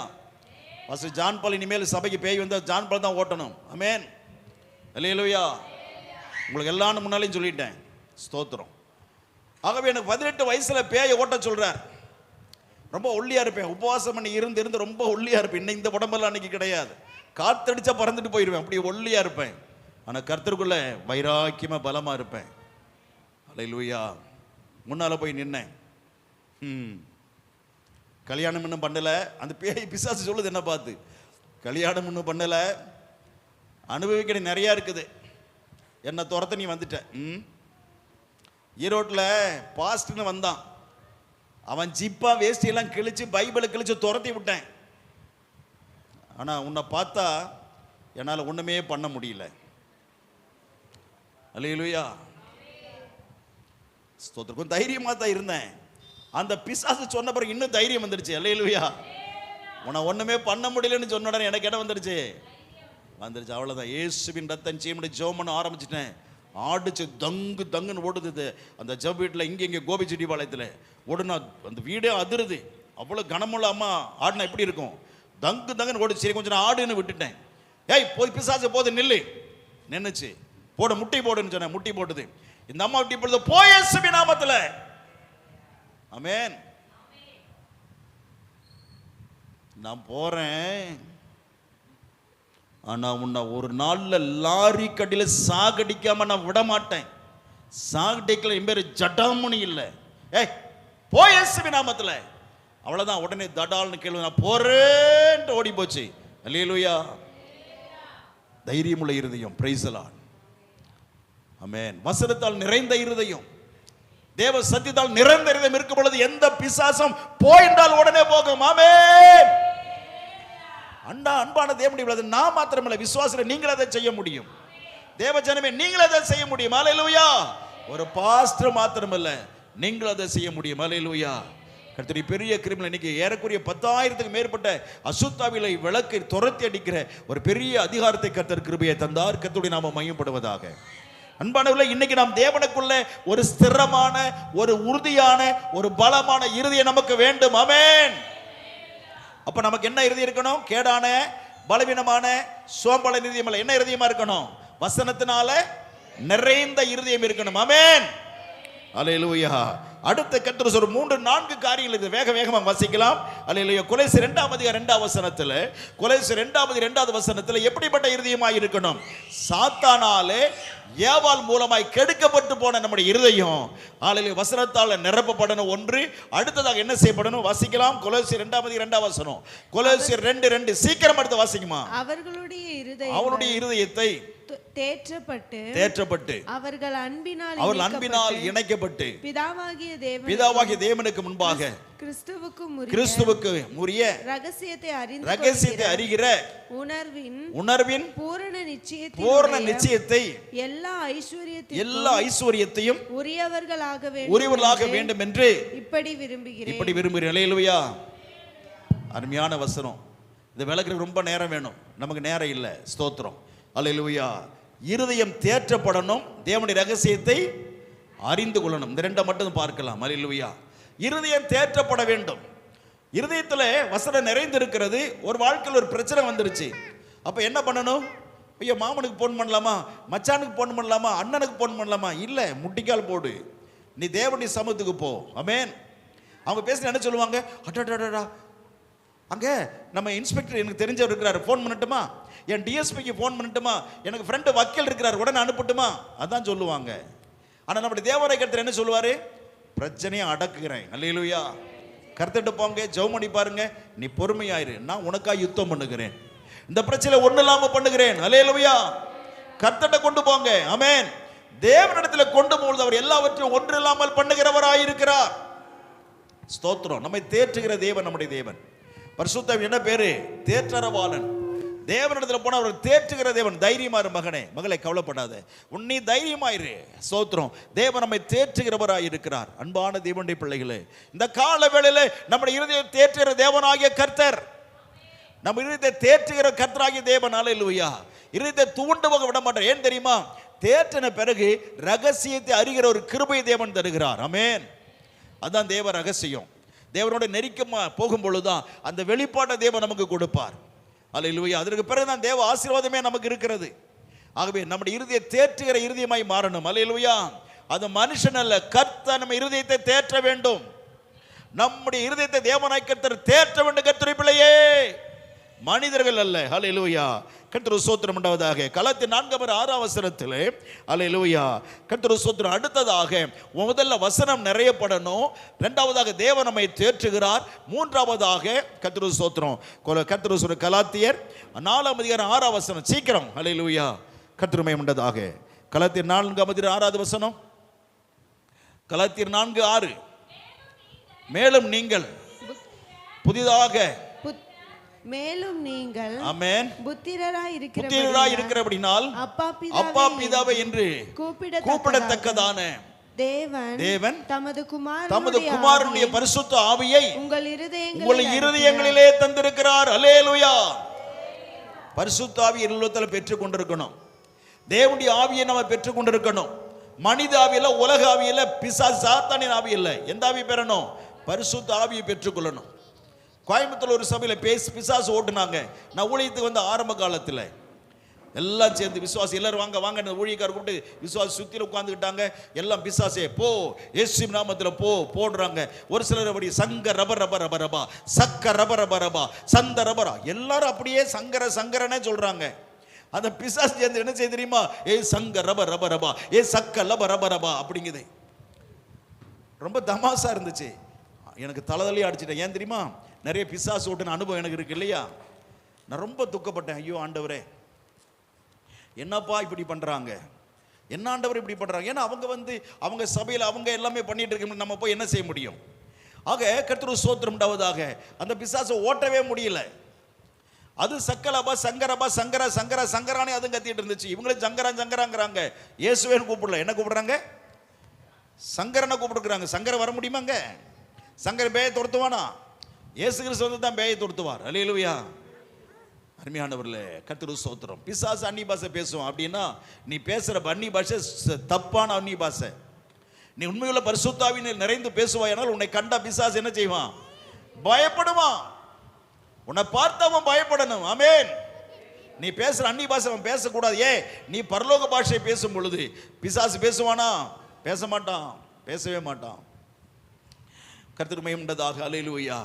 [SPEAKER 1] பாஸ்டர் ஜான் பால் இனிமேல் சபைக்கு பேய் வந்தால் ஜான் பால் தான் ஓட்டணும். ஆமென். அல்லேலூயா. உங்களுக்கு எல்லாரும் முன்னாலையும் சொல்லிட்டேன். ஸ்தோத்திரம். ஆகவே எனக்கு 18 வயசுல பேயை ஓட்ட சொல்றார். ரொம்ப ஒல்லியா இருப்பேன், உபவாசம் பண்ணி இருந்து ரொம்ப ஒல்லியா இருப்பேன். இன்னும் இந்த உடம்பெல்லாம் அன்னைக்கு கிடையாது. காத்தடிச்சா பறந்துட்டு போயிடுவேன், அப்படி ஒல்லியா இருப்பேன். ஆனா கர்த்தருக்குள்ள வைராக்கியமா பலமா இருப்பேன். அல்லேலூயா. முன்னால போய் நின்னேன். கல்யாணம் இன்னும் பண்ணல. அந்த பேய் பிசாசு சொல்லுது என்ன பார்த்து, கல்யாணம் இன்னும் பண்ணல, அனுபவிக்கிற நிறையா இருக்குது, என்ன துரத்த நீ வந்துட்ட. ஈரோட்டில் பாஸ்ட்னு வந்தான். அவன் ஜிப்பா வேஷ்டியெல்லாம் கிழிச்சு பைபிளை கிழிச்சு துரத்தி விட்டேன். ஆனால் உன்னை பார்த்தா என்னால் ஒன்றுமே பண்ண முடியல. அல்லேலூயா. ஸ்தோத்திரம். தைரியமாக தான் இருந்தேன். அந்த பிசாசு சொன்ன பிறகு இன்னும் தைரியம் வந்துடுச்சு. அல்லேலூயா. உன்னை ஒன்றுமே பண்ண முடியலன்னு சொன்ன உடனே எனக்கு இடம் வந்துடுச்சு. அவ்வளோதான். இயேசுவின் ரத்தம் சீமடி ஜெபம் பண்ண ஆரம்பிச்சிட்டேன். ஆடிச்சு தங்குன்னு ஓடுது. அந்த ஜெப வீட்டில் இங்கே கோபி செட்டிபாளையத்தில் ஓடுனா அந்த வீடே அதிருது. அவ்வளோ கனமுள்ள அம்மா ஆடினா எப்படி இருக்கும்? தங்குன்னு ஓடுச்சு. சரி கொஞ்சம் நான் ஆடுன்னு விட்டுட்டேன். ஏய் போய் பிசாசு போது நில்லு. நின்னுச்சு. முட்டை போடுன்னு சொன்னேன். முட்டி போட்டுது. இந்த அம்மா விட்டு இப்பொழுது போய் இயேசுவின் நாமத்தில். ஆமென். நான் போறேன். ஆனா உன்னை ஒரு நாள்ல லாரி கட்டில சாகடிக்காம நான் விட மாட்டேன். சாகடிக்கல. என் பேரு ஜடாமுனி இல்லை. ஏய் போய் இயேசுவின் நாமத்தில். அவ்வளவுதான். உடனே தடால்னு கேள்வி. நான் போறேன்ட்டு ஓடி போச்சு. அல்லேலூயா. தைரியமுள்ள இருதயம். Price the lord. ஆமென். வசனத்தால் நிறைந்த இருதயம், தேவ சத்தியத்தால் நிறைந்த இருதயம் இருக்கும் பொழுது எந்த பிசாசம் போய்ந்தால் உடனே போகும். ஆமென். அன்பான தேவனுடைய பிள்ளைகளே, நான் மாத்திரமல்ல, விசுவாசிகள் நீங்கள் அதை செய்ய முடியும். தேவ ஜனமே நீங்கள் அதை செய்ய முடியும். அல்லேலூயா. ஒரு பாஸ்டர் மாத்திரமல்ல, நீங்கள் அதை செய்ய முடியும். அல்லேலூயா. கர்த்தருடைய பெரிய கிருபையால் இன்னைக்கு ஏறக்குறைய 10,000க்கு மேற்பட்ட அசுத்தாவிலை விளக்கை துரத்தி அடிக்கிற ஒரு பெரிய அதிகாரத்தை கர்த்தர் கிருபையை தந்தார். கர்த்தருடைய நாமம் மகிமைப்படுவதாக. அன்பானவர்களே, இன்னைக்கு நாம் தேவனுக்குள்ள ஒரு ஸ்திரமான, ஒரு உறுதியான, ஒரு பலமான இருதயம் நமக்கு வேண்டும். ஆமென். அப்ப நமக்கு என்ன இருதயம் இருக்கணும்? கேடான, பலவீனமான, சோம்பல இருதயம் அல்ல. என்ன இருதயமா இருக்கணும்? வசனத்தினால நிறைந்த இருதயம் இருக்கணும். ஆமென். அல்லேலூயா. அடுத்த கர்த்தர் ஒரு 3-4 காரியங்கள் இருக்குது. வேகமாக வாசிக்கலாம். அல்லேலூயா. கொலோசியர் 2ஆம் அதிகாரம் 2ஆம் வசனத்தில், கொலோசியர் 2ஆவது வசனத்தில் எப்படிப்பட்ட இருதயமாய் இருக்கணும்? சாத்தானாலே ஏவாள் மூலமாய் கெடுக்கப்பட்டு போன நம்முடைய இருதயம் அல்லேலூயா வசனத்தால் நிரப்பப்படணும். ஒன்று. அடுத்ததாக என்ன செய்யப்படணும்? வாசிக்கலாம். கொலோசியர் 2ஆம் அதிகாரம் 2ஆம் வசனம். கொலோசியர் 2:2 சீக்கிரம் எடுத்து வாசிக்குமா. அவருடைய இருதயத்தை தேற்றப்பட்டு அவர்கள் அன்பினால் இணைக்கப்பட்டு பிதாவாகிய தேவனுக்கு முன்பாக கிறிஸ்துவுக்கு உரிய ரகசியத்தை அறிகிற உணர்வின் பூரண நிச்சயத்தை எல்லா ஐஸ்வரியத்தையும் உரியவர்களாக வேண்டும் என்று இப்படி விரும்புகிறேன். அல்லேலூயா. அருமையான வசனம். இது விளக்குறதுக்கு ரொம்ப நேரம் வேணும், நமக்கு நேரம் இல்லை. ஸ்தோத்திரம். அல்லேலூயா. இருதயம் தேற்றப்படணும், தேவனுடைய ரகசியத்தை அறிந்து கொள்ளணும். இந்த ரெண்டை மட்டும் பார்க்கலாம். அல்லேலூயா. இருதயம் தேற்றப்பட வேண்டும். இருதயத்தில் வசனம் நிறைந்திருக்கிறது. ஒரு வாழ்க்கையில் ஒரு பிரச்சனை வந்துருச்சு, அப்போ என்ன பண்ணணும்? ஐயோ, மாமனுக்கு ஃபோன் பண்ணலாமா, மச்சானுக்கு ஃபோன் பண்ணலாமா, அண்ணனுக்கு ஃபோன் பண்ணலாமா? இல்லை, முட்டிக்கால் போடு, நீ தேவனுடைய சமூகத்துக்கு போ. ஆமென். அவங்க பேசுன என்ன சொல்லுவாங்க? அடடடடா, அங்கே நம்ம இன்ஸ்பெக்டர் எனக்கு தெரிஞ்சவர் இருக்கிறார், ஃபோன் பண்ணட்டுமா? என் டிஎஸ்பிக்கு ஃபோன் பண்ணட்டுமா? எனக்கு ஃப்ரெண்டு வக்கீல் இருக்கிறார், உடனே அனுப்பட்டுமா? அதான் சொல்லுவாங்க. ஆனால் நம்முடைய தேவனுடைய கர்த்தர் என்ன சொல்லுவார்? பிரச்சனையை அடக்குகிறேன். அல்லேலூயா. கர்த்தர்ட்ட போங்க, ஜெபம் பண்ணி பாருங்க, நீ பொறுமையாயிரு, நான் உனக்காக யுத்தம் பண்ணுகிறேன், இந்த பிரச்சனை ஒன்றும் இல்லாமல் பண்ணுகிறேன். அல்லேலூயா. கர்த்தர்ட்ட கொண்டு போங்க. ஆமென். தேவனிடத்தில் கொண்டு போது அவர் எல்லாவற்றையும் ஒன்று இல்லாமல் பண்ணுகிறவராயிருக்கிறார். ஸ்தோத்திரம். நம்மை தேற்றுகிற தேவன் நம்முடைய தேவன். பரிசுத்தம் என்ன பேரு? தேற்றரவாளன். தேவனிடத்துல போன அவர் தேற்றுகிற தேவன். தைரியமாறு மகனே, மகளை, கவலைப்படாத, உன்னை தைரியமாயிரு. ஸ்தோத்திரம். தேவன் நம்மை தேற்றுகிறவராய் இருக்கிறார். அன்பான தேவனுடைய பிள்ளைகளே, இந்த கால வேளையில நம்முடைய இருதயத்தை தேற்றுகிற தேவனாகிய கர்த்தர், நம்ம இருதயத்தை தேற்றுகிற கர்த்தராகிய தேவன். அல்லேலூயா. இருதயத்தை தூண்டுவங்க விட மாட்டார். ஏன் தெரியுமா? தேற்றின பிறகு ரகசியத்தை அறிகிற ஒரு கிருபை தேவன் தருகிறார். ஆமென். அதான் தேவ ரகசியம். தேவனோட நெருக்கமா போகும் பொழுதுதான் அந்த வெளிப்பாட்டை தேவன் நமக்கு கொடுப்பார். அல்லேலூயா. அதற்கு பிறகுதான் தேவ ஆசீர்வாதமே நமக்கு இருக்கிறது. ஆகவே நம்முடைய இருதயத்தை தேற்றுகிற இருதயமாய் மாறணும். அல்லேலூயா. அது மனுஷன் அல்ல, கர்த்தர் நம்ம இருதயத்தை தேற்ற வேண்டும். நம்முடைய இருதயத்தை தேவனாய் கர்த்தர் தேற்ற வேண்டும். கர்த்தருடைய பிள்ளையே, மனிதர்கள் அல்ல. அல்லேலூயா. கர்த்தருக்கு ஸ்தோத்திரம் உண்டாவதாக. கலாத்தியர் 4:6 வசனத்திலே அல்லேலூயா கர்த்தருக்கு ஸ்தோத்திரம். அடுத்ததாக முதல்ல வசனம் நிறையப்படணும், இரண்டாவதாக தேவன் நம்மை தேற்றுகிறார், மூன்றாவதாக கர்த்தருக்கு ஸ்தோத்திரம். கர்த்தருக்கு கலாத்தியர் 4ஆம் அதிகாரம் 6ஆம் வசனம். சீக்கிரம். அல்லேலூயா. கர்த்தருமை உண்டதாக. கலாத்தியர் 4ஆம் அதிகாரம் 6ஆவது வசனம். கலாத்தியர் 4:6. மேலும் நீங்கள் ஆமென் புத்திரராய் இருக்கிறபடினால் அப்பா பிதாவே என்று கூப்பிடத்தக்கதான தேவன் தமது குமாரனுடைய பரிசுத்த ஆவியை உங்கள் இருதயங்களிலே தந்திருக்கிறார். அல்லேலூயா. பரிசுத்த ஆவியை உள்ளத்தில் பெற்றுக் கொண்டிருக்கணும். தேவனுடைய ஆவியை நம்ம பெற்றுக் கொண்டிருக்கணும். மனித ஆவியில, உலக ஆவியில, பிசாசு சாத்தானின் ஆவி இல்லை. எந்த ஆவி பெறணும்? பரிசுத்த ஆவியை பெற்றுக்கொள்ளணும். கோயம்புத்தூர் ஒரு சபையில் பிசாசு ஓட்டுனாங்க. நான் ஊழியத்துக்கு வந்து ஆரம்ப காலத்தில் எல்லாம் சேர்ந்து விசுவாசி எல்லாரும் வாங்க வாங்க ஊழியக்காரர் கூப்பிட்டு விசுவாசி சுற்றில உட்காந்துக்கிட்டாங்க. எல்லாம் பிசாசே போ, இயேசு நாமத்தில் போ போடுறாங்க. ஒரு சிலர் அப்படி சங்க ரப ரப ரப ரபா, சக்க ரப ரப ரபா, சந்த ரபரா, எல்லாரும் அப்படியே சங்கரனே சொல்றாங்க. அந்த பிசாசு சேர்ந்து என்ன செய்ய தெரியுமா? ஏ சங்க ரப ரப ரபா, ஏ சக்க லப ரப ரபா அப்படிங்குது. ரொம்ப தமாசா இருந்துச்சு. எனக்கு தலைதலையே அடிச்சிட்டேன். ஏன் தெரியுமா? நிறைய பிசாசு ஓட்டுன அனுபவம் எனக்கு இருக்கு இல்லையா? நான் ரொம்ப துக்கப்பட்டேன். ஐயோ ஆண்டவரே, என்னப்பா இப்படி பண்றாங்க, என்ன ஆண்டவர் இப்படி பண்றாங்க? ஏன்னா அவங்க சபையில் அவங்க எல்லாமே பண்ணிட்டு இருக்க, நம்ம போய் என்ன செய்ய முடியும்? ஆக கர்த்தருக்கு ஸ்தோத்திரம் உண்டாவதாக. அந்த பிசாசை ஓட்டவே முடியல. அது சக்கலபா சங்கரபா சங்கரா சங்கரா சங்கரானே அதுவும் கத்திட்டு இருந்துச்சு. இவங்களும் சங்கராங்கிறாங்க. இயேசுவேன்னு கூப்பிடல. என்ன கூப்பிடுறாங்க? சங்கரனை கூப்பிட்டுருக்காங்க. சங்கரை வர முடியுமாங்க? சங்கர் பேயை துரத்துவானா? இயேசு கிறிஸ்து வந்து தான் பேயை துரத்துவார். அல்லேலூயா. அருமையானவர்களே, கர்த்தருக்கு ஸ்தோத்திரம். பிசாசு அந்நிய பாஷை பேசுவான். அப்படின்னா நீ பேசுற அந்நிய பாஷை தப்பான அந்நிய பாஷை. நீ உண்மையுள்ள பரிசுத்தாவியில் நிறைந்து பேசுவாயானால் உன்னை கண்ட பிசாசு என்ன செய்வான்? பயப்படுவான். உன்னை பார்த்தவன் பயப்படணும். ஆமென். நீ பேசுற அந்நிய பாஷை அவன் பேசக்கூடாது. நீ பரலோக பாஷை பேசும் பொழுது பிசாசு பேசுவானா? பேச மாட்டான், பேசவே மாட்டான். கர்த்தருக்கு மகிமை உண்டதாக. அல்லேலூயா.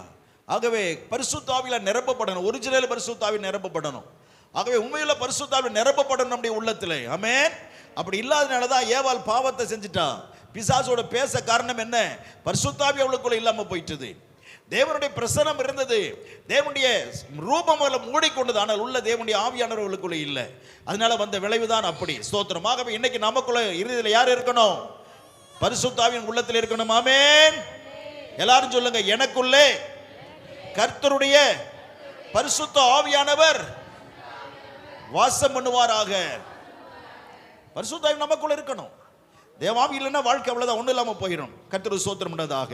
[SPEAKER 1] ஆகவே பரிசுத்த ஆவியில நிரப்பப்படணும். ஒரிஜினல் பரிசுத்த ஆவி நிரப்பப்படணும். ஆகவே உண்மையில பரிசுத்த ஆவி நிரப்பப்படணும் நம்முடைய உள்ளத்திலே. ஆமென். அப்படி இல்லாதனால தான் ஏவாள் பாவத்தை செஞ்சிட்டா. பிசாசோட பேச காரணம் என்ன? பரிசுத்த ஆவி அவளுக்குள்ள இல்லாம போயிட்டது. தேவனுடைய பிரசன்னம் இருந்தது, தேவனுடைய ரூபம் அவளை மூடிக்கொண்டது, ஆனால் உள்ள தேவனுடைய ஆவியானவர்களுக்குள்ள இல்லை. அதனால வந்த விளைவுதான் அப்படி. ஸ்தோத்திரம். ஆகவே இன்னைக்கு நமக்குள்ள இறுதியில் யார் இருக்கணும்? பரிசுத்த ஆவியின் உள்ளத்தில் இருக்கணும். ஆமென். எல்லாரும் சொல்லுங்க, எனக்குள்ளே கர்த்தருடைய பரிசுத்த ஆவியானவர் வாசம் பண்ணுவாராக. பரிசுத்த ஆவி நமக்குள்ள இருக்கணும். தேவாவி இல்லைன்னா வாழ்க்கை அவ்வளவுதான், ஒன்றும் இல்லாமல் போயிடும். கர்த்தருக்கு ஸ்தோத்திரம் உண்டதாக.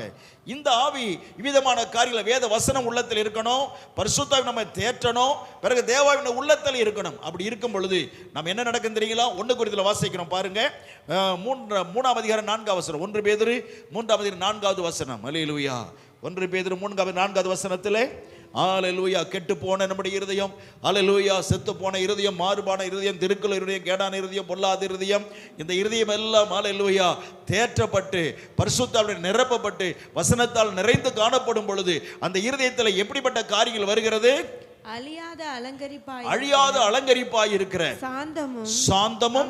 [SPEAKER 1] இந்த ஆவி விவிதமான காரியங்கள் வேத வசனம் உள்ளத்தில் இருக்கணும். பரிசுத்த ஆவி நம்ம தேற்றணும். பிறகு தேவாவின் உள்ளத்தில் இருக்கணும். அப்படி இருக்கும் பொழுது நம்ம என்ன நடக்கும் தெரியுங்களா? 1 கொரிந்தியர் வாசிக்கிறோம் பாருங்க. 3ஆம் அதிகாரம் 4ஆம் வசனம். 1 பேதுரு 3ஆம் அதிகாரம் 4ஆவது வசனம். அல்லேலூயா. 1 பேதுரு 3:4 வசனத்திலே அல்லேலூயா, கெட்டு போன நம்முடைய இருதயம், அல்லேலூயா, செத்து போன இருதயம், மாறுபான இருதயம், திருக்குள்ள இருதயம், கேடான இருதயம், பொல்லாத இருதயம், இந்த இருதயம் எல்லாம் அல்லேலூயா தேற்றப்பட்டு பரிசுத்தாவினால் நிரப்பப்பட்டு வசனத்தால் நிறைந்து காணப்படும் பொழுது அந்த இருதயத்தில் எப்படிப்பட்ட காரியங்கள் வருகிறது? அழியாத அலங்கரிப்பாய் இருக்கிற சாந்தமும்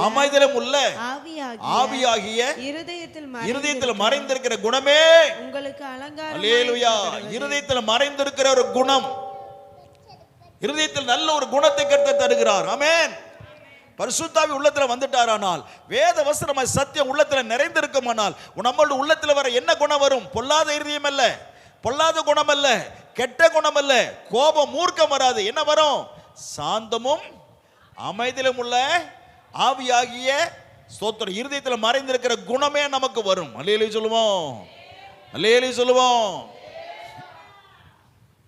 [SPEAKER 1] அமைதலும் உள்ள ஆவியாகிய இருதயத்தில் மறைந்திருக்கிற குணமே உங்களுக்கு அலங்காரம். அல்லேலூயா. இருதயத்தில் மறைந்திருக்கிற ஒரு குணம், இருதயத்தில் நல்ல ஒரு குணத்தை கர்த்தர் தருகிறார். ஆமென். பரிசுத்த ஆவி உள்ளத்துல வந்துட்டாரானால், வேத வசனம் சத்தியம் உள்ளத்துல நிறைந்திருக்குமானால், நம்மளுடைய உள்ளத்துல வர என்ன குணம் வரும்? பொல்லாத இருதயம் அல்ல, பொல்லாத குணம் அல்ல, கெட்ட குணம் அல்ல, கோபம் மூர்க்கம் வராது. என்ன வரும்? சாந்தமும் அமைதியிலும் உள்ள ஆவியாகிய ஸ்தோத்திரம் இருதயத்தில் மறைந்திருக்கிற குணமே நமக்கு வரும். அல்லேலூயா சொல்லுவோம். அல்லேலூயா சொல்லுவோம்.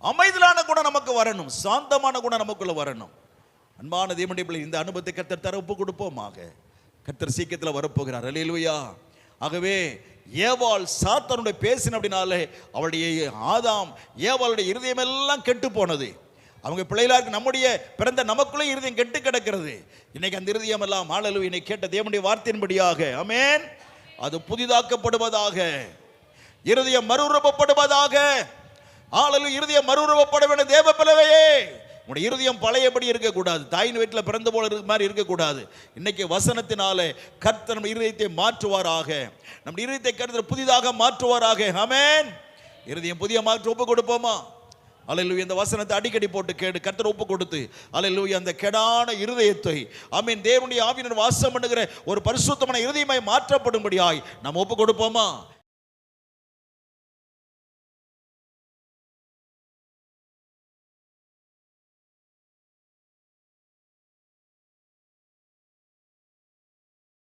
[SPEAKER 1] அமைதியான குணம் நமக்கு வரணும், சாந்தமான குணம் நமக்குள்ள வரணும். அன்பான தேவனுடைய பிள்ளை, இந்த அனுபவத்தை கர்த்தர் தர ஒப்பு கொடுப்போமாக. கர்த்தர் சீக்கிரத்தில் வரப்போகிறார். அல்லேலூயா. ஆகவே ஏவாள் சாத்தானுடைய பேசின அப்படினாலே அவளுடைய ஆதாம் ஏவாளுடைய இருதயம் எல்லாம் கெட்டு போனது. அவங்க பிள்ளைகளாக நம்முடைய பிறந்த நமக்குள்ளே இருதயம் கெட்டு கிடக்கிறது. இன்னைக்கு அந்த இருதயம் எல்லாம் அல்லேலூயா இன்னைக்கு கேட்ட தேவனுடைய வார்த்தையின்படியாக ஆமென் அது புதிதாக்கப்படுவதாக, இருதயம் மறுரூபப்படுவதாக. அல்லேலூயா. இருதயம் மறுரூபப்பட வேண்டும். தேவ பிள்ளையே, உங்களுடைய இருதயம் பழையபடி இருக்கக்கூடாது, தாயின் வீட்டில் பிறந்த போல மாதிரி இருக்கக்கூடாது. இன்னைக்கு வசனத்தினாலே கர்த்தர் நம்ம இருதயத்தை மாற்றுவாராக, நம்ம இருதயத்தை கர்த்தர் புதிதாக மாற்றுவாராக. ஆமென். இருதயம் புதிய மாற்று ஒப்பு கொடுப்போமா? அல்லேலூயா. இந்த வசனத்தை அடிக்கடி போட்டு கேடு கர்த்தர் ஒப்பு கொடுத்து அல்லேலூயா அந்த கெடான இருதயத்தை ஆமென் தேவனுடைய ஆவியினர் வாசம் பண்ணுகிற ஒரு பரிசுத்தமான இருதயமாய் மாற்றப்படும்படியாய் நாம் ஒப்பு கொடுப்போமா?